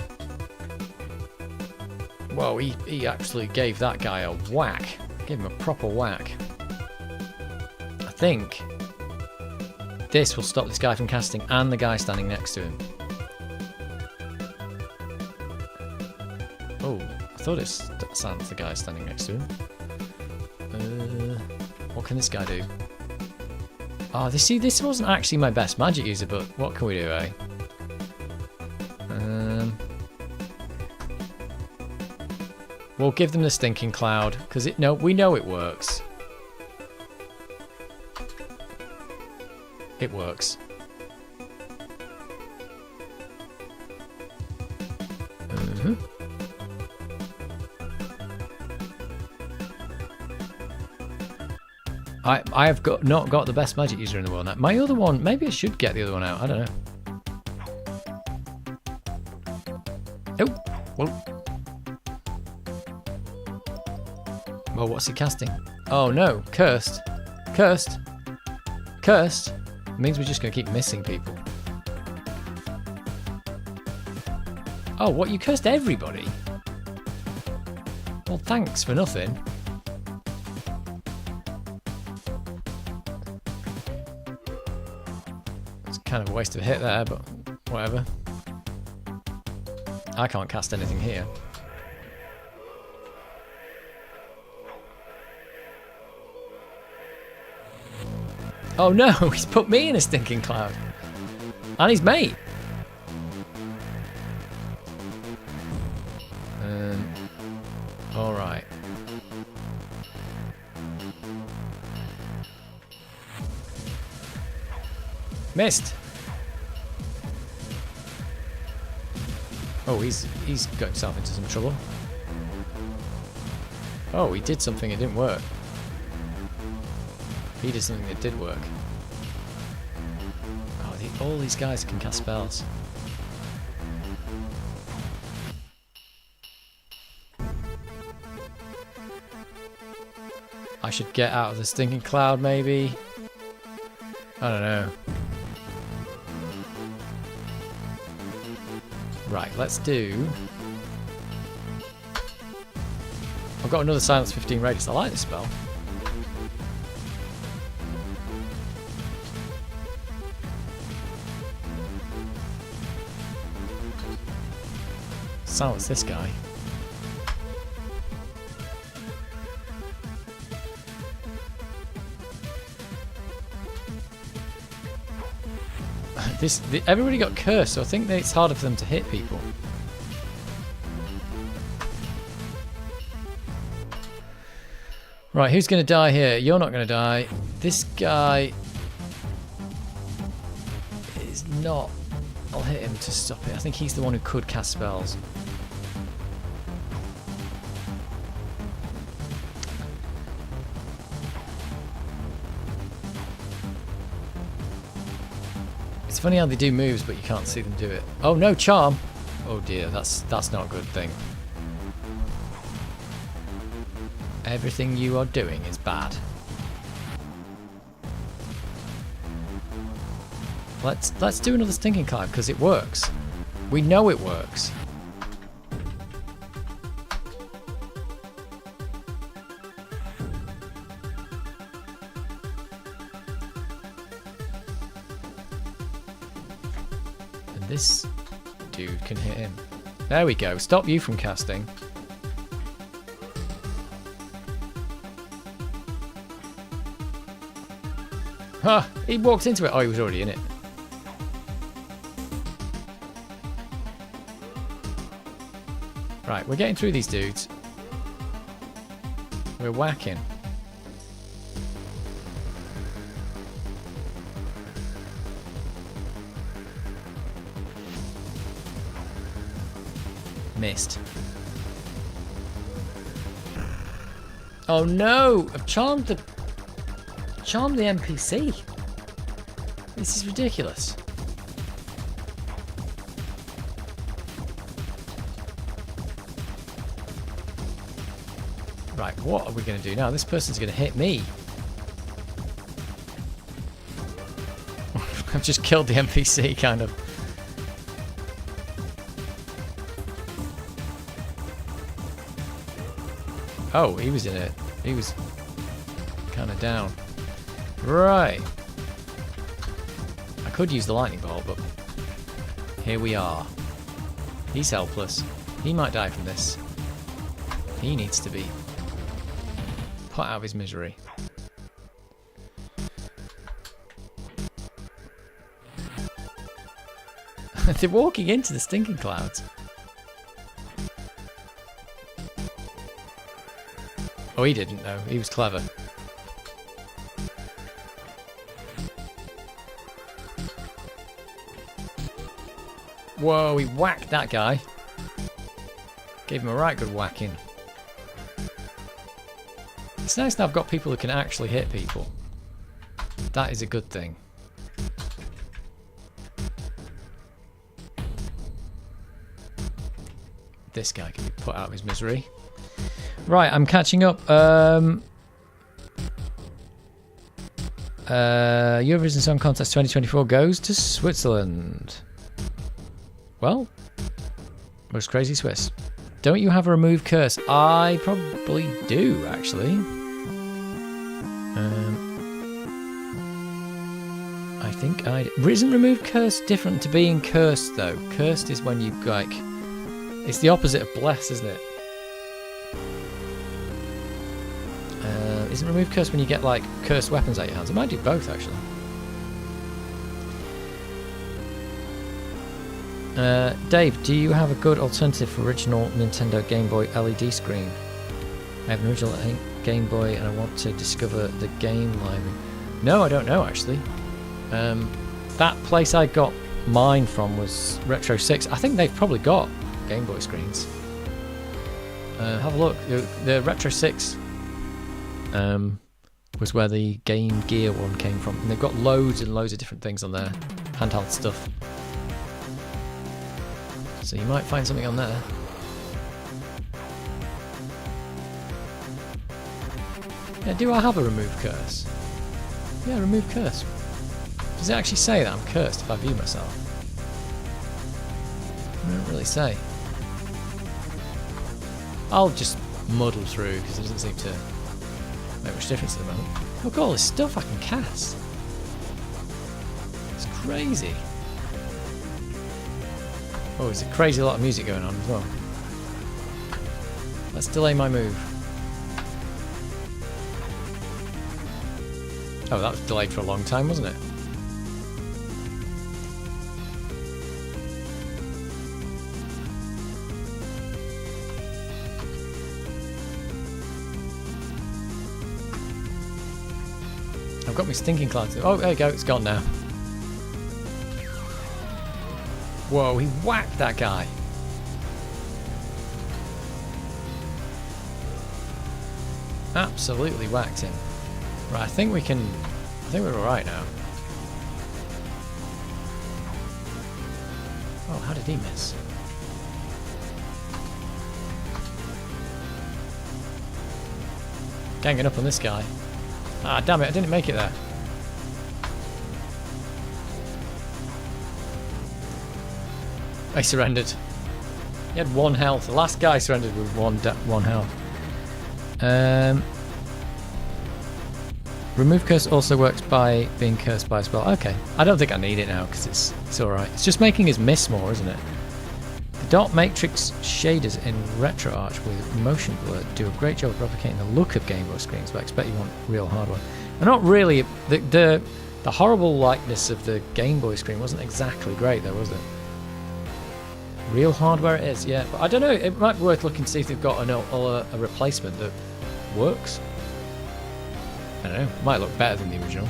Whoa, he actually gave that guy a whack. Gave him a proper whack. I think this will stop this guy from casting and the guy standing next to him. Oh, I thought it sounds the guy standing next to him. What can this guy do? Oh, this wasn't actually my best magic user, but what can we do, eh? We'll give them the stinking cloud because we know it works. It works. I have not got the best magic user in the world now. My other one, maybe I should get the other one out. I don't know. Oh, whoa. Well, what's he casting? Oh no, cursed. Cursed. Cursed means we're just going to keep missing people. Oh, what? You cursed everybody? Well, thanks for nothing. It's kind of a waste of a hit there, but whatever. I can't cast anything here. Oh no, he's put me in a stinking cloud. And his mate. Alright. Missed. Oh, he's got himself into some trouble. Oh, he did something, it didn't work. He did something that did work. Oh, all these guys can cast spells. I should get out of the stinking cloud, maybe. I don't know. Right, let's do... I've got another silence 15 radius. I like this spell. Silence this guy. Everybody got cursed, so I think that it's harder for them to hit people. Right, who's going to die here? You're not going to die. This guy is not... I'll hit him to stop it. I think he's the one who could cast spells. It's funny how they do moves, but you can't see them do it. Oh no, charm! Oh dear, that's not a good thing. Everything you are doing is bad. Let's do another stinking climb because it works. We know it works. And this dude can hit him. There we go. Stop you from casting. Ha! He walked into it. Oh, he was already in it. Right, we're getting through these dudes. We're whacking. Missed. Oh no! I've charmed the NPC. This is ridiculous. Right, what are we going to do now? This person's going to hit me. I've just killed the NPC, kind of. Oh, he was in it. He was kind of down. Right. I could use the lightning bolt, but here we are. He's helpless. He might die from this. He needs to be put out of his misery. They're walking into the stinking clouds. Oh, he didn't know. He was clever. Whoa, he whacked that guy. Gave him a right good whacking. It's nice now I've got people who can actually hit people. That is a good thing. This guy can be put out of his misery. Right, I'm catching up. Eurovision Song Contest 2024 goes to Switzerland. Well, most crazy Swiss. Don't you have a remove curse? I probably do, actually. I think I... Isn't remove curse different to being cursed, though? Cursed is when you, like... It's the opposite of bless, isn't it? Isn't remove curse when you get, like, cursed weapons out your hands? It might do both, actually. Dave, do you have a good alternative for original Nintendo Game Boy LED screen? I have an original Game Boy and I want to discover the game library. No, I don't know, actually. That place I got mine from was Retro 6. I think they've probably got Game Boy screens. Have a look. The Retro 6 was where the Game Gear one came from. And they've got loads and loads of different things on there. Handheld stuff. So you might find something on there. Yeah, do I have a remove curse? Yeah, remove curse. Does it actually say that I'm cursed if I view myself? I don't really say. I'll just muddle through because it doesn't seem to make much difference at the moment. Look at all this stuff I can cast. It's crazy. Oh, there's a crazy lot of music going on as well. Let's delay my move. Oh, that was delayed for a long time, wasn't it? I've got my stinking clouds. Oh, there you go, it's gone now. Whoa, he whacked that guy. Absolutely whacked him. Right, I think we're alright now. Oh, how did he miss? Ganging up on this guy. Ah, damn it, I didn't make it there. I surrendered. He had 1 health. The last guy surrendered with one health. Remove curse also works by being cursed by a spell. Okay, I don't think I need it now because it's alright. It's just making us miss more, isn't it? The dot matrix shaders in RetroArch with motion blur do a great job of replicating the look of Game Boy screens, but I expect you want real hardware. And not really. The horrible likeness of the Game Boy screen wasn't exactly great though, was it? Real hardware it is, yeah. But I don't know, it might be worth looking to see if they've got a replacement that works. I don't know, might look better than the original.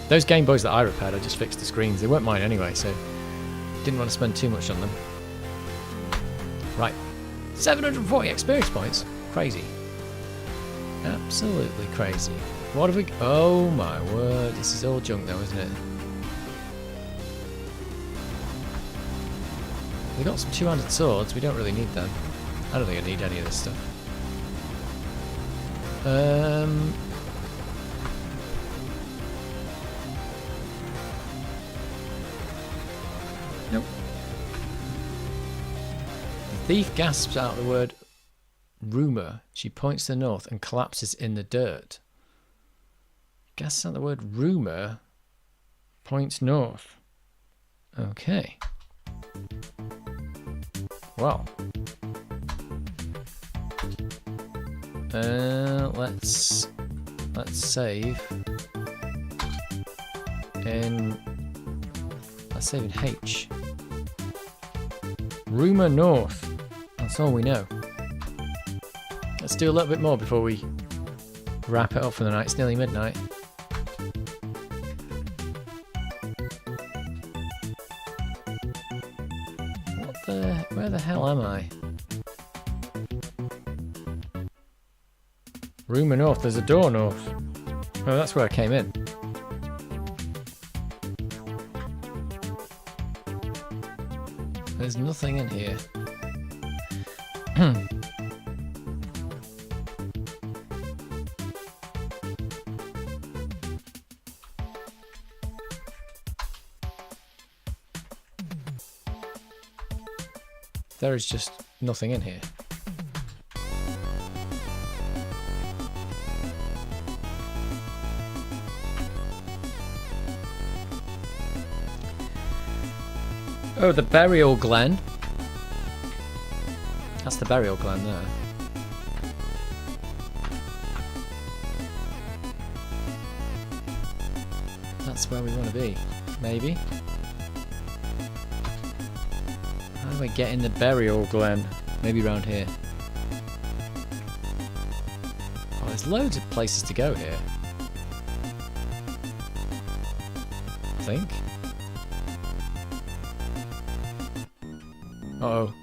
Those Game Boys that I repaired, I just fixed the screens. They weren't mine anyway, so didn't want to spend too much on them. Right, 740 experience points. Crazy. Absolutely crazy. What have we... Oh my word, this is all junk though, isn't it? We got some two-handed swords, we don't really need them. I don't think I need any of this stuff. Nope. The thief gasps out the word rumour. She points to the north and collapses in the dirt. Gasps out the word rumour, points north. Okay. Well, let's save in H. Rumour north. That's all we know. Let's do a little bit more before we wrap it up for the night. It's nearly midnight. Where the hell am I? Rumour north. There's a door north. Oh, that's where I came in. There's nothing in here. There is just nothing in here. Oh, the burial glen. That's the burial glen there. That's where we want to be, maybe. How do I get in the burial glen? Maybe around here. Oh, there's loads of places to go here. I think. Uh-oh.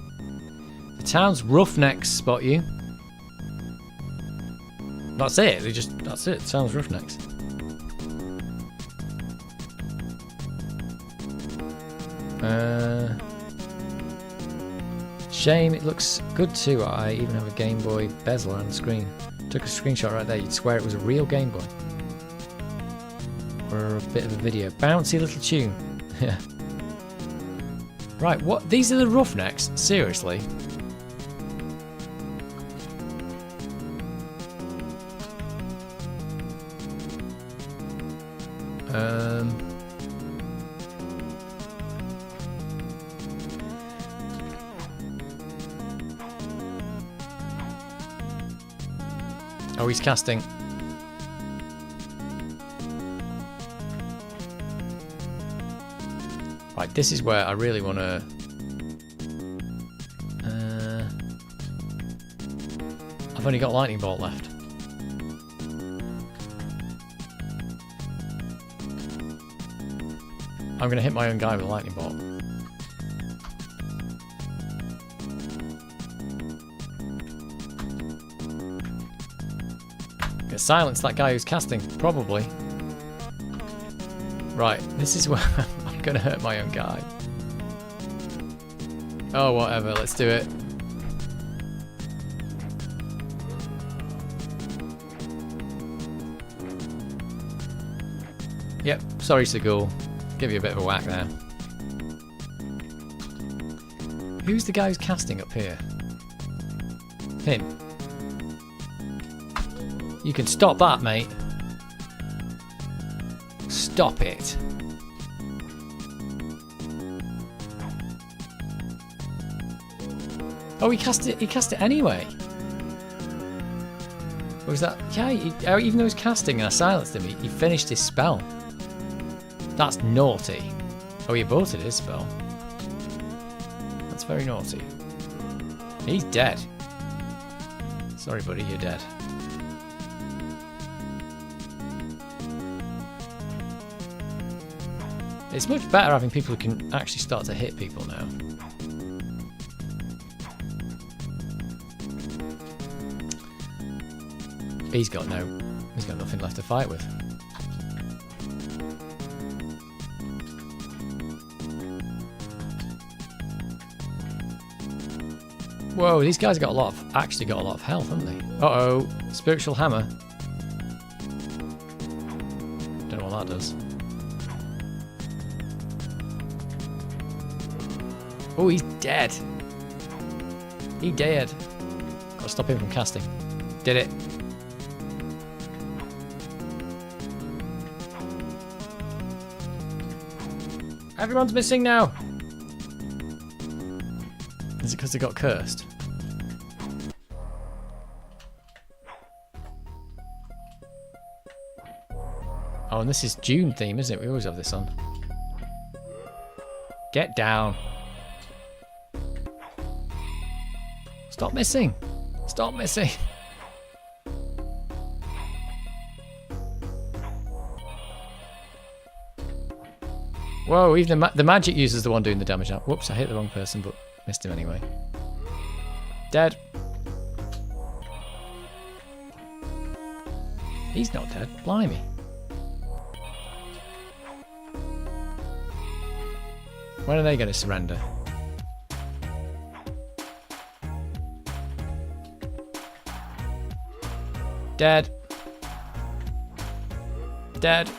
The town's roughnecks spot you. That's it. That's it. The town's roughnecks. Shame, it looks good too. I even have a Game Boy bezel on the screen. Took a screenshot right there. You'd swear it was a real Game Boy. Or a bit of a video. Bouncy little tune. Yeah. Right, what? These are the roughnecks? Seriously? Oh, he's casting. Right, this is where I really want to... I've only got lightning bolt left. I'm going to hit my own guy with a lightning bolt. Gonna silence that guy who's casting, probably. Right, this is where I'm going to hurt my own guy. Oh, whatever, let's do it. Yep, sorry, Segul. Give you a bit of a whack there. Who's the guy who's casting up here? Him. You can stop that, mate. Stop it. Oh, he cast it anyway. Or was that... Yeah, even though he was casting and I silenced him, he finished his spell. That's naughty. Oh, he aborted his spell. That's very naughty. He's dead. Sorry, buddy, you're dead. It's much better having people who can actually start to hit people now. He's got nothing left to fight with. Whoa, these guys got actually got a lot of health, haven't they? Uh-oh, spiritual hammer. Don't know what that does. Oh, he's dead. He dead. Gotta stop him from casting. Did it. Everyone's missing now. Is it because they got cursed? Oh, and this is June theme, isn't it? We always have this on. Get down. Stop missing. Stop missing. Whoa, even the magic user's the one doing the damage now. Whoops, I hit the wrong person, but missed him anyway. Dead. He's not dead. Blimey. When are they going to surrender? Dead. Dead.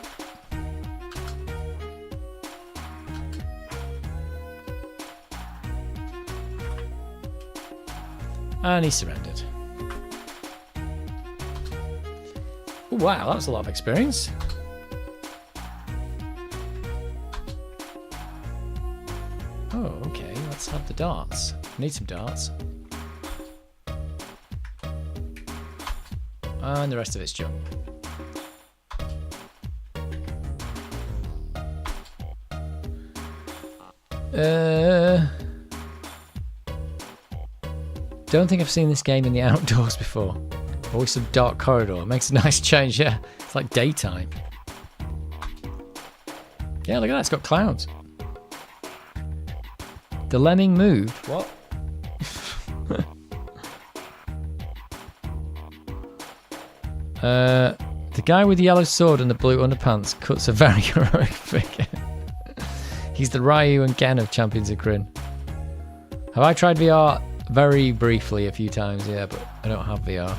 And he surrendered. Oh, wow, that was a lot of experience. Oh, okay, let's have the darts. Need some darts. And the rest of it's junk. Don't think I've seen this game in the outdoors before. Always some dark corridor. Makes a nice change, yeah. It's like daytime. Yeah, look at that, it's got clouds. The lemming moved. What? The guy with the yellow sword and the blue underpants cuts a very heroic figure. He's the Ryu and Gen of Champions of Krynn. Have I tried VR? Very briefly a few times, yeah, but I don't have VR.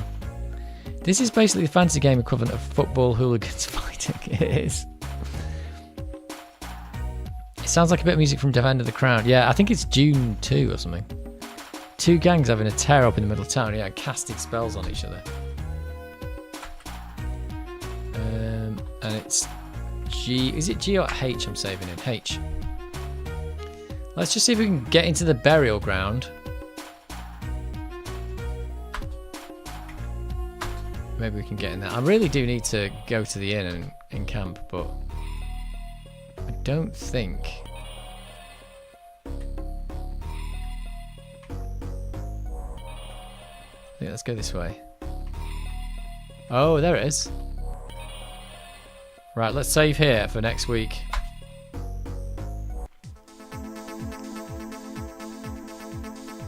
This is basically the fantasy game equivalent of football hooligans fighting. It is. Sounds like a bit of music from Defend of the Crown. Yeah, I think it's June 2 or something. Two gangs having a tear up in the middle of town. Yeah, casting spells on each other. And it's G. Is it G or H I'm saving in? H. Let's just see if we can get into the burial ground. Maybe we can get in there. I really do need to go to the inn and camp, but I don't think. Yeah, let's go this way. Oh, there it is. Right, let's save here for next week.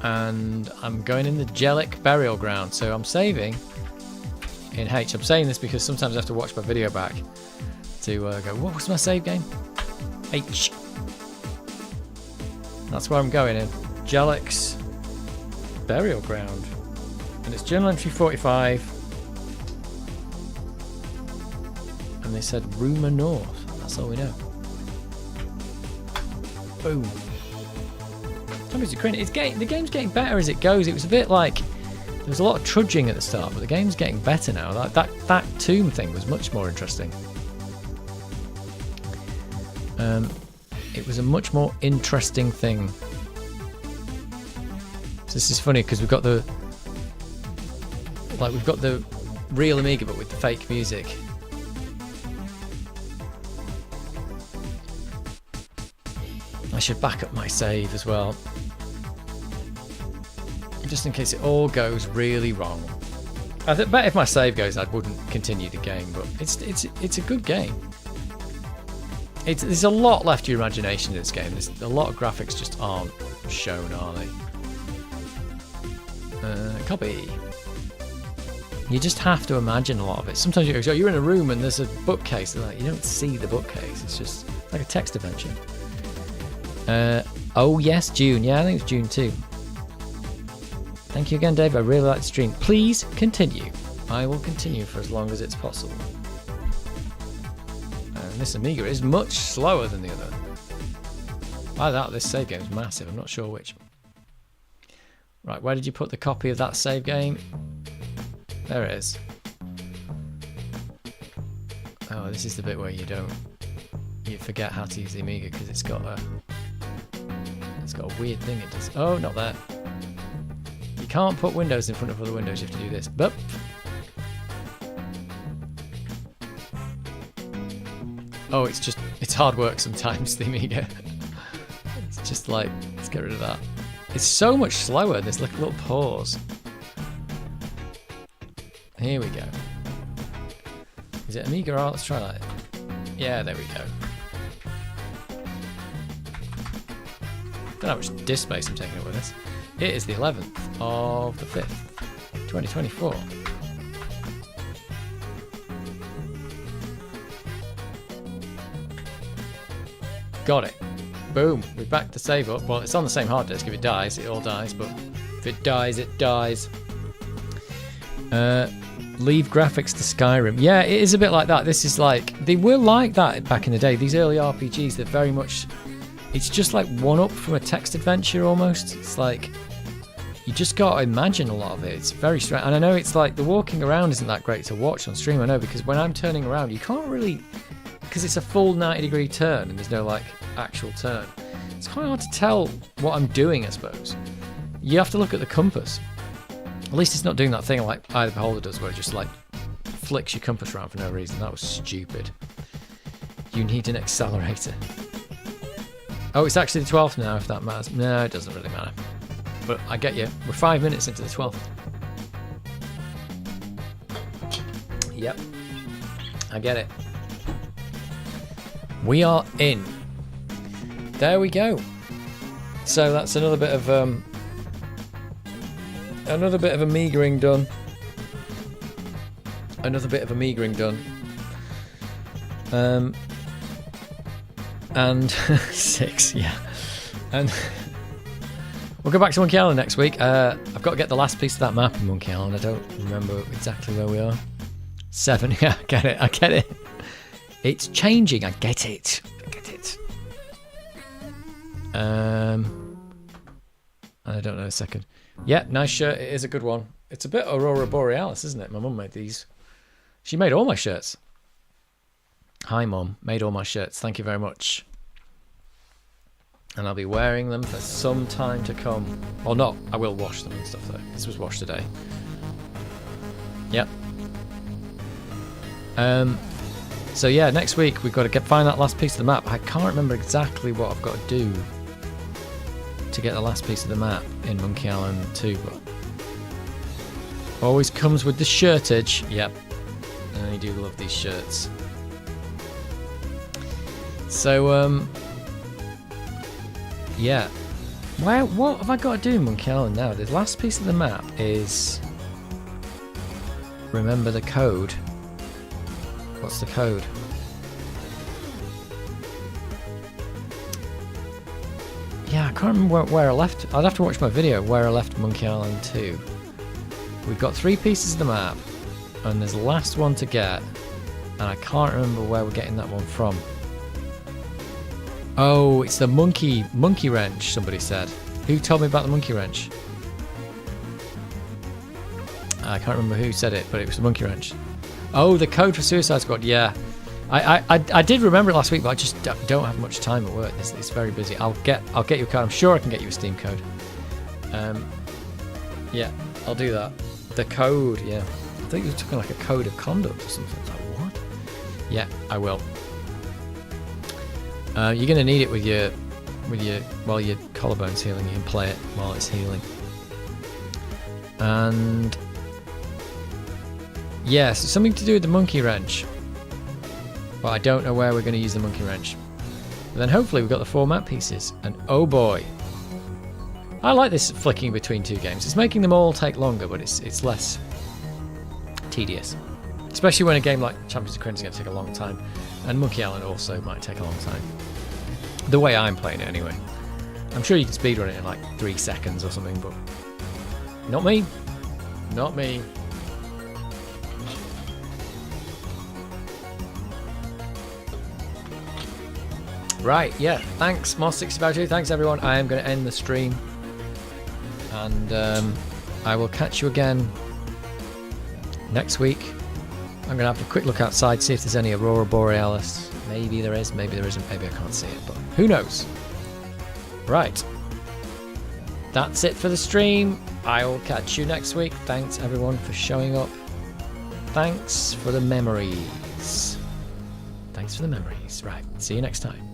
And I'm going in the Jellic burial ground, so I'm saving in H. I'm saying this because sometimes I have to watch my video back to go, what was my save game? H. That's where I'm going in. Jellic's burial ground. And it's journal entry 45. And they said Rumour North. That's all we know. Boom. Champions of Krynn. The game's getting better as it goes. It was a bit like there was a lot of trudging at the start, but the game's getting better now. That tomb thing was much more interesting. It was a much more interesting thing. So this is funny because we've got the real Amiga but with the fake music. I should back up my save as well, just in case it all goes really wrong. I bet if my save goes, I wouldn't continue the game, but it's a good game. There's a lot left to your imagination in this game. There's a lot of graphics just aren't shown, are they? Copy. You just have to imagine a lot of it. Sometimes you go, so you're in a room and there's a bookcase. And like, you don't see the bookcase. It's just like a text adventure. Oh yes, June. Yeah, I think it's June 2. Thank you again, Dave. I really like the stream. Please continue. I will continue for as long as it's possible. And this Amiga is much slower than the other. By that, this save game is massive. I'm not sure which. Right, where did you put the copy of that save game? There it is. Oh, this is the bit where you forget how to use the Amiga because it's got a weird thing it does. Oh, not there. You can't put windows in front of other windows. You have to do this. But oh, it's hard work sometimes, the Amiga. It's just like, let's get rid of that. It's so much slower. There's like a little pause. Here we go. Is it Amiga art? Let's try that. Yeah, there we go. Don't know how much disk space I'm taking up with this. It is the 11th of the 5th, 2024. Got it. Boom. We backed the save up. Well, it's on the same hard disk. If it dies, it all dies. But if it dies, it dies. Leave graphics to Skyrim. Yeah, it is a bit like that. This is like, they were like that back in the day. These early RPGs, they're very much, it's just like one up from a text adventure almost. It's like, you just got to imagine a lot of it. It's very strange. And I know it's like, the walking around isn't that great to watch on stream, I know, because when I'm turning around, you can't really, because it's a full 90-degree turn and there's no like actual turn. It's quite hard to tell what I'm doing, I suppose. You have to look at the compass. At least it's not doing that thing like Eye of the Beholder does, where it just like flicks your compass around for no reason. That was stupid. You need an accelerator. Oh, it's actually the 12th now, if that matters. No, it doesn't really matter. But I get you. We're 5 minutes into the 12th. Yep. I get it. We are in. There we go. So that's another bit of Amiga-ing done. Another bit of Amiga-ing done. And 6, yeah. And we'll go back to Monkey Island next week. I've got to get the last piece of that map in Monkey Island. I don't remember exactly where we are. 7, yeah, I get it. It's changing, I get it. I don't know a second. Yeah, nice shirt. It is a good one. It's a bit Aurora Borealis, isn't it? My mum made these. She made all my shirts. Hi, Mum. Made all my shirts. Thank you very much. And I'll be wearing them for some time to come. Well, not. I will wash them and stuff, though. This was washed today. Yep. So, yeah, next week we've got to find that last piece of the map. I can't remember exactly what I've got to do to get the last piece of the map in Monkey Island 2, but always comes with the shirtage. Yep. And I do love these shirts. So, yeah. What have I got to do in Monkey Island now? The last piece of the map is... Remember the code. What's the code? Yeah, I can't remember where I left. I'd have to watch my video where I left Monkey Island 2. We've got 3 pieces of the map, and there's the last one to get, and I can't remember where we're getting that one from. Oh, it's the monkey wrench, somebody said. Who told me about the monkey wrench? I can't remember who said it, but it was the monkey wrench. Oh, the code for Suicide Squad, yeah. I did remember it last week, but I just don't have much time at work. It's very busy. I'll get you a code. I'm sure I can get you a Steam code. Yeah, I'll do that. The code, yeah. I think you took like a code of conduct or something. It's like, what? Yeah, I will. You're gonna need it with your while your collarbone's healing. You can play it while it's healing. And yeah, so something to do with the monkey wrench. But I don't know where we're going to use the monkey wrench. But then hopefully we've got the 4 map pieces. And oh boy. I like this flicking between 2 games. It's making them all take longer, but it's less tedious. Especially when a game like Champions of Krynn is going to take a long time. And Monkey Island also might take a long time. The way I'm playing it anyway. I'm sure you can speedrun it in like 3 seconds or something, but not me. Not me. Right, yeah, thanks Moss60about2, thanks everyone. I am going to end the stream, and I will catch you again next week. I'm going to have a quick look outside, see if there's any Aurora Borealis. Maybe there is, maybe there isn't, maybe I can't see it, but who knows. Right, that's it for the stream. I will catch you next week. Thanks everyone for showing up. Thanks for the memories. Thanks for the memories. Right, see you next time.